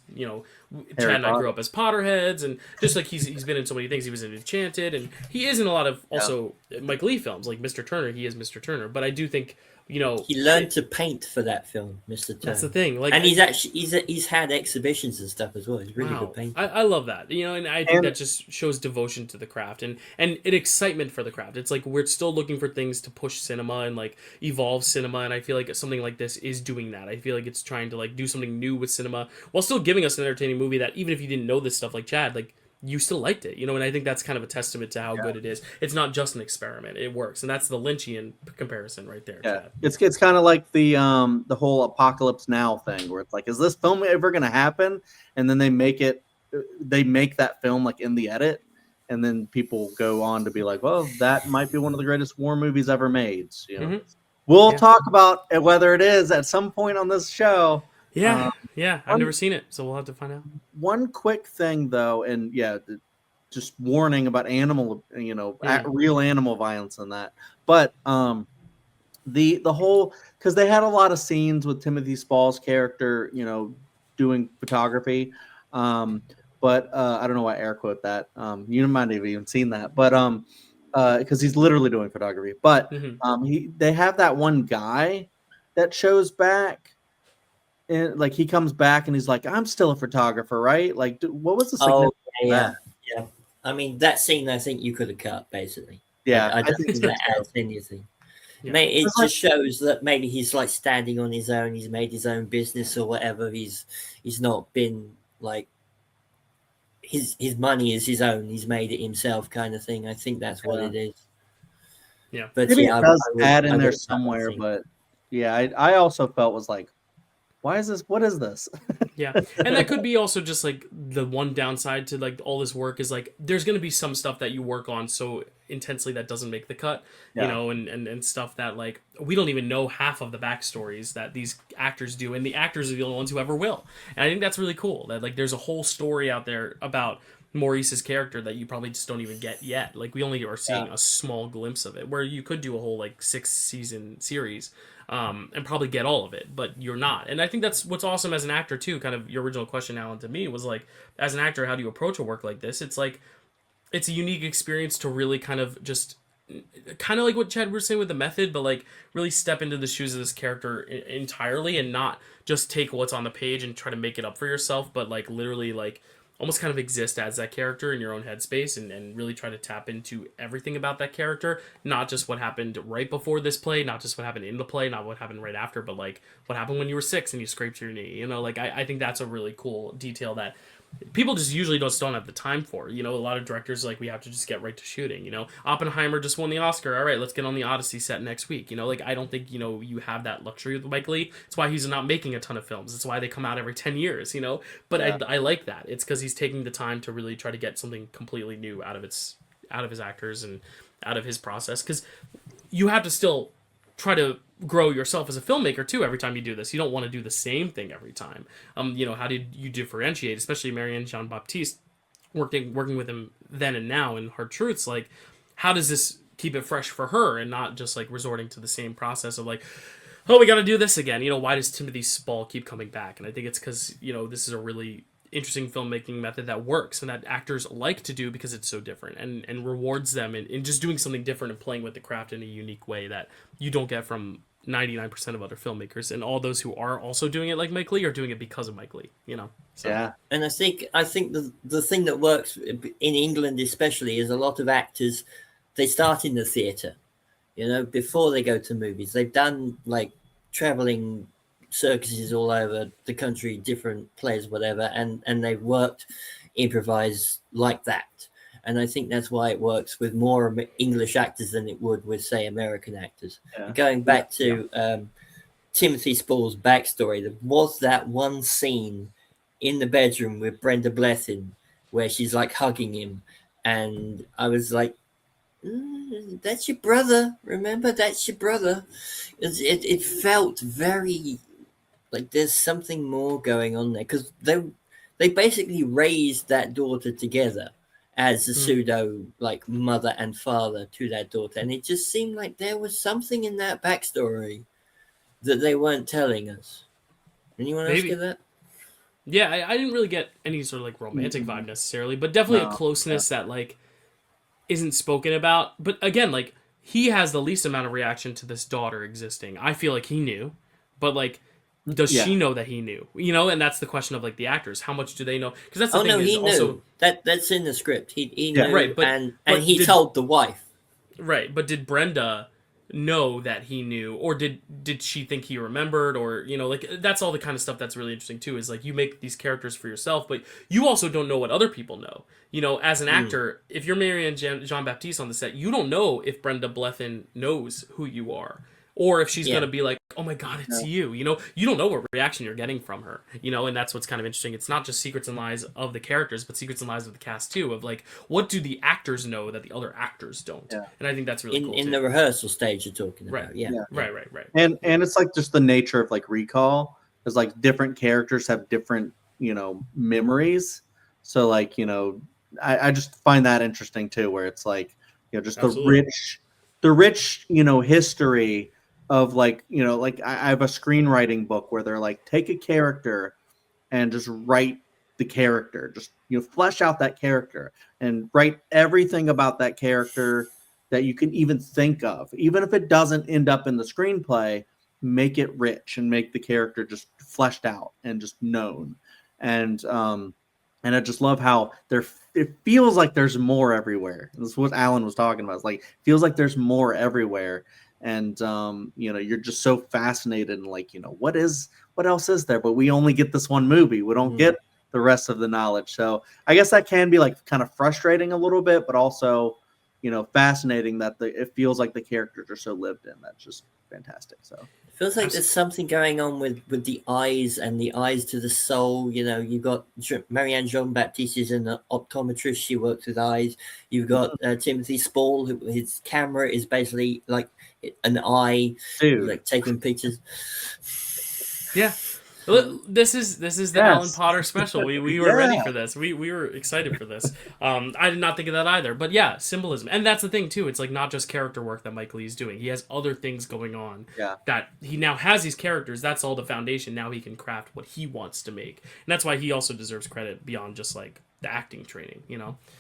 Chad and I grew up as Potterheads, and just like he's been in so many things. He was in Enchanted, and he is in a lot of also Mike Leigh films, like Mr. Turner. He is Mr. Turner, but I do think. He learned to paint for that film, Mr. Turner. That's the thing. Like, and he's had exhibitions and stuff as well. He's really good painter. I love that. And I think that just shows devotion to the craft and an excitement for the craft. It's like we're still looking for things to push cinema and like evolve cinema, and I feel like something like this is doing that. I feel like it's trying to like do something new with cinema while still giving us an entertaining movie that even if you didn't know this stuff, like Chad, like you still liked it, and I think that's kind of a testament to how good it is. It's not just an experiment; it works, and that's the Lynchian comparison right there. Yeah, Chad. it's kind of like the whole Apocalypse Now thing, where it's like, is this film ever going to happen? And then they make that film like in the edit, and then people go on to be like, well, that might be one of the greatest war movies ever made. We'll talk about whether it is at some point on this show. Yeah, I've never seen it, so we'll have to find out. One quick thing though, and just warning about real animal violence in that. But the whole, because they had a lot of scenes with Timothy Spall's character, doing photography. But I don't know why I air quote that. You might have even seen that, but because he's literally doing photography. But they have that one guy that shows back. And like he comes back and he's like, I'm still a photographer, right? Like, what was the significance of that? Yeah. I mean, that scene I think you could have cut basically. Yeah, I don't think that adds anything. Yeah. It just shows that maybe he's like standing on his own. He's made his own business or whatever. He's not been like his money is his own. He's made it himself, kind of thing. I think that's what it is. Yeah, but maybe it does add in there somewhere. But yeah, I also felt was like, why is this? What is this? Yeah, and that could be also just like the one downside to like all this work is like there's going to be some stuff that you work on so intensely that doesn't make the cut, and stuff that like we don't even know half of the backstories that these actors do, and the actors are the only ones who ever will. And I think that's really cool that like there's a whole story out there about Maurice's character that you probably just don't even get yet. Like we only are seeing a small glimpse of it, where you could do a whole like 6-season series. And probably get all of it, but you're not. And I think that's what's awesome as an actor too. Kind of your original question, Alan, to me was like, as an actor, how do you approach a work like this? It's like, it's a unique experience to really kind of just, kind of like what Chad was saying with the method, but like really step into the shoes of this character entirely and not just take what's on the page and try to make it up for yourself, but like literally like almost kind of exist as that character in your own headspace and really try to tap into everything about that character, not just what happened right before this play, not just what happened in the play, not what happened right after, but like what happened when you were 6 and you scraped your knee. Like I think that's a really cool detail that people just usually don't have the time for. A lot of directors like we have to just get right to shooting. Oppenheimer just won the Oscar. All right, let's get on the Odyssey set next week. Like I don't think you have that luxury with Mike Leigh. It's why he's not making a ton of films. It's why they come out every 10 years. But yeah. I like that. It's because he's taking the time to really try to get something completely new out of his actors and out of his process. Because you have to still try to grow yourself as a filmmaker too every time you do this. You don't want to do the same thing every time. How did you differentiate, especially Marianne Jean-Baptiste, working with him then and now in Hard Truths? Like, how does this keep it fresh for her and not just like resorting to the same process of like, oh, we got to do this again? Why does Timothy Spall keep coming back? And I think it's because this is a really interesting filmmaking method that works and that actors like to do because it's so different and rewards them in just doing something different and playing with the craft in a unique way that you don't get from 99% of other filmmakers, and all those who are also doing it like Mike Leigh are doing it because of Mike Leigh. So. Yeah, and I think the thing that works in England especially is a lot of actors, they start in the theatre, before they go to movies. They've done like traveling circuses all over the country, different plays, whatever, and they've worked improvised like that. And I think that's why it works with more English actors than it would with, say, American actors. Yeah. Going back to Timothy Spall's backstory, there was that one scene in the bedroom with Brenda Blethyn where she's like hugging him. And I was like, that's your brother. Remember, that's your brother. It felt very like there's something more going on there, because they basically raised that daughter together as a pseudo like mother and father to that daughter, and it just seemed like there was something in that backstory that they weren't telling us. Anyone else get that? Yeah, I didn't really get any sort of like romantic vibe necessarily, but definitely a closeness that like isn't spoken about. But again, like he has the least amount of reaction to this daughter existing. I feel like he knew, but like, does she know that he knew? And that's the question of like the actors. How much do they know? Because that's the thing. He also knew. That's in the script. He knew, right? But he told the wife. Right, but did Brenda know that he knew, or did she think he remembered, or like that's all the kind of stuff that's really interesting too. Is like you make these characters for yourself, but you also don't know what other people know. As an actor, if you're Marianne Jean Baptiste on the set, you don't know if Brenda Blethyn knows who you are, or if she's gonna be like, oh my god, it's you. You don't know what reaction you're getting from her. And that's what's kind of interesting. It's not just secrets and lies of the characters, but secrets and lies of the cast too. Of like, what do the actors know that the other actors don't? Yeah. And I think that's really cool in too. the rehearsal stage you're talking about. Right. Yeah. Right. And it's like just the nature of like recall is like different characters have different memories. So like I just find that interesting too, where it's like just Absolutely. the rich history of like like I have a screenwriting book where they're like, take a character and just write the character, just flesh out that character and write everything about that character that you can even think of, even if it doesn't end up in the screenplay. Make it rich and make the character just fleshed out and just known. And I just love how it feels like there's more everywhere. This is what Alan was talking about. It's like, feels like there's more everywhere. And, you're just so fascinated and like, what else is there? But we only get this one movie. We don't get the rest of the knowledge. So I guess that can be like kind of frustrating a little bit, but also, fascinating that it feels like the characters are so lived in. That's just fantastic. So it feels like there's something going on with the eyes and the eyes to the soul. You've got Marianne Jean-Baptiste is an optometrist. She works with eyes. You've got Timothy Spall, his camera is basically like an eye, like taking pictures. Yeah. This is the Alan Potter special. We were ready for this. We were excited for this. I did not think of that either. But yeah, symbolism. And that's the thing too. It's like not just character work that Mike Leigh is doing. He has other things going on. Yeah. That he now has these characters. That's all the foundation. Now he can craft what he wants to make. And that's why he also deserves credit beyond just like the acting training,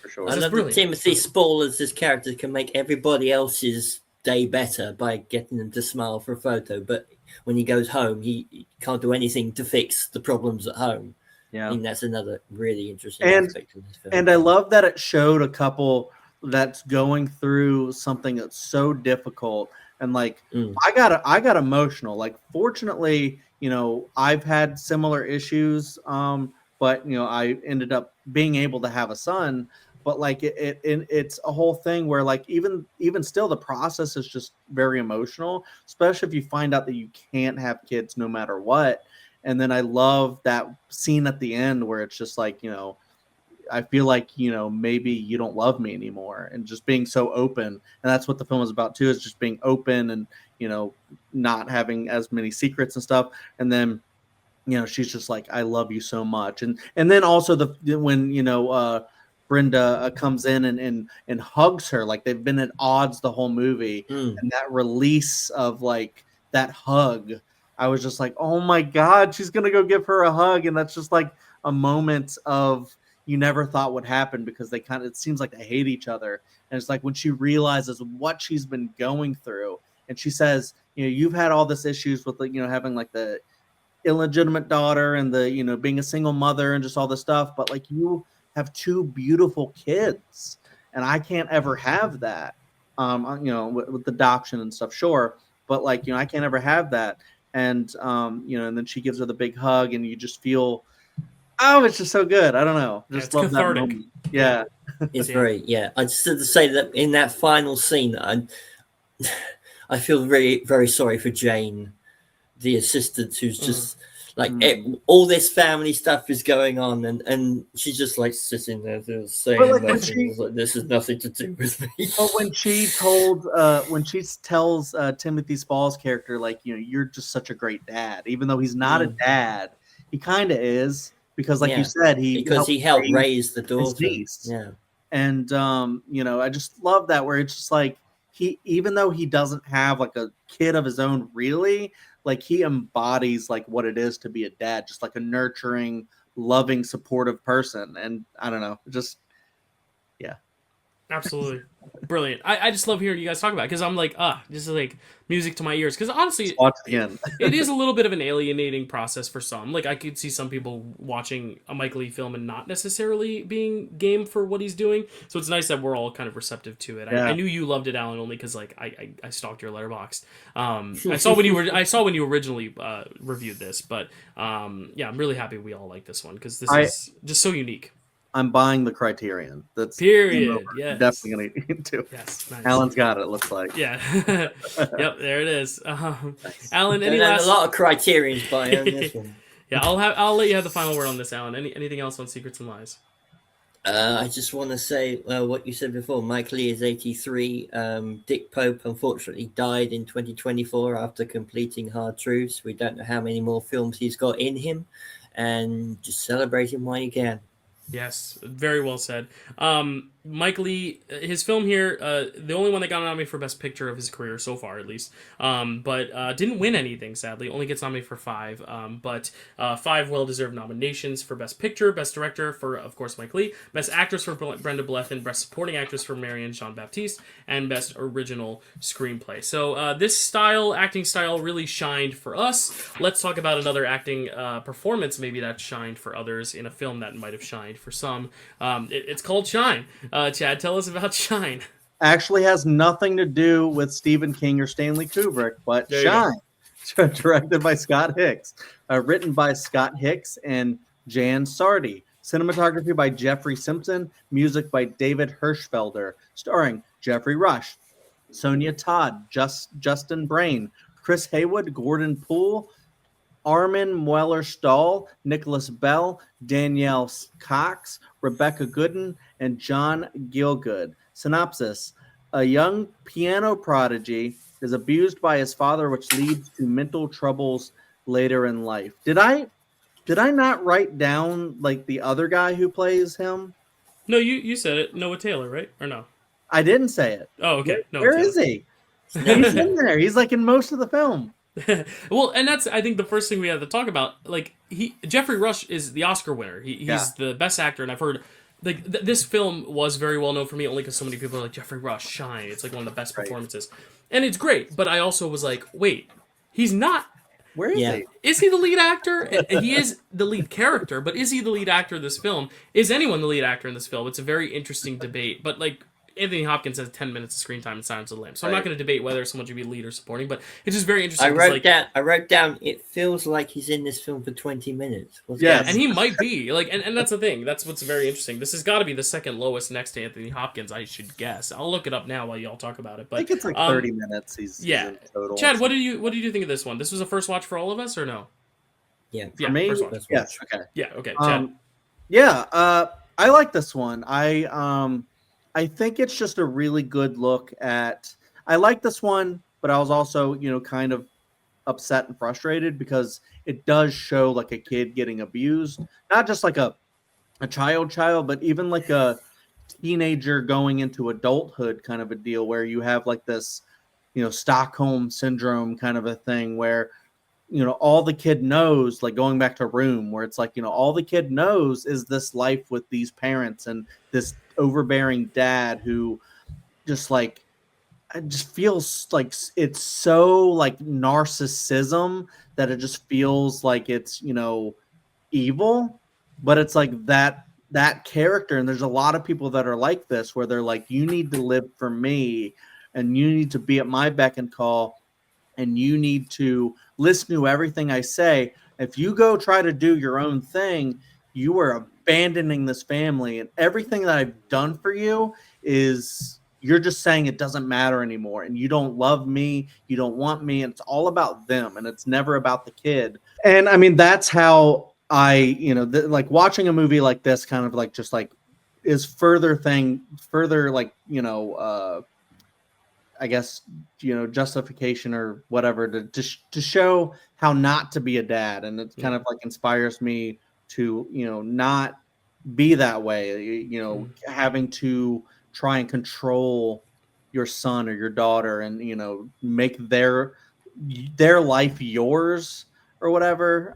For sure. I love that Timothy Spall as this character can make everybody else's day better by getting them to smile for a photo, but when he goes home, he can't do anything to fix the problems at home. Yeah, I think that's another really interesting aspect of this film. And I love that it showed a couple that's going through something that's so difficult, and like I got emotional. Like fortunately, I've had similar issues, but I ended up being able to have a son. But like it's a whole thing where like even still the process is just very emotional, especially if you find out that you can't have kids no matter what. And then I love that scene at the end where it's just like, I feel like, maybe you don't love me anymore, and just being so open. And that's what the film is about too, is just being open and, not having as many secrets and stuff. And then, she's just like, I love you so much. And then also when Brenda comes in and hugs her, like they've been at odds the whole movie. And that release of like that hug, I was just like, oh my God, she's going to go give her a hug. And that's just like a moment of you never thought would happen, because it seems like they hate each other. And it's like when she realizes what she's been going through, and she says, you've had all this issues with like, having like the illegitimate daughter and the, being a single mother and just all this stuff. But like you have two beautiful kids, and I can't ever have that, with adoption and stuff. Sure. But like, I can't ever have that. And, and then she gives her the big hug, and you just feel, oh, it's just so good. I don't know. Just love cathartic. That moment. Yeah. It's very, I just had to say that in that final scene, I feel very, very sorry for Jane, the assistant, who's just like all this family stuff is going on, and she's just like sitting there saying nothing. Like, this has nothing to do with me. But when she tells Timothy Spall's character, like, you're just such a great dad, even though he's not a dad, he kind of is, because like you said, he helped raise the daughter. Yeah. And I just love that, where it's just like even though he doesn't have like a kid of his own, really, like he embodies like what it is to be a dad, just like a nurturing, loving, supportive person. And I don't know, just Absolutely. Brilliant. I just love hearing you guys talk about it because I'm like, just like music to my ears. Because honestly, Watch it again. it is a little bit of an alienating process for some. Like, I could see some people watching a Mike Lee film and not necessarily being game for what he's doing. So it's nice that we're all kind of receptive to it. Yeah. I knew you loved it, Alan, only because like I stalked your Letterboxd. I saw when you originally reviewed this, but yeah, I'm really happy we all like this one because this is just so unique. I'm buying the Criterion. That's Period. Yes. definitely gonna need to. Yes. Nice. Alan's got it. Looks like. Yeah. Yep. There it is. Alan, any And last? a lot of criterions by on this one. Yeah, I'll let you have the final word on this, Alan. Anything else on Secrets and Lies? I just want to say what you said before. Mike Lee is 83. Dick Pope unfortunately died in 2024 after completing Hard Truths. We don't know how many more films he's got in him, and just celebrate him while you can. Yes, very well said. Mike Lee, his film here, the only one that got nominated for Best Picture of his career so far, at least, but didn't win anything, sadly. Only gets nominated for 5, but 5 well-deserved nominations for Best Picture, Best Director for, of course, Mike Lee, Best Actress for Brenda Blethyn, Best Supporting Actress for Marianne Jean-Baptiste, and Best Original Screenplay. So this acting style, really shined for us. Let's talk about another acting performance, maybe that shined for others in a film that might have shined for some. It's called Shine. Chad, tell us about Shine. Actually has nothing to do with Stephen King or Stanley Kubrick, but There you Shine, directed by Scott Hicks, written by Scott Hicks and Jan Sardi, cinematography by Jeffrey Simpson, music by David Hirschfelder, starring Jeffrey Rush, Sonia Todd, Justin Brain, Chris Haywood, Gordon Poole, Armin Mueller-Stahl, Nicholas Bell, Danielle Cox, Rebecca Gooden, and John Gielgud. Synopsis: a young piano prodigy is abused by his father, which leads to mental troubles later in life. Did I not write down like the other guy who plays him? No, you said it. Noah Taylor, right? Or no? I didn't say it. Oh, okay. Where is he? He's in there. He's like in most of the film. Well, and that's, I think, the first thing we have to talk about. Like, Jeffrey Rush is the Oscar winner. He's the best actor, and I've heard like this film was very well known for me only because so many people are like, Jeffrey Rush, Shine. It's like one of the best performances, and it's great. But I also was like, wait, he's not. Where is he? Is he the lead actor? And he is the lead character, but is he the lead actor of this film? Is anyone the lead actor in this film? It's a very interesting debate. But like, Anthony Hopkins has 10 minutes of screen time in Silence of the Lambs. So I'm not going to debate whether someone should be lead or supporting, but it's just very interesting. I wrote down, it feels like he's in this film for 20 minutes. And he might be. Like, and that's the thing. That's what's very interesting. This has got to be the second lowest next to Anthony Hopkins, I should guess. I'll look it up now while y'all talk about it. But I think it's like 30 minutes he's in total. Chad, what did you think of this one? This was a first watch for all of us, or no? Yeah. For me? First watch. Yes. Okay. Yeah, okay. Chad. I like this one. I think it's just a really good look at. I like this one, but I was also, kind of upset and frustrated because it does show like a kid getting abused, not just like a child, but even like a teenager going into adulthood kind of a deal where you have like this, Stockholm syndrome kind of a thing where, all the kid knows, like going back to Room, where it's like, all the kid knows is this life with these parents and this overbearing dad who just feels like it's so like narcissism that it just feels like it's, evil, but it's like that character. And there's a lot of people that are like this, where they're like, you need to live for me and you need to be at my beck and call and you need to listen to everything I say. If you go try to do your own thing, you are abandoning this family, and everything that I've done for you is you're just saying it doesn't matter anymore, and you don't love me, you don't want me, and it's all about them, and it's never about the kid. And I mean, that's how I, like watching a movie like this kind of like just like is further like, I guess, justification or whatever to show how not to be a dad. And it kind of like inspires me to, not be that way, having to try and control your son or your daughter and, make their life yours or whatever.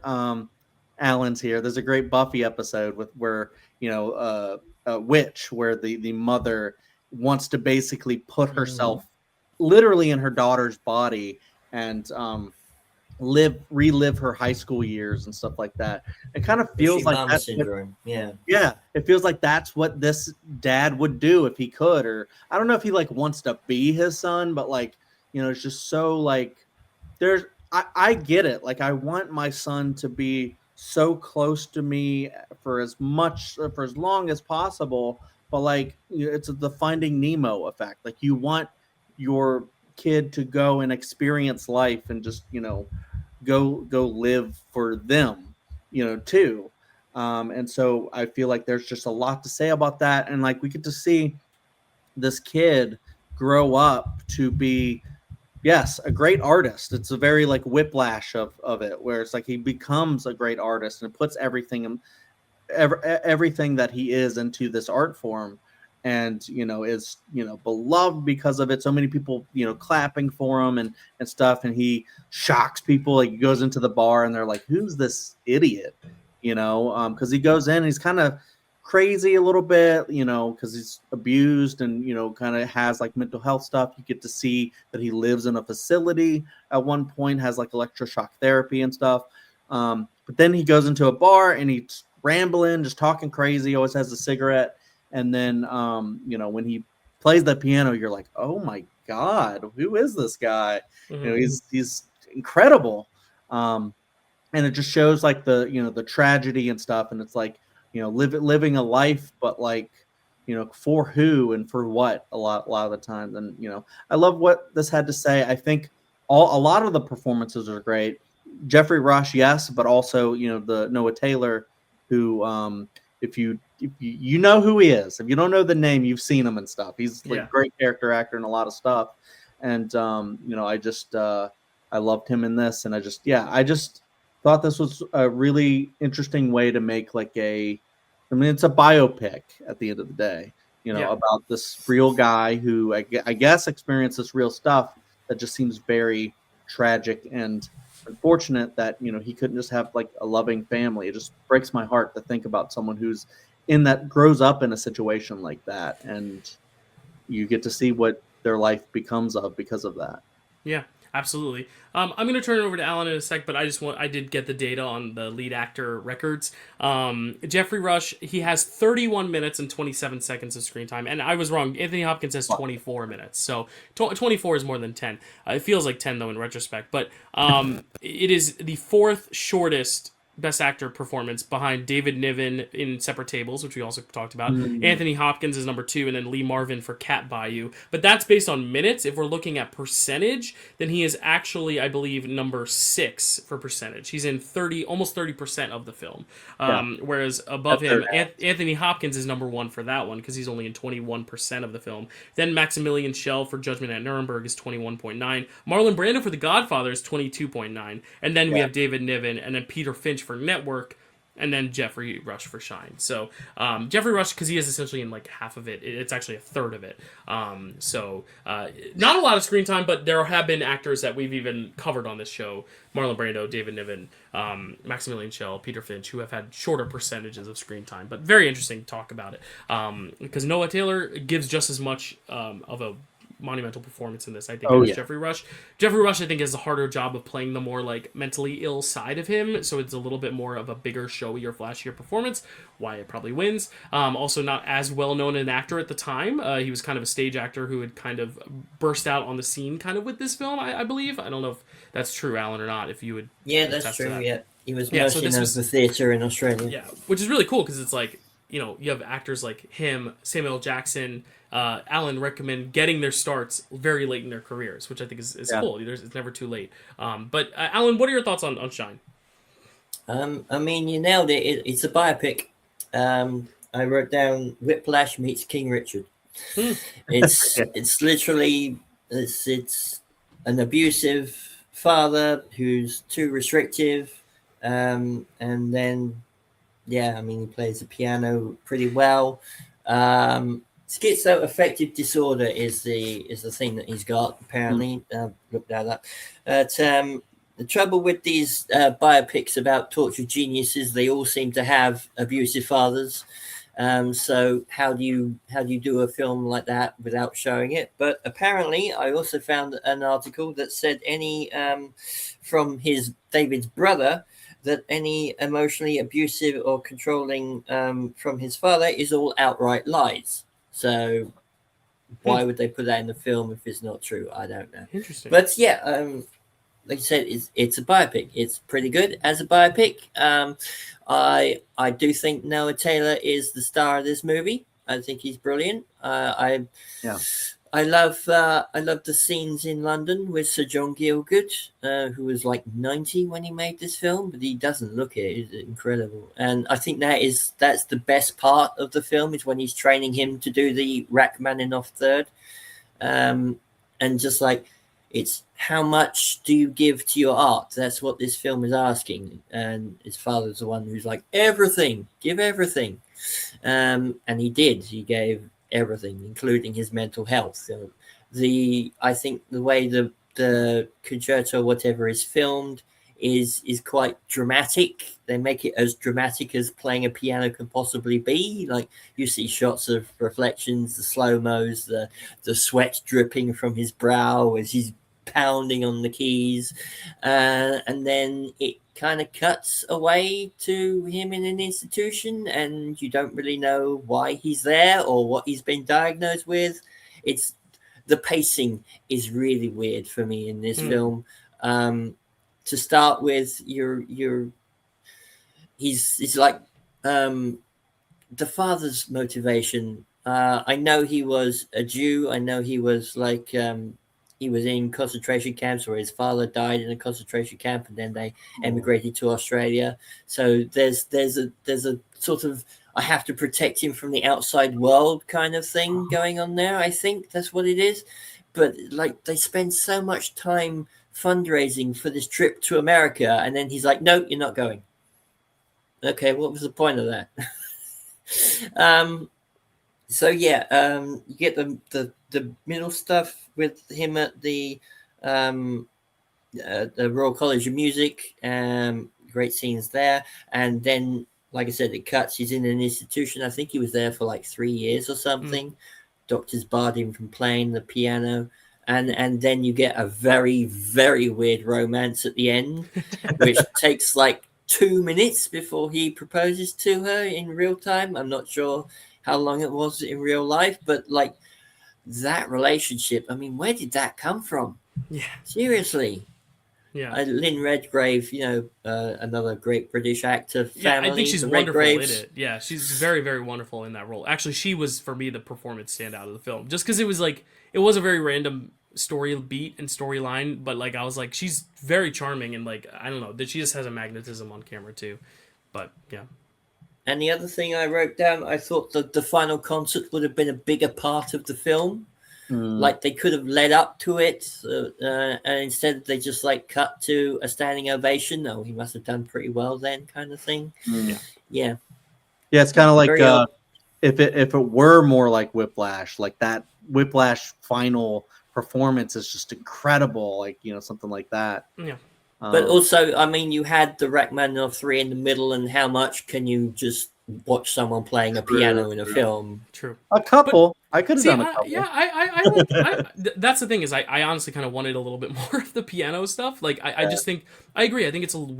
Alan's here. There's a great Buffy episode where, Witch, where the mother wants to basically put herself literally in her daughter's body and relive her high school years and stuff like that. It kind of feels like mom syndrome. Yeah, it feels like that's what this dad would do if he could, or I don't know if he like wants to be his son, but like, it's just so like I get it. Like, I want my son to be so close to me for as long as possible, but like, it's the Finding Nemo effect. Like, you want your kid to go and experience life and just go live for them, too. And so I feel like there's just a lot to say about that. And like, we get to see this kid grow up to be, yes, a great artist. It's a very like whiplash of it, where it's like he becomes a great artist and puts everything that he is into this art form, and is beloved because of it. So many people clapping for him and stuff, and he shocks people. Like, he goes into the bar and they're like, who's this idiot? Because he goes in and he's kind of crazy a little bit, because he's abused and kind of has like mental health stuff. You get to see that he lives in a facility at one point, has like electroshock therapy and stuff. But then he goes into a bar and he's rambling, just talking crazy, always has a cigarette. And then, when he plays the piano, you're like, oh my God, who is this guy? He's incredible. And it just shows like the tragedy and stuff. And it's like, living a life, but like, for who and for what a lot of the time. And, I love what this had to say. I think a lot of the performances are great. Jeffrey Rush, yes, but also, the Noah Taylor, who, if you know who he is, if you don't know the name, you've seen him and stuff. He's like a great character actor in a lot of stuff. And, I loved him in this. And I just thought this was a really interesting way to make like it's a biopic at the end of the day, about this real guy who I guess experienced this real stuff that just seems very tragic and unfortunate that, he couldn't just have like a loving family. It just breaks my heart to think about someone who's grows up in a situation like that, and you get to see what their life becomes because of that. Yeah, absolutely. I'm going to turn it over to Alan in a sec, but I did get the data on the lead actor records. Jeffrey Rush, he has 31 minutes and 27 seconds of screen time, and I was wrong. Anthony Hopkins has 24 minutes, so 24 is more than 10. It feels like 10 though in retrospect, but it is the fourth shortest Best Actor performance behind David Niven in Separate Tables, which we also talked about. Anthony Hopkins is number 2, and then Lee Marvin for Cat Bayou. But that's based on minutes. If we're looking at percentage, then he is actually, I believe, number 6 for percentage. He's in almost 30% of the film. Whereas above him, Anthony Hopkins is number 1 for that one, because he's only in 21% of the film. Then Maximilian Schell for Judgment at Nuremberg is 21.9. Marlon Brando for The Godfather is 22.9. And then we have David Niven, and then Peter Finch for Network, and then Jeffrey Rush for Shine. So Jeffrey Rush, because he is essentially in like half of it, it's actually a third of it. Not a lot of screen time, but there have been actors that we've even covered on this show: Marlon Brando, David Niven, Maximilian Schell, Peter Finch, who have had shorter percentages of screen time. But very interesting to talk about it, because Noah Taylor gives just as much of a monumental performance in this, I think, as Jeffrey Rush. Jeffrey Rush, I think, has a harder job of playing the more like mentally ill side of him, so it's a little bit more of a bigger, showier, flashier performance. Why it probably wins. Also, not as well known an actor at the time. He was kind of a stage actor who had kind of burst out on the scene, kind of with this film. I believe. I don't know if that's true, Alan, or not. If you would, that's true. Yeah, he was mostly known for theater in Australia. Yeah, which is really cool because it's like, you have actors like him, Samuel L. Jackson, Alan Rickman getting their starts very late in their careers, which I think is cool. It's never too late. But Alan, what are your thoughts on Shine? I mean, you nailed it. It's a biopic. I wrote down Whiplash meets King Richard. It's literally it's an abusive father who's too restrictive, and then he plays the piano pretty well. Schizoaffective disorder is the thing that he's got, apparently. Looked at that. But the trouble with these biopics about tortured geniuses, they all seem to have abusive fathers. So how do you do a film like that without showing it? But apparently, I also found an article that said any from David's brother, that any emotionally abusive or controlling from his father is all outright lies. So why would they put that in the film if it's not true? I don't know. Interesting. But yeah, like you said, it's a biopic. It's pretty good as a biopic. I do think Noah Taylor is the star of this movie. I think he's brilliant. I love the scenes in London with Sir John Gielgud, who was like 90 when he made this film, but he doesn't look it. It's incredible, and I think that's the best part of the film, is when he's training him to do the Rachmaninoff third, and just like, it's how much do you give to your art? That's what this film is asking, and his father's the one who's like, everything, give everything, and he did. He gave everything, including his mental health. So I think the way the concerto, whatever, is filmed is quite dramatic. They make it as dramatic as playing a piano can possibly be. Like, you see shots of reflections, the slow-mos, the sweat dripping from his brow as he's pounding on the keys, and then it kind of cuts away to him in an institution, and you don't really know why he's there or what he's been diagnosed with. It's the pacing is really weird for me in this film. To start with, he's like, the father's motivation. I know he was a Jew. I know he was like, he was in concentration camps, or his father died in a concentration camp, and then they emigrated to Australia. So there's a sort of, I have to protect him from the outside world kind of thing going on there. I think that's what it is. But like, they spend so much time fundraising for this trip to America, and then he's like, no, you're not going. Okay, what was the point of that? So yeah, you get the middle stuff with him at the Royal College of Music. Great scenes there, and then, like I said, it cuts. He's in an institution. I think he was there for like 3 years or something. Doctors barred him from playing the piano, and then you get a very, very weird romance at the end, which takes like 2 minutes before he proposes to her in real time. I'm not sure how long it was in real life, but like, that relationship, I mean, where did that come from? Yeah. Seriously. Yeah. Lynn Redgrave, another great British actor. Family, I think she's wonderful in it. Yeah, she's very, very wonderful in that role. Actually, she was, for me, the performance standout of the film. Just because it was like, it was a very random story beat and storyline, but like, I was like, she's very charming, and like, I don't know, that she just has a magnetism on camera too. But yeah. And the other thing I wrote down, I thought that the final concert would have been a bigger part of the film. Like, they could have led up to it, and instead they just like cut to a standing ovation. Oh, he must have done pretty well then, kind of thing. Yeah. It's kind of like if it were more like Whiplash, like that Whiplash final performance is just incredible, like, something like that. Yeah. But also, I mean, you had the Rachmaninoff 3 in the middle, and how much can you just watch someone playing a piano in a film? True. A couple. I could have done a couple. That's the thing, is I honestly kind of wanted a little bit more of the piano stuff. Like, I just think, I agree. I think it's a little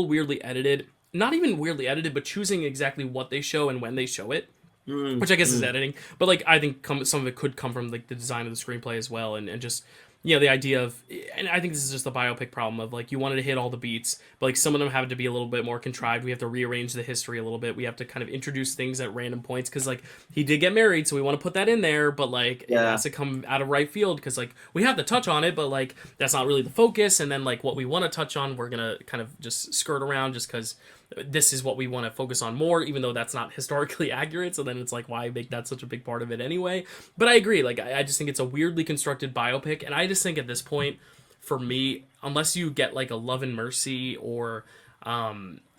weirdly edited. Not even weirdly edited, but choosing exactly what they show and when they show it. Which I guess is editing. But like, I think some of it could come from like the design of the screenplay as well, and just, the idea of, and I think this is just the biopic problem of like, you wanted to hit all the beats, but like, some of them have to be a little bit more contrived. We have to rearrange the history a little bit. We have to kind of introduce things at random points, because like, he did get married, so we want to put that in there, but like, it has to come out of right field, because like, we have to touch on it, but like, that's not really the focus. And then like, what we want to touch on, we're gonna kind of just skirt around, just because this is what we want to focus on more, even though that's not historically accurate. So then it's like, why make that such a big part of it anyway? But I agree. Like, I just think it's a weirdly constructed biopic. And I just think at this point, for me, unless you get like a Love and Mercy or, that's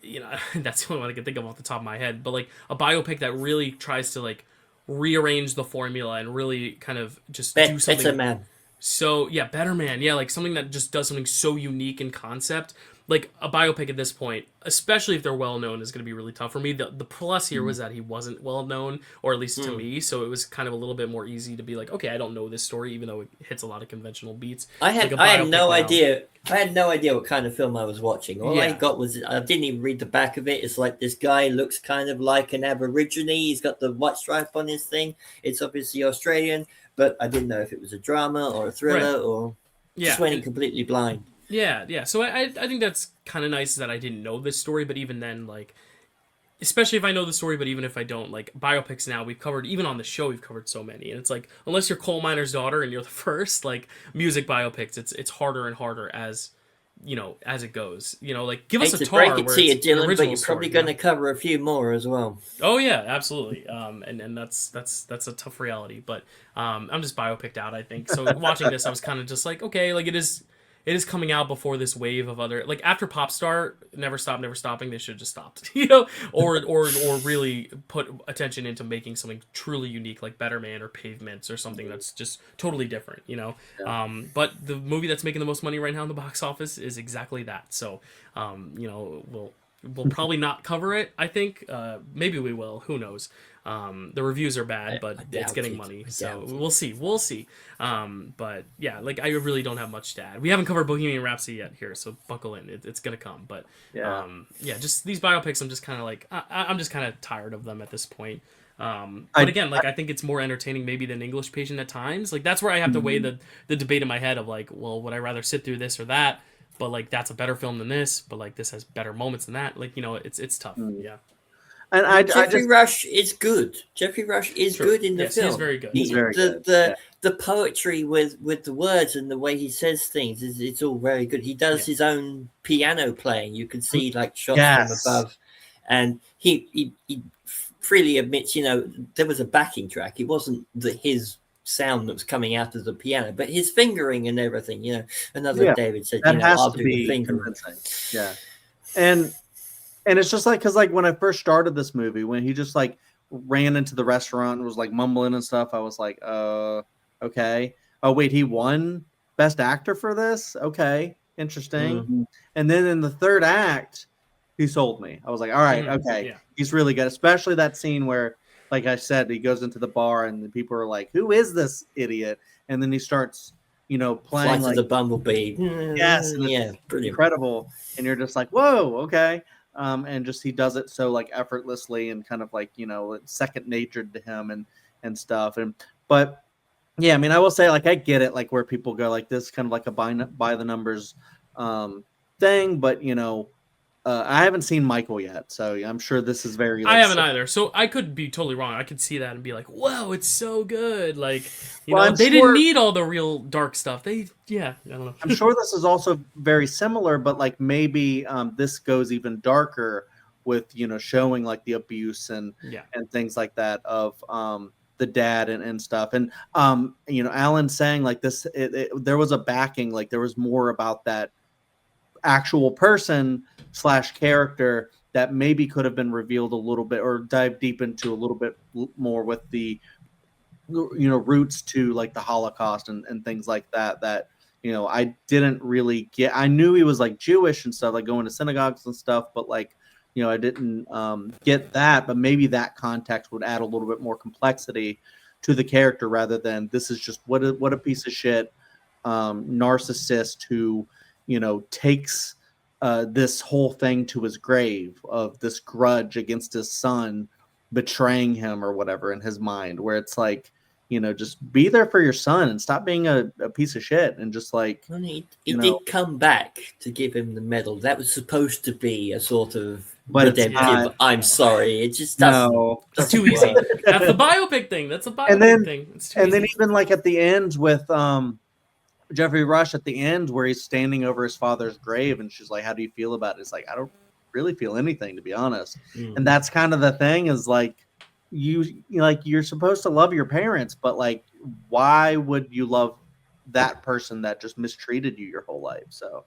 the only one I can think of off the top of my head, but like a biopic that really tries to like rearrange the formula and really kind of just do something. Better Man. So yeah, Better Man. Yeah, like something that just does something so unique in concept. like a biopic at this point, especially if they're well known, is going to be really tough for me. The plus here was that he wasn't well known, or at least to me, so it was kind of a little bit more easy to be like, okay, I don't know this story, even though it hits a lot of conventional beats. I had no idea. I had no idea what kind of film I was watching. All I got was I didn't even read the back of it. It's like this guy looks kind of like an Aborigine. He's got the white stripe on his thing. It's obviously Australian, but I didn't know if it was a drama or a thriller or just went in completely blind. Yeah. So I think that's kind of nice that I didn't know this story, but even then, like, especially if I know the story, but even if I don't, like, biopics now, we've covered, even on the show, we've covered so many, and it's like, unless you're coal miner's daughter and you're the first, like, music biopics, it's harder and harder as, you know, as it goes. You know, like, give us a Tar, break it to you, Dylan, but you're probably going to cover a few more as well. Oh yeah, absolutely. And that's a tough reality, but I'm just biopicked out, I think. So watching this, I was kind of just like, okay, like, it is coming out before this wave of other, like, after Popstar, Never Stop, Never Stopping, they should have just stopped, you know, or really put attention into making something truly unique, like Better Man or Pavements or something that's just totally different, you know. Yeah. But the movie that's making the most money right now in the box office is exactly that. So, you know, we'll probably not cover it, I think. Maybe we will. Who knows? The reviews are bad, but it's getting money, so we'll see. But yeah, like, I really don't have much to add. We haven't covered Bohemian Rhapsody yet here, so buckle in. It's gonna come. But just these biopics, I'm just kind of like, I'm just kind of tired of them at this point. But again, like, I think it's more entertaining maybe than English Patient at times. Like, that's where I have to weigh the debate in my head of like, well, would I rather sit through this or that? But like, that's a better film than this. But like, this has better moments than that. Like, you know, it's tough. Yeah. And Jeffrey Rush is good. Jeffrey Rush is good in the film. He's very good. He's very good. The poetry with the words and the way he says things it's all very good. He does his own piano playing. You can see like shots from above, and he freely admits, you know, there was a backing track. It wasn't his sound that was coming out of the piano, but his fingering and everything. You know, David said, that you know, has I'll to do be the fingering. Yeah, and it's just like, because like when I first started this movie, when he just like ran into the restaurant and was like mumbling and stuff, I was like, okay. Oh wait, he won Best Actor for this? Okay, interesting. Mm-hmm. And then in the third act, he sold me. I was like, all right, okay, he's really good. Especially that scene where, like I said, he goes into the bar and the people are like, who is this idiot? And then he starts, you know, playing like the bumblebee. Yes, and it's incredible. And you're just like, whoa, okay. And just he does it so like effortlessly and kind of like, you know, it's second nature to him and stuff. But yeah, I mean, I will say, like, I get it, like where people go like this, kind of like a by the numbers thing. But you know, I haven't seen Michael yet, so I'm sure this is very. Like, I haven't either, so I could be totally wrong. I could see that and be like, "Whoa, it's so good!" Like, you know, they didn't need all the real dark stuff. I don't know. I'm sure this is also very similar, but like maybe this goes even darker with, you know, showing like the abuse and things like that of the dad and stuff. And you know, Alan saying like this, there was a backing, like there was more about that actual person / character that maybe could have been revealed a little bit or dive deep into a little bit more with the, you know, roots to like the Holocaust and things like that, you know, I didn't really get. I knew he was like Jewish and stuff, like going to synagogues and stuff, but like, you know, I didn't get that. But maybe that context would add a little bit more complexity to the character rather than this is just what a piece of shit narcissist who, you know, takes this whole thing to his grave of this grudge against his son betraying him or whatever in his mind, where it's like, you know, just be there for your son and stop being a piece of shit and just like. Well, he did come back to give him the medal. That was supposed to be a sort of redemptive. I'm sorry, it just doesn't. No, it's too easy. That's the biopic thing. That's a biopic thing. It's too easy. Then even like at the end with Jeffrey Rush at the end where he's standing over his father's grave and she's like, how do you feel about it? It's like, I don't really feel anything, to be honest. And that's kind of the thing is like, you're supposed to love your parents, but like, why would you love that person that just mistreated you your whole life? So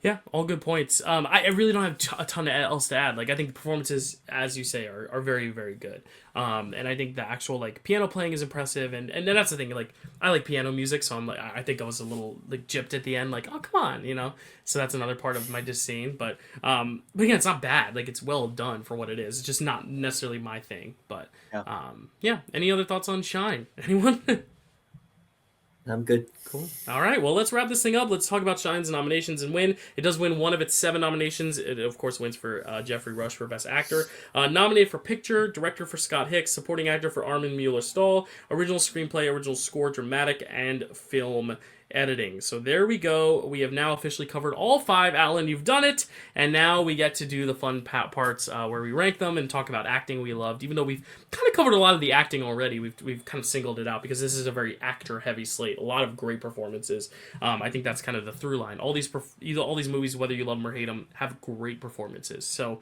Yeah, all good points. I really don't have a ton else to add. Like, I think the performances, as you say, are very, very good. And I think the actual like piano playing is impressive. And then that's the thing. Like, I like piano music, so I'm like, I think I was a little like gypped at the end. Like, oh come on, you know. So that's another part of my disdain. But again, it's not bad. Like, it's well done for what it is. It's just not necessarily my thing. But yeah. Any other thoughts on Shine? Anyone? I'm good. Cool. All right. Well, let's wrap this thing up. Let's talk about Shine's nominations and win. It does win one of its 7 nominations. It, of course, wins for Jeffrey Rush for Best Actor. Nominated for Picture, Director for Scott Hicks, Supporting Actor for Armin Mueller-Stahl, Original Screenplay, Original Score, Dramatic, and Film Editing. So there we go. We have now officially covered all 5. Alan, you've done it. And now we get to do the fun parts where we rank them and talk about acting we loved. Even though we've kind of covered a lot of the acting already, we've kind of singled it out because this is a very actor-heavy slate. A lot of great performances. I think that's kind of the through line. All these movies, whether you love them or hate them, have great performances. So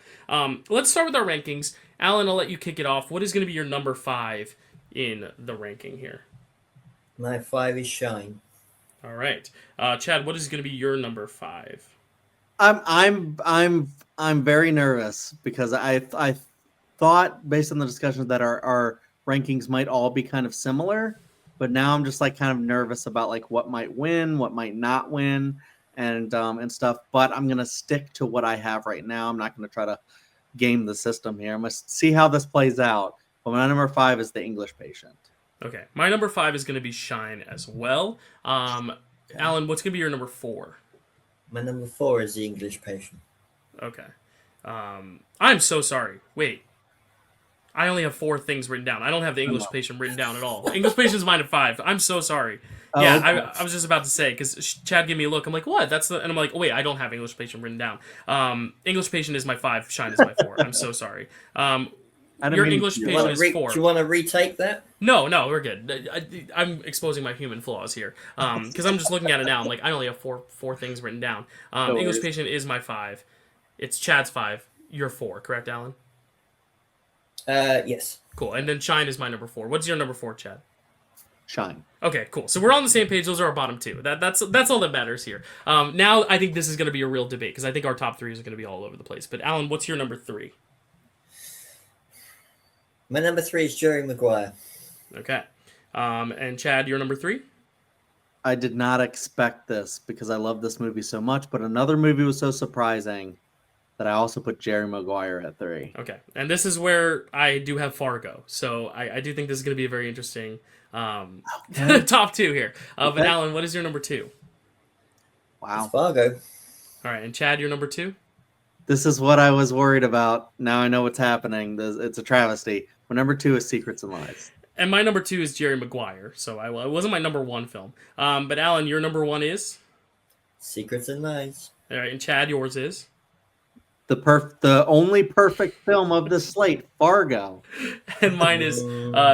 let's start with our rankings. Alan, I'll let you kick it off. What is going to be your number 5 in the ranking here? My 5 is Shine. All right, Chad. What is going to be your number 5? I'm very nervous because I thought based on the discussions that our rankings might all be kind of similar, but now I'm just like kind of nervous about like what might win, what might not win, and stuff. But I'm gonna stick to what I have right now. I'm not gonna try to game the system here. I'm gonna see how this plays out. But my number 5 is The English Patient. Okay, my number 5 is going to be Shine as well. Alan, what's going to be your number 4? My number 4 is The English Patient. Okay. I'm so sorry. Wait. I only have 4 things written down. I don't have The English Patient written down at all. English Patient is mine at 5. I'm so sorry. Yeah, okay. I was just about to say, because Chad gave me a look. I'm like, what? And I'm like, oh, wait, I don't have English Patient written down. English Patient is my 5. Shine is my 4. I'm so sorry. Your English Patient is 4. Do you want to retake that? No, we're good. I'm exposing my human flaws here. Because I'm just looking at it now. I'm like, I only have four things written down. English Patient is my 5. It's Chad's 5. You're 4, correct, Alan? Yes. Cool. And then Shine is my number 4. What's your number 4, Chad? Shine. Okay, cool. So we're on the same page. Those are our bottom 2. That's all that matters here. Now I think this is going to be a real debate because I think our top 3 is going to be all over the place. But Alan, what's your number 3? My number 3 is Jerry Maguire. Okay. And Chad, your number 3? I did not expect this because I love this movie so much, but another movie was so surprising that I also put Jerry Maguire at 3. Okay. And this is where I do have Fargo. So I do think this is going to be a very interesting top 2 here. But Alan, what is your number 2? Wow. It's Fargo. All right. And Chad, your number 2? This is what I was worried about. Now I know what's happening. It's a travesty. My number 2 is Secrets and Lies. And my number 2 is Jerry Maguire. So it wasn't my number 1 film. But Alan, your number 1 is? Secrets and Lies. All right. And Chad, yours is? The only perfect film of the slate, Fargo. And mine is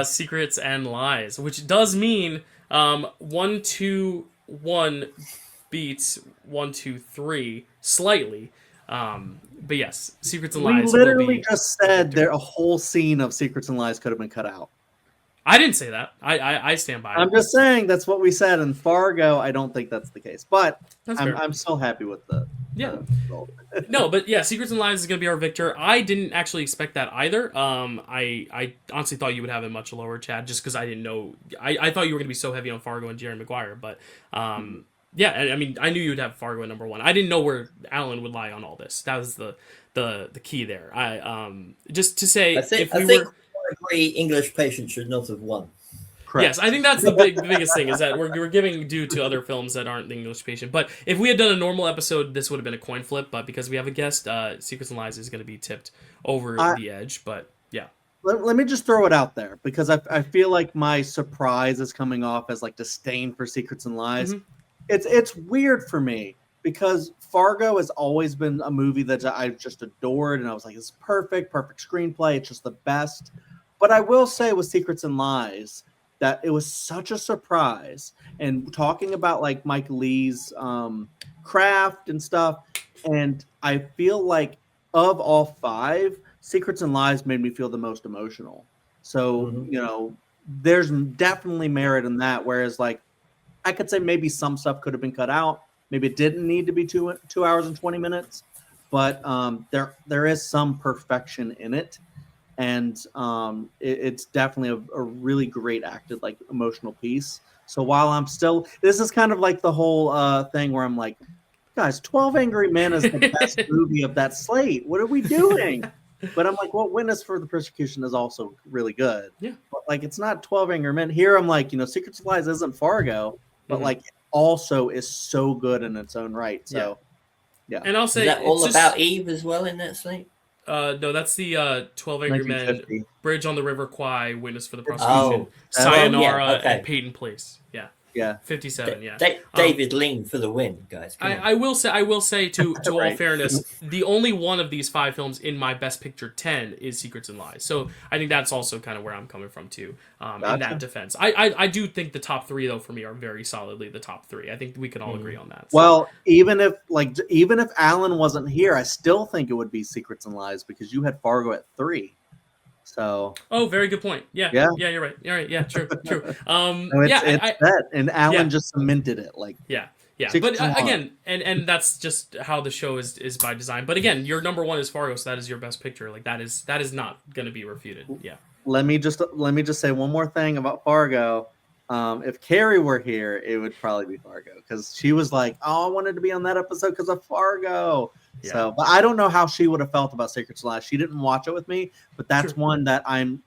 Secrets and Lies, which does mean 1, 2, 1 beats 1, 2, 3 slightly. But yes, Secrets and Lies. We literally just said a whole scene of Secrets and Lies could have been cut out. I didn't say that. I stand by it. I'm just saying that's what we said. In Fargo, I don't think that's the case. But fair. I'm so happy with the result. No, but yeah, Secrets and Lies is going to be our victor. I didn't actually expect that either. I honestly thought you would have it much lower, Chad, just because I didn't know. I thought you were going to be so heavy on Fargo and Jerry Maguire, but yeah, I mean, I knew you would have Fargo at number 1. I didn't know where Alan would lie on all this. That was the key there. Just to say, I think we agree English Patient should not have won. Correct. Yes, I think that's the biggest thing is that we're giving due to other films that aren't the English Patient. But if we had done a normal episode, this would have been a coin flip. But because we have a guest, Secrets and Lies is going to be tipped over the edge. But yeah. Let me just throw it out there because I feel like my surprise is coming off as like disdain for Secrets and Lies. Mm-hmm. It's weird for me because Fargo has always been a movie that I've just adored, and I was like, it's perfect screenplay. It's just the best. But I will say with Secrets and Lies that it was such a surprise. And talking about like Mike Leigh's craft and stuff, and I feel like of all 5, Secrets and Lies made me feel the most emotional. So, there's definitely merit in that. Whereas like, I could say maybe some stuff could have been cut out, maybe it didn't need to be 2 hours and 20 minutes, but there is some perfection in it. And it's definitely a really great acted, like, emotional piece. So while I'm still, this is kind of like the whole thing where I'm like, guys, 12 Angry Men is the best movie of that slate. What are we doing? But I'm like, well, Witness for the Persecution is also really good. Yeah. But like, it's not 12 Angry Men. Here I'm like, Secrets of Lies isn't Fargo, but like, it also is so good in its own right. So, yeah. And I'll say, is that all about Eve as well in that slate? No, that's the 12 Angry Men, Bridge on the River Kwai, Witness for the Prosecution, Sayonara, and Peyton Place. Yeah, 57. Yeah, David Lean for the win, guys. I will say to all fairness, the only one of these 5 films in my Best Picture 10 is Secrets and Lies. So I think that's also kind of where I'm coming from too. In that defense, I do think the top 3 though for me are very solidly the top 3. I think we can all agree on that. So. Well, even if Alan wasn't here, I still think it would be Secrets and Lies because you had Fargo at 3. So. Oh, very good point. Yeah, you're right. Yeah, true. It's that, and Alan just cemented it. Like, yeah. But again, and that's just how the show is by design. But again, your number 1 is Fargo, so that is your Best Picture. Like, that is not going to be refuted. Yeah. Let me just say one more thing about Fargo. If Carrie were here, it would probably be Fargo because she was like, "Oh, I wanted to be on that episode because of Fargo." Yeah. So, but I don't know how she would have felt about Secrets and Lies. She didn't watch it with me, but that's one that I'm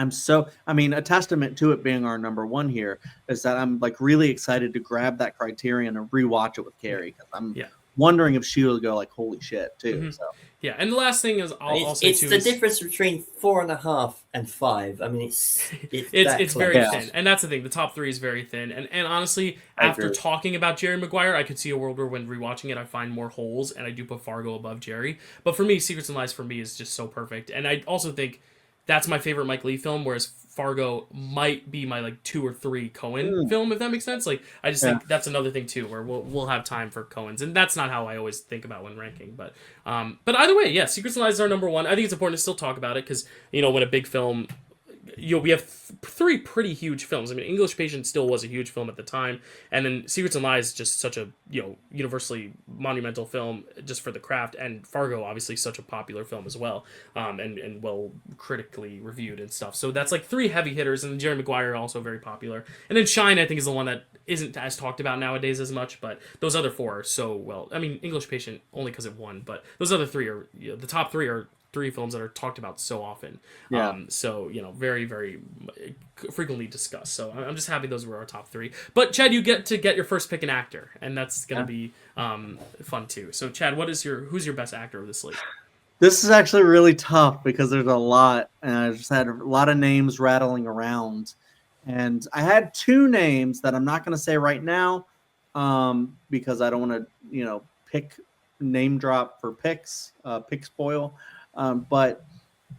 so. I mean, a testament to it being our number 1 here is that I'm like really excited to grab that Criterion and rewatch it with Carrie because I'm wondering if she will go like, "Holy shit!" too. Mm-hmm. So. Yeah, and the last thing is I'll say it's too, the difference between 4.5 and 5. I mean, it's very thin, and that's the thing. The top 3 is very thin, and honestly, after talking about Jerry Maguire, I could see a world where when rewatching it, I find more holes, and I do put Fargo above Jerry. But for me, Secrets and Lies for me is just so perfect, and I also think that's my favorite Mike Leigh film, whereas Fargo might be my like 2 or 3 Coen film, if that makes sense. Like, I just think that's another thing too, where we'll have time for Coens, and that's not how I always think about when ranking. But either way, yeah, Secrets and Lies is our number 1. I think it's important to still talk about it because when a big film. We have 3 pretty huge films. I mean, English Patient still was a huge film at the time, and then Secrets and Lies is just such a universally monumental film just for the craft, and Fargo obviously such a popular film as well, and well critically reviewed and stuff. So that's like 3 heavy hitters, and then Jerry Maguire also very popular, and then Shine I think is the one that isn't as talked about nowadays as much, but those other 4 are so well. I mean, English Patient only because it won, but those other 3 are the top 3 are 3 films that are talked about so often. So very, very frequently discussed. So I'm just happy those were our top 3. But Chad, you get your first pick an actor, and that's gonna be fun too. So Chad, who's your best actor of this slate? This is actually really tough because there's a lot, and I just had a lot of names rattling around, and I had 2 names that I'm not going to say right now, because I don't want to pick name drop for picks, pick spoil. But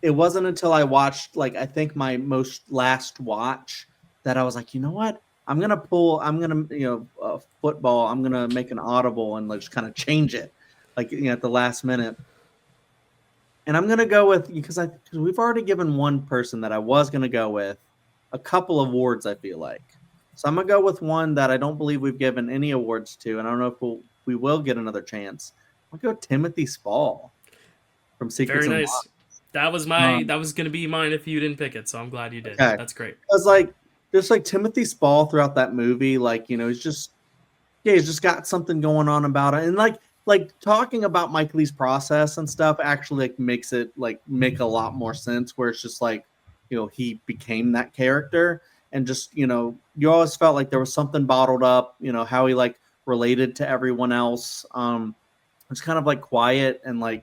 it wasn't until I watched, like, I think my last watch that I was like, you know what? I'm going to football. I'm going to make an audible and just kind of change it, like, at the last minute. And I'm going to go with, because we've already given one person that I was going to go with a couple of awards, I feel like. So I'm going to go with one that I don't believe we've given any awards to, and I don't know if we will get another chance. I'll go Timothy Spall. From Secrets Very nice. And Lies. That was going to be mine if you didn't pick it, so I'm glad you did. Okay. That's great. Because just like Timothy Spall throughout that movie, he's just got something going on about it, and like talking about Mike Leigh's process and stuff actually makes it make a lot more sense. Where it's just he became that character, and just you always felt like there was something bottled up. How he related to everyone else. It's kind of quiet and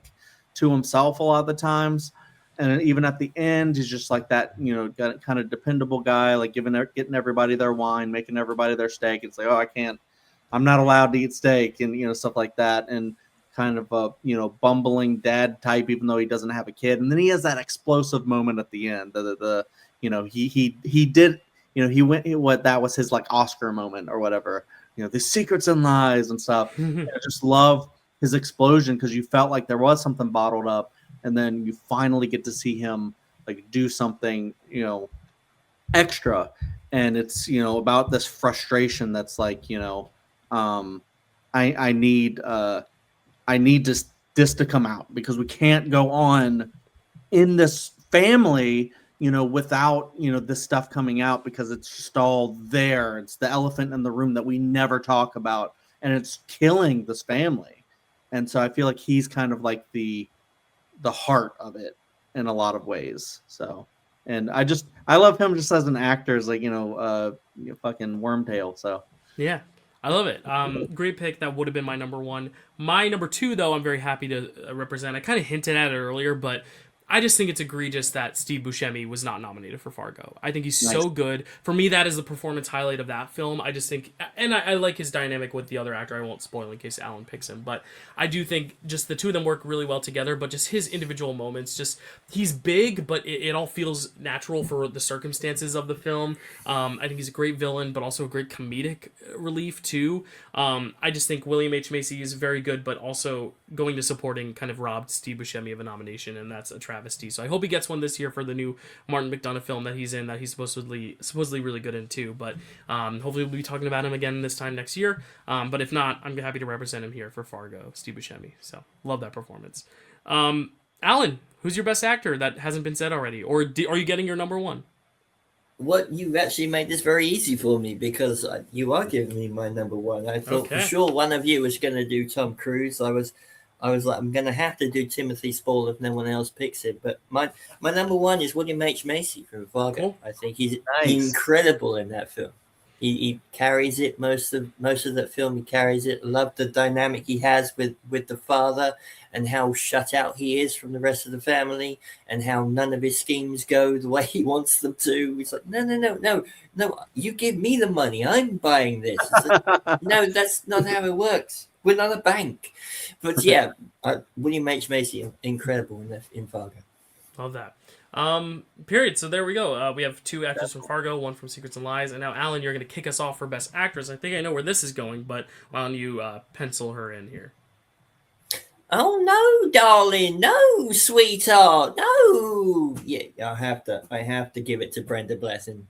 to himself a lot of the times, and even at the end he's just like that kind of dependable guy, getting everybody their wine, making everybody their steak. It's I'm not allowed to eat steak, and stuff like that, and kind of a bumbling dad type, even though he doesn't have a kid. And then he has that explosive moment at the end. He did he went that was his Oscar moment or whatever. The Secrets and Lies and stuff. I just love his explosion because you felt like there was something bottled up, and then you finally get to see him do something extra, and it's about this frustration that's I need this to come out, because we can't go on in this family, without, this stuff coming out, because it's just all there. It's the elephant in the room that we never talk about, and it's killing this family. And so I feel like he's kind of like the heart of it in a lot of ways. So, and I love him just as an actor, as like, fucking Wormtail. So Yeah, I love it. Great pick. That would have been my number one. My number two, though, I'm very happy to represent. I kind of hinted at it earlier, but I just think it's egregious that Steve Buscemi was not nominated for Fargo. I think he's so good. For me, that is the performance highlight of that film. I just think, and I like his dynamic with the other actor. I won't spoil in case Alan picks him, but I do think just the two of them work really well together, but just his individual moments, just, he's big, but it all feels natural for the circumstances of the film. I think he's a great villain, but also a great comedic relief, too. I just think William H. Macy is very good, but also going to supporting kind of robbed Steve Buscemi of a nomination, and that's a travesty. So I hope he gets one this year for the new Martin McDonagh film that he's in, that he's supposedly really good in too. But hopefully we'll be talking about him again this time next year. But if not, I'm happy to represent him here for Fargo, Steve Buscemi. So love that performance. Alan, who's your best actor that hasn't been said already, or are you getting your number one? What, you actually made this very easy for me, because you are giving me my number one. I thought for sure one of you was going to do Tom Cruise. I was like, I'm going to have to do Timothy Spall if no one else picks it. But my number one is William H. Macy from Fargo. Cool. I think he's incredible in that film. He carries it most of that film. He carries it. Love the dynamic he has with the father, and how shut out he is from the rest of the family, and how none of his schemes go the way he wants them to. He's like, no, you give me the money. I'm buying this. Like, no, that's not how it works. We're not a bank. But yeah, William H. Macy, incredible in Fargo. Love that. Period. So there we go. We have two actors from Fargo, one from Secrets and Lies, and now Alan, you're going to kick us off for Best Actress. I think I know where this is going, but why don't you pencil her in here? Oh no, darling, no, sweetheart, no. Yeah, I have to give it to Brenda Blessing.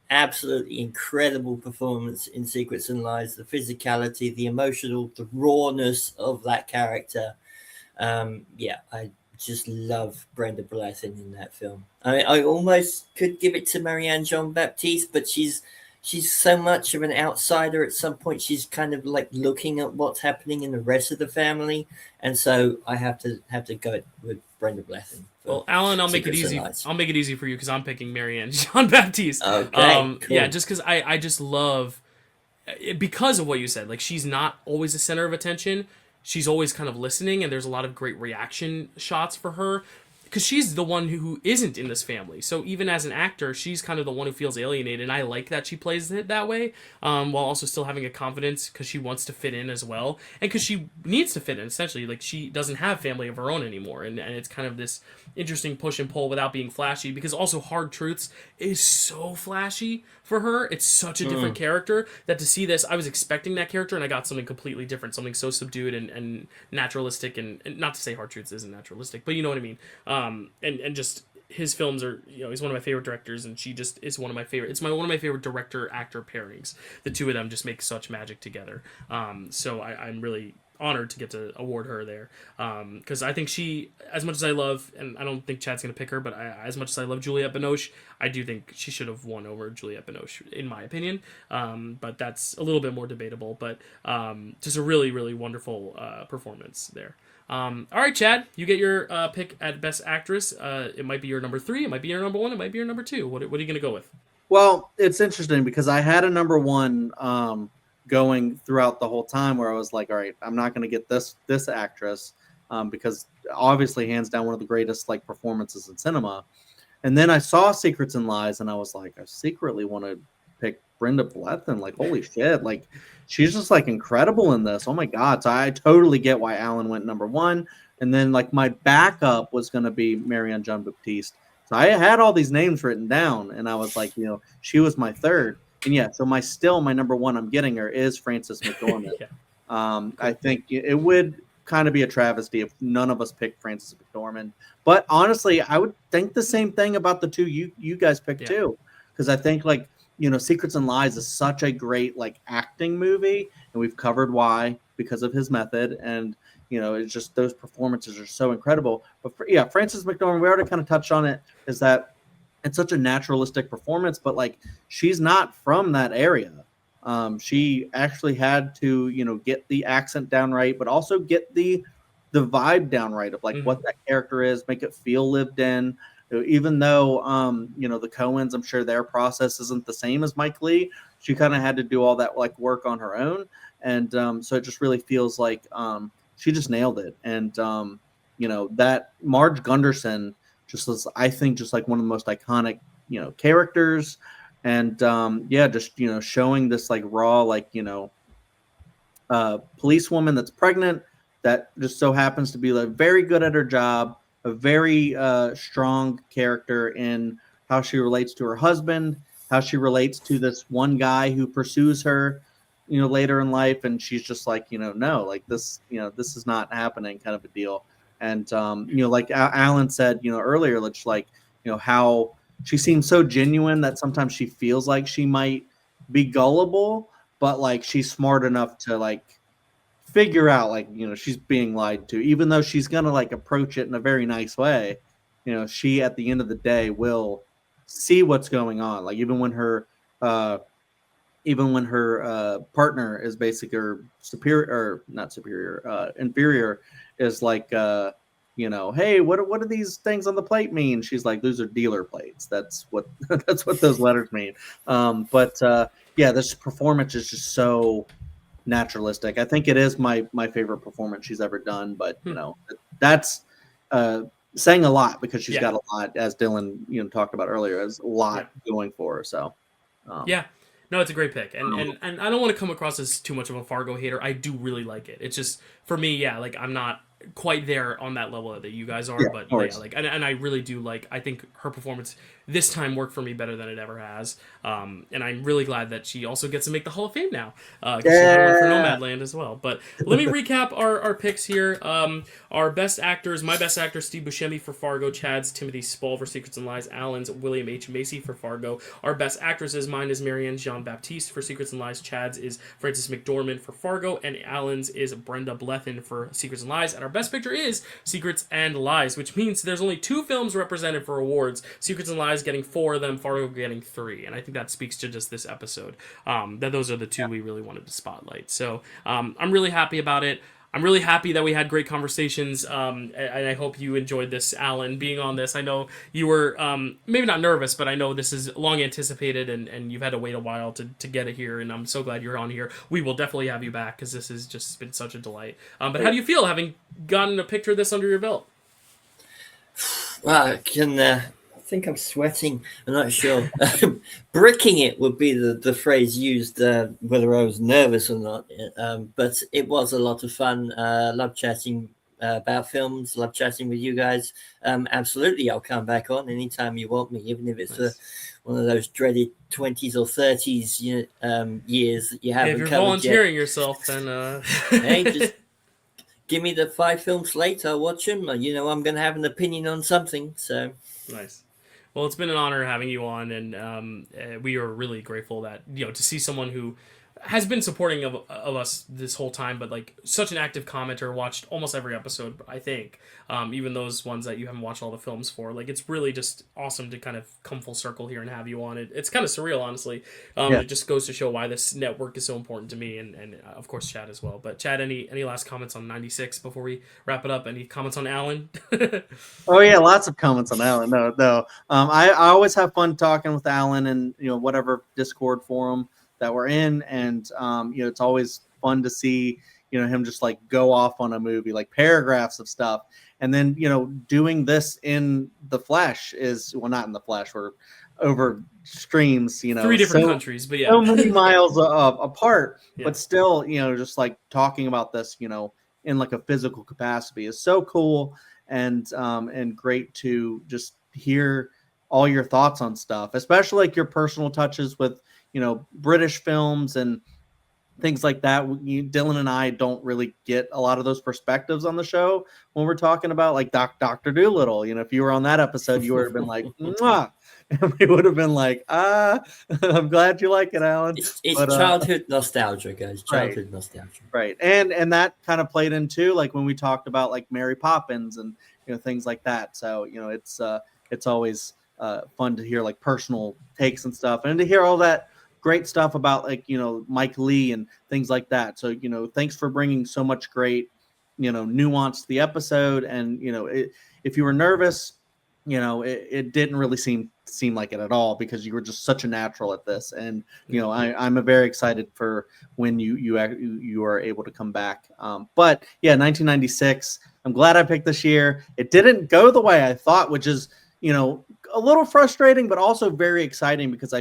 Absolutely incredible performance in Secrets and Lies. The physicality, the emotional, the rawness of that character. I just love Brenda Blessing in that film. I almost could give it to Marianne Jean-Baptiste, but she's so much of an outsider. At some point, she's kind of like looking at what's happening in the rest of the family, and so I have to go with Brenda Blessing. Well, Alan, I'll make it easy. I'll make it easy for you because I'm picking Marianne Jean-Baptiste. Okay, cool. Yeah, just because I just love, because of what you said. Like, she's not always the center of attention. She's always kind of listening, and there's a lot of great reaction shots for her, because she's the one who isn't in this family. So even as an actor, she's kind of the one who feels alienated, and I like that she plays it that way, while also still having a confidence, because she wants to fit in as well, and because she needs to fit in, essentially. Like, she doesn't have family of her own anymore, and it's kind of this interesting push and pull without being flashy, because also Hard Truths is so flashy for her. It's such a different character that to see this, I was expecting that character, and I got something completely different, something so subdued and naturalistic, and not to say Hard Truths isn't naturalistic, but you know what I mean. And just his films are, he's one of my favorite directors, and she just is one of my favorite. It's one of my favorite director-actor pairings. The two of them just make such magic together. So I'm really honored to get to award her there, because I think she, as much as I love, and I don't think Chad's gonna pick her, but as much as I love Juliette Binoche, I do think she should have won over Juliette Binoche, in my opinion. But that's a little bit more debatable. But just a really, really wonderful performance there. All right, Chad, you get your pick at Best Actress. It might be your number 3, it might be your number 1, it might be your number 2. What are you gonna go with? Well, it's interesting because I had a number 1 going throughout the whole time, where I was like, all right, I'm not going to get this actress because obviously hands down one of the greatest like performances in cinema. And then I saw Secrets and Lies, and I was like, I secretly want to pick Brenda Blethyn. Like, holy shit, like she's just like incredible in this. Oh my god! So I totally get why Alan went number 1. And then like my backup was going to be Marianne Jean-Baptiste. So I had all these names written down, and I was like, she was my third. And yeah, so my number 1 I'm getting her is Frances McDormand. Yeah. I think it would kind of be a travesty if none of us picked Frances McDormand. But honestly, I would think the same thing about the two you guys picked too, because I think like Secrets and Lies is such a great like acting movie, and we've covered why. because of his method, and it's just those performances are so incredible. But Frances McDormand, we already kind of touched on it, is that it's such a naturalistic performance, but like she's not from that area. She actually had to get the accent down right, but also get the vibe down right of like what that character is, make it feel lived in. Even though the Coens, I'm sure their process isn't the same as Mike Leigh, she kind of had to do all that like work on her own, and so it just really feels like she just nailed it. And that Marge Gunderson just was, I think, just like one of the most iconic characters, and just showing this like raw like policewoman that's pregnant, that just so happens to be like very good at her job, a very strong character in how she relates to her husband, how she relates to this one guy who pursues her, later in life, and she's just like, no, like this, this is not happening, kind of a deal. And like Alan said, earlier, like how she seems so genuine that sometimes she feels like she might be gullible, but like she's smart enough to like figure out like she's being lied to, even though she's gonna like approach it in a very nice way. She at the end of the day will see what's going on, like even when her partner is basically her superior, or not superior, inferior, is like hey, what do these things on the plate mean? She's like, those are dealer plates. That's what that's what those letters mean. This performance is just so naturalistic. I think it is my favorite performance she's ever done, but that's saying a lot, because she's got a lot, as Dylan talked about earlier, has a lot going for her. So no, it's a great pick, and I don't want to come across as too much of a Fargo hater. I do really like it. It's just, for me, like I'm not quite there on that level that you guys are, but and I really do like. I think her performance this time worked for me better than it ever has, and I'm really glad that she also gets to make the Hall of Fame now, because she had one for Nomadland as well. But let me recap our picks here. Our best actors: my best actor, Steve Buscemi for Fargo; Chad's Timothy Spall for Secrets and Lies; Alan's William H. Macy for Fargo. Our best actresses: mine is Marianne Jean-Baptiste for Secrets and Lies; Chad's is Frances McDormand for Fargo; and Alan's is Brenda Blethyn for Secrets and Lies. And our best picture is Secrets and Lies, which means there's only 2 films represented for awards: Secrets and Lies getting 4 of them, Fargo getting 3. And I think that speaks to just this episode, that those are the 2 we really wanted to spotlight. So I'm really happy about it. I'm really happy that we had great conversations, and I hope you enjoyed this, Alan, being on this. I know you were maybe not nervous, but I know this is long anticipated, and you've had to wait a while to get it here, and I'm so glad you're on here. We will definitely have you back, because this has just been such a delight. But how do you feel having gotten a picture of this under your belt? Well, I think I'm sweating. I'm not sure. Bricking it would be the phrase used, whether I was nervous or not. But it was a lot of fun. Love chatting about films. Love chatting with you guys. Absolutely, I'll come back on anytime you want me, even if it's one of those dreaded 20s or 30s years that you haven't covered yet. If you're volunteering yourself, then hey, just give me the 5 film slate. I'll watch them. I'm going to have an opinion on something. So nice. Well, it's been an honor having you on, and we are really grateful that to see someone who has been supporting of us this whole time, but like such an active commenter, watched almost every episode, I think, even those ones that you haven't watched all the films for. Like, it's really just awesome to kind of come full circle here and have you on. It's kind of surreal, honestly. It just goes to show why this network is so important to me, and of course Chad as well. But Chad, any last comments on 96 before we wrap it up? Any comments on Alan? Oh yeah, lots of comments on Alan. No. I always have fun talking with Alan, and whatever Discord forum that we're in, and it's always fun to see him just like go off on a movie, like paragraphs of stuff, and then doing this in the flesh is, well, not in the flesh, we're over streams, 3 different countries, but so many miles apart, but still just like talking about this in like a physical capacity is so cool, and great to just hear all your thoughts on stuff, especially like your personal touches with British films, and things like that. Dylan and I don't really get a lot of those perspectives on the show when we're talking about like Dr. Doolittle. If you were on that episode, you would have been like, mwah. And we would have been like, I'm glad you like it, Alan. It's But, childhood nostalgia, guys. Childhood right. nostalgia. Right. And that kind of played into like when we talked about like Mary Poppins and things like that. So it's always fun to hear like personal takes and stuff, and to hear all that great stuff about like Mike Lee and things like that. So thanks for bringing so much great nuance to the episode. And if you were nervous, it didn't really seem like it at all, because you were just such a natural at this. And I'm very excited for when you are able to come back. But yeah, 1996. I'm glad I picked this year. It didn't go the way I thought, which is a little frustrating, but also very exciting, because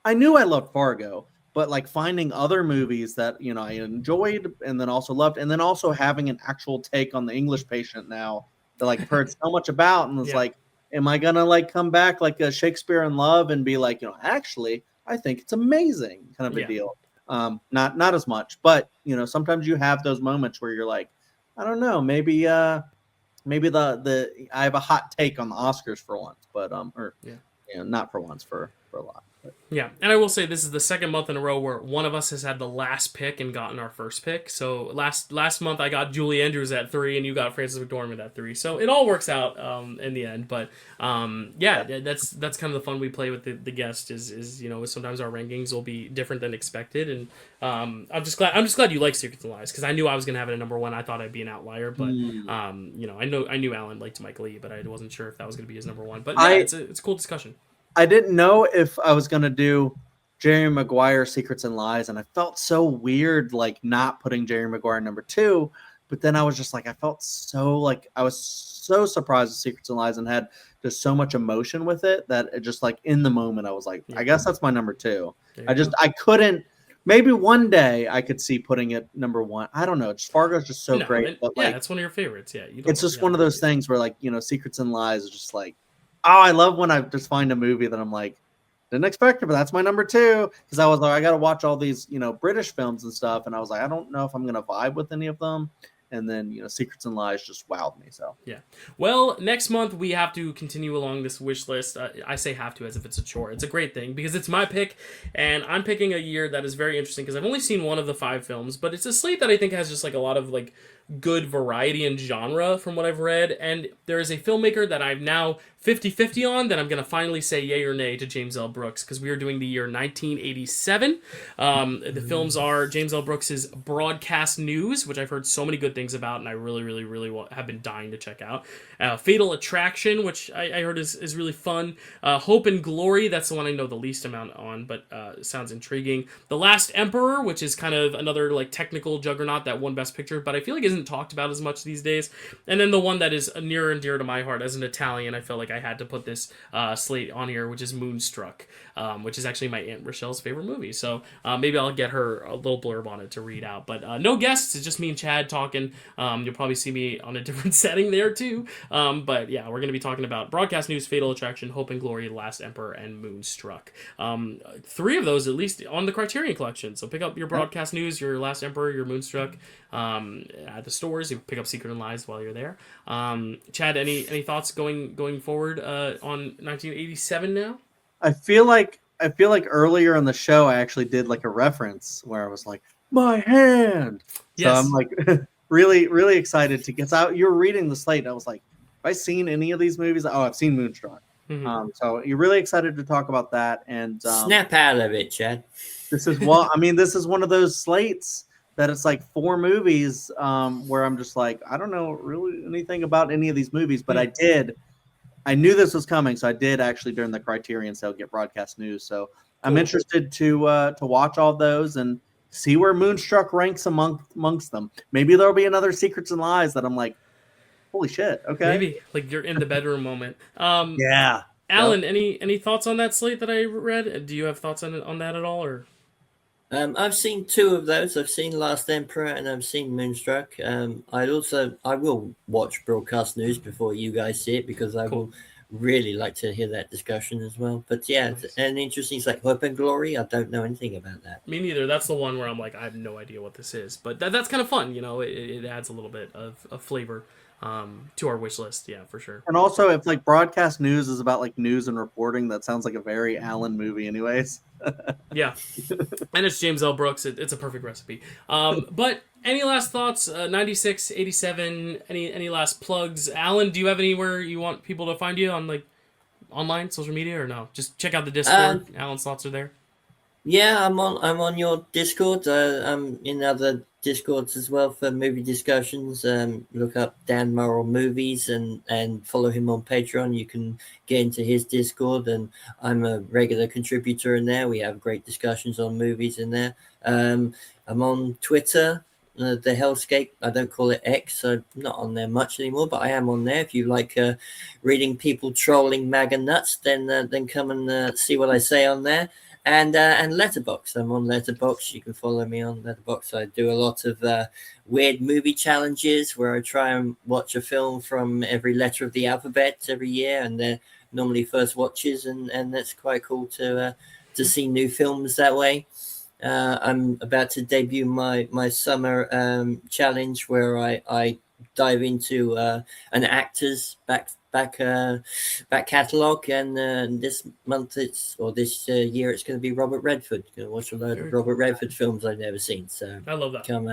I knew I loved Fargo, but like finding other movies that I enjoyed and then also loved, and then also having an actual take on The English Patient now that like heard so much about, and was like, am I gonna like come back like a Shakespeare in Love and be like, actually I think it's amazing kind of a deal. Not as much, but sometimes you have those moments where you're like, I don't know, maybe the I have a hot take on the Oscars for once, but not for once, for a lot. But. Yeah, and I will say this is the second month in a row where one of us has had the last pick and gotten our first pick. So last month I got Julie Andrews at 3, and you got Frances McDormand at 3. So it all works out in the end. But that's kind of the fun we play with the guest is sometimes our rankings will be different than expected, and I'm just glad you like Secrets and Lies, because I knew I was gonna have it at number 1. I thought I'd be an outlier, but I knew Alan liked Mike Lee, but I wasn't sure if that was gonna be his number 1. But it's a cool discussion. I didn't know if I was going to do Jerry Maguire, Secrets and Lies, and I felt so weird like not putting Jerry Maguire number 2, but then I was just like, I felt so like I was so surprised with Secrets and Lies and had just so much emotion with it that it just like in the moment I was like, I guess that's my number 2. I couldn't. Maybe one day I could see putting it number 1. I don't know. Just Fargo's just so great. But it's one of your favorites. Yeah, it's just one of those things where like Secrets and Lies is just like. Oh, I love when I just find a movie that I'm like, didn't expect it, but that's my number 2. Because I was like, I got to watch all these, British films and stuff. And I was like, I don't know if I'm going to vibe with any of them. And then, Secrets and Lies just wowed me. So yeah. Well, next month we have to continue along this wish list. I say have to as if it's a chore. It's a great thing because it's my pick, and I'm picking a year that is very interesting because I've only seen one of the 5 films, but it's a slate that I think has just like a lot of like good variety and genre from what I've read. And there is a filmmaker that I'm now 50-50 on that I'm going to finally say yay or nay to James L. Brooks, because we are doing the year 1987. The films are James L. Brooks's Broadcast News, which I've heard so many good things about, and I really, really, really have been dying to check out. Fatal Attraction, which I heard is really fun. Hope and Glory, that's the one I know the least amount on, but sounds intriguing. The Last Emperor, which is kind of another like technical juggernaut that won Best Picture, but I feel like isn't talked about as much these days. And then the one that is near and dear to my heart as an Italian, I felt like I had to put this slate on here, which is Moonstruck, which is actually my Aunt Rochelle's favorite movie. So maybe I'll get her a little blurb on it to read out. But no guests, it's just me and Chad talking. You'll probably see me on a different setting there too. But yeah, we're going to be talking about Broadcast News, Fatal Attraction, Hope and Glory, Last Emperor, and Moonstruck. 3 of those at least on the Criterion Collection. So pick up your Broadcast News, your Last Emperor, your Moonstruck at the stores. You pick up Secret and Lies while you're there. Chad, any thoughts going forward on 1987 now? I feel like earlier in the show I actually did like a reference where I was like, my hand. Yes. So I'm like really, really excited to get out. You're reading the slate. I was like, have I seen any of these movies? Oh, I've seen Moonstruck. Mm-hmm. So you're really excited to talk about that. And snap out of it, Chad. This is this is one of those slates that it's like 4 movies where I'm just like, I don't know really anything about any of these movies, but I knew this was coming, so I did actually during the Criterion sale get Broadcast News. So I'm interested to watch all those and see where Moonstruck ranks amongst them. Maybe there'll be another Secrets and Lies that I'm like, holy shit, okay. Maybe like you're in the bedroom moment. Yeah. Alan, any thoughts on that slate that I read? Do you have thoughts on that at all, or? I've seen 2 of those. I've seen Last Emperor and I've seen Moonstruck. I will watch Broadcast News before you guys see it, because I will really like to hear that discussion as well. But yeah, Nice. and interesting. It's like Hope and Glory. I don't know anything about that. Me neither. That's the one where I'm like, I have no idea what this is, but that's kind of fun. It adds a little bit of flavor to our wish list. Yeah, for sure. And also, if like broadcast news is about like news and reporting, that sounds like a very Alan movie, anyways. Yeah, and it's James L. Brooks. It's a perfect recipe. But any last thoughts? 96, 87. Any last plugs? Alan, do you have anywhere you want people to find you on like online, social media, or no? Just check out the Discord. Alan's thoughts are there. Yeah, I'm on your Discord. I'm in other Discords as well for movie discussions. Look up Dan Morrill Movies and follow him on Patreon. You can get into his Discord, and I'm a regular contributor in there. We have great discussions on movies in there. I'm on Twitter, the Hellscape. I don't call it X, so I'm not on there much anymore, but I am on there. If you like reading people trolling MAGA nuts, then come and see what I say on there. And Letterboxd. I'm on Letterboxd. You can follow me on Letterboxd. I do a lot of weird movie challenges where I try and watch a film from every letter of the alphabet every year, and they're normally first watches, and that's quite cool to see new films that way. I'm about to debut my summer challenge where I dive into an actor's back catalogue, and this month this year it's going to be Robert Redford. Going to watch a load of Robert Redford films I've never seen. So I love that. Come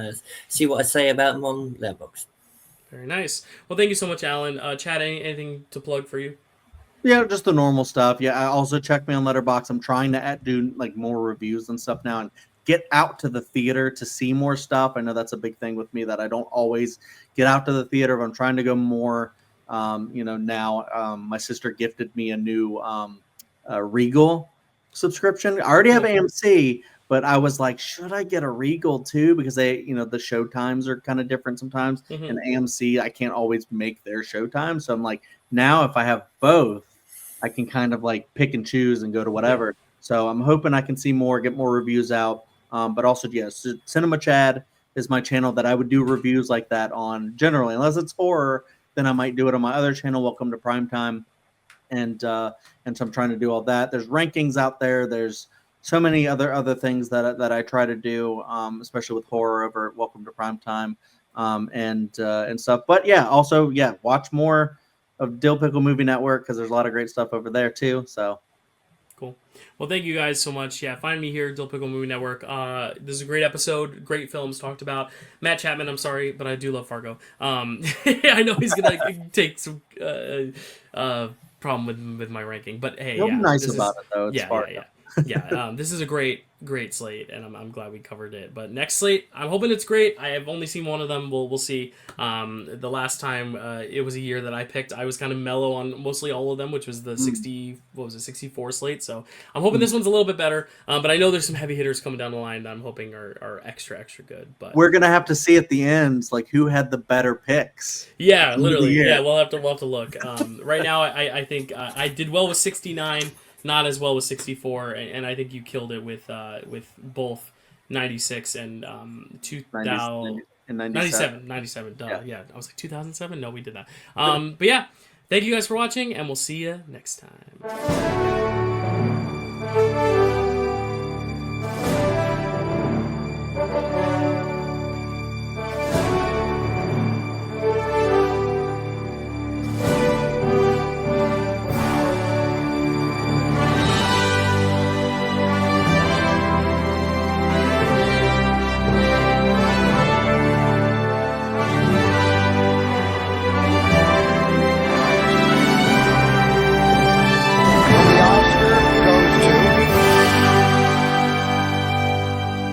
see what I say about them on Letterboxd. Very nice. Well, thank you so much, Alan. Chad, anything to plug for you? Yeah, just the normal stuff. Yeah, I also check me on Letterboxd. I'm trying to do like more reviews and stuff now, and get out to the theater to see more stuff. I know that's a big thing with me that I don't always get out to the theater, but I'm trying to go more. Now my sister gifted me a new Regal subscription. I already have AMC, but I was like, should I get a Regal too? Because the show times are kind of different sometimes. And AMC, I can't always make their show time. So I'm like, now if I have both, I can kind of like pick and choose and go to whatever. So I'm hoping I can see more, get more reviews out. But also, yes, Cinema Chad is my channel that I would do reviews like that on generally, unless it's horror. Then I might do it on my other channel, Welcome to Primetime, and so I'm trying to do all that. There's rankings out there. There's so many other things that I try to do, especially with horror over at Welcome to Primetime, and stuff. But also watch more of Dill Pickle Movie Network because there's a lot of great stuff over there too. So. Cool. Well, thank you guys so much. Yeah, find me here, Dill Pickle Movie Network. This is a great episode. Great films talked about. Matt Chapman, I'm sorry, but I do love Fargo. I know he's gonna take some problem with my ranking, but hey, You'll be nice about it though. It's Fargo. This is a great slate, and I'm glad we covered it. But next slate, I'm hoping it's great. I have only seen one of them. We'll see. The last time it was a year that I picked, I was kind of mellow on mostly all of them, which was the 64 slate. So I'm hoping this one's a little bit better. But I know there's some heavy hitters coming down the line that I'm hoping are extra good. But we're gonna have to see at the end like who had the better picks. Yeah, literally. Yeah, we'll have to look. Right now, I think I did well with 69. Not as well with 64, and I think you killed it with both 96 and 2000 and 97. Duh, yeah. I was like 2007. No, we did that. But yeah, thank you guys for watching, and we'll see you next time.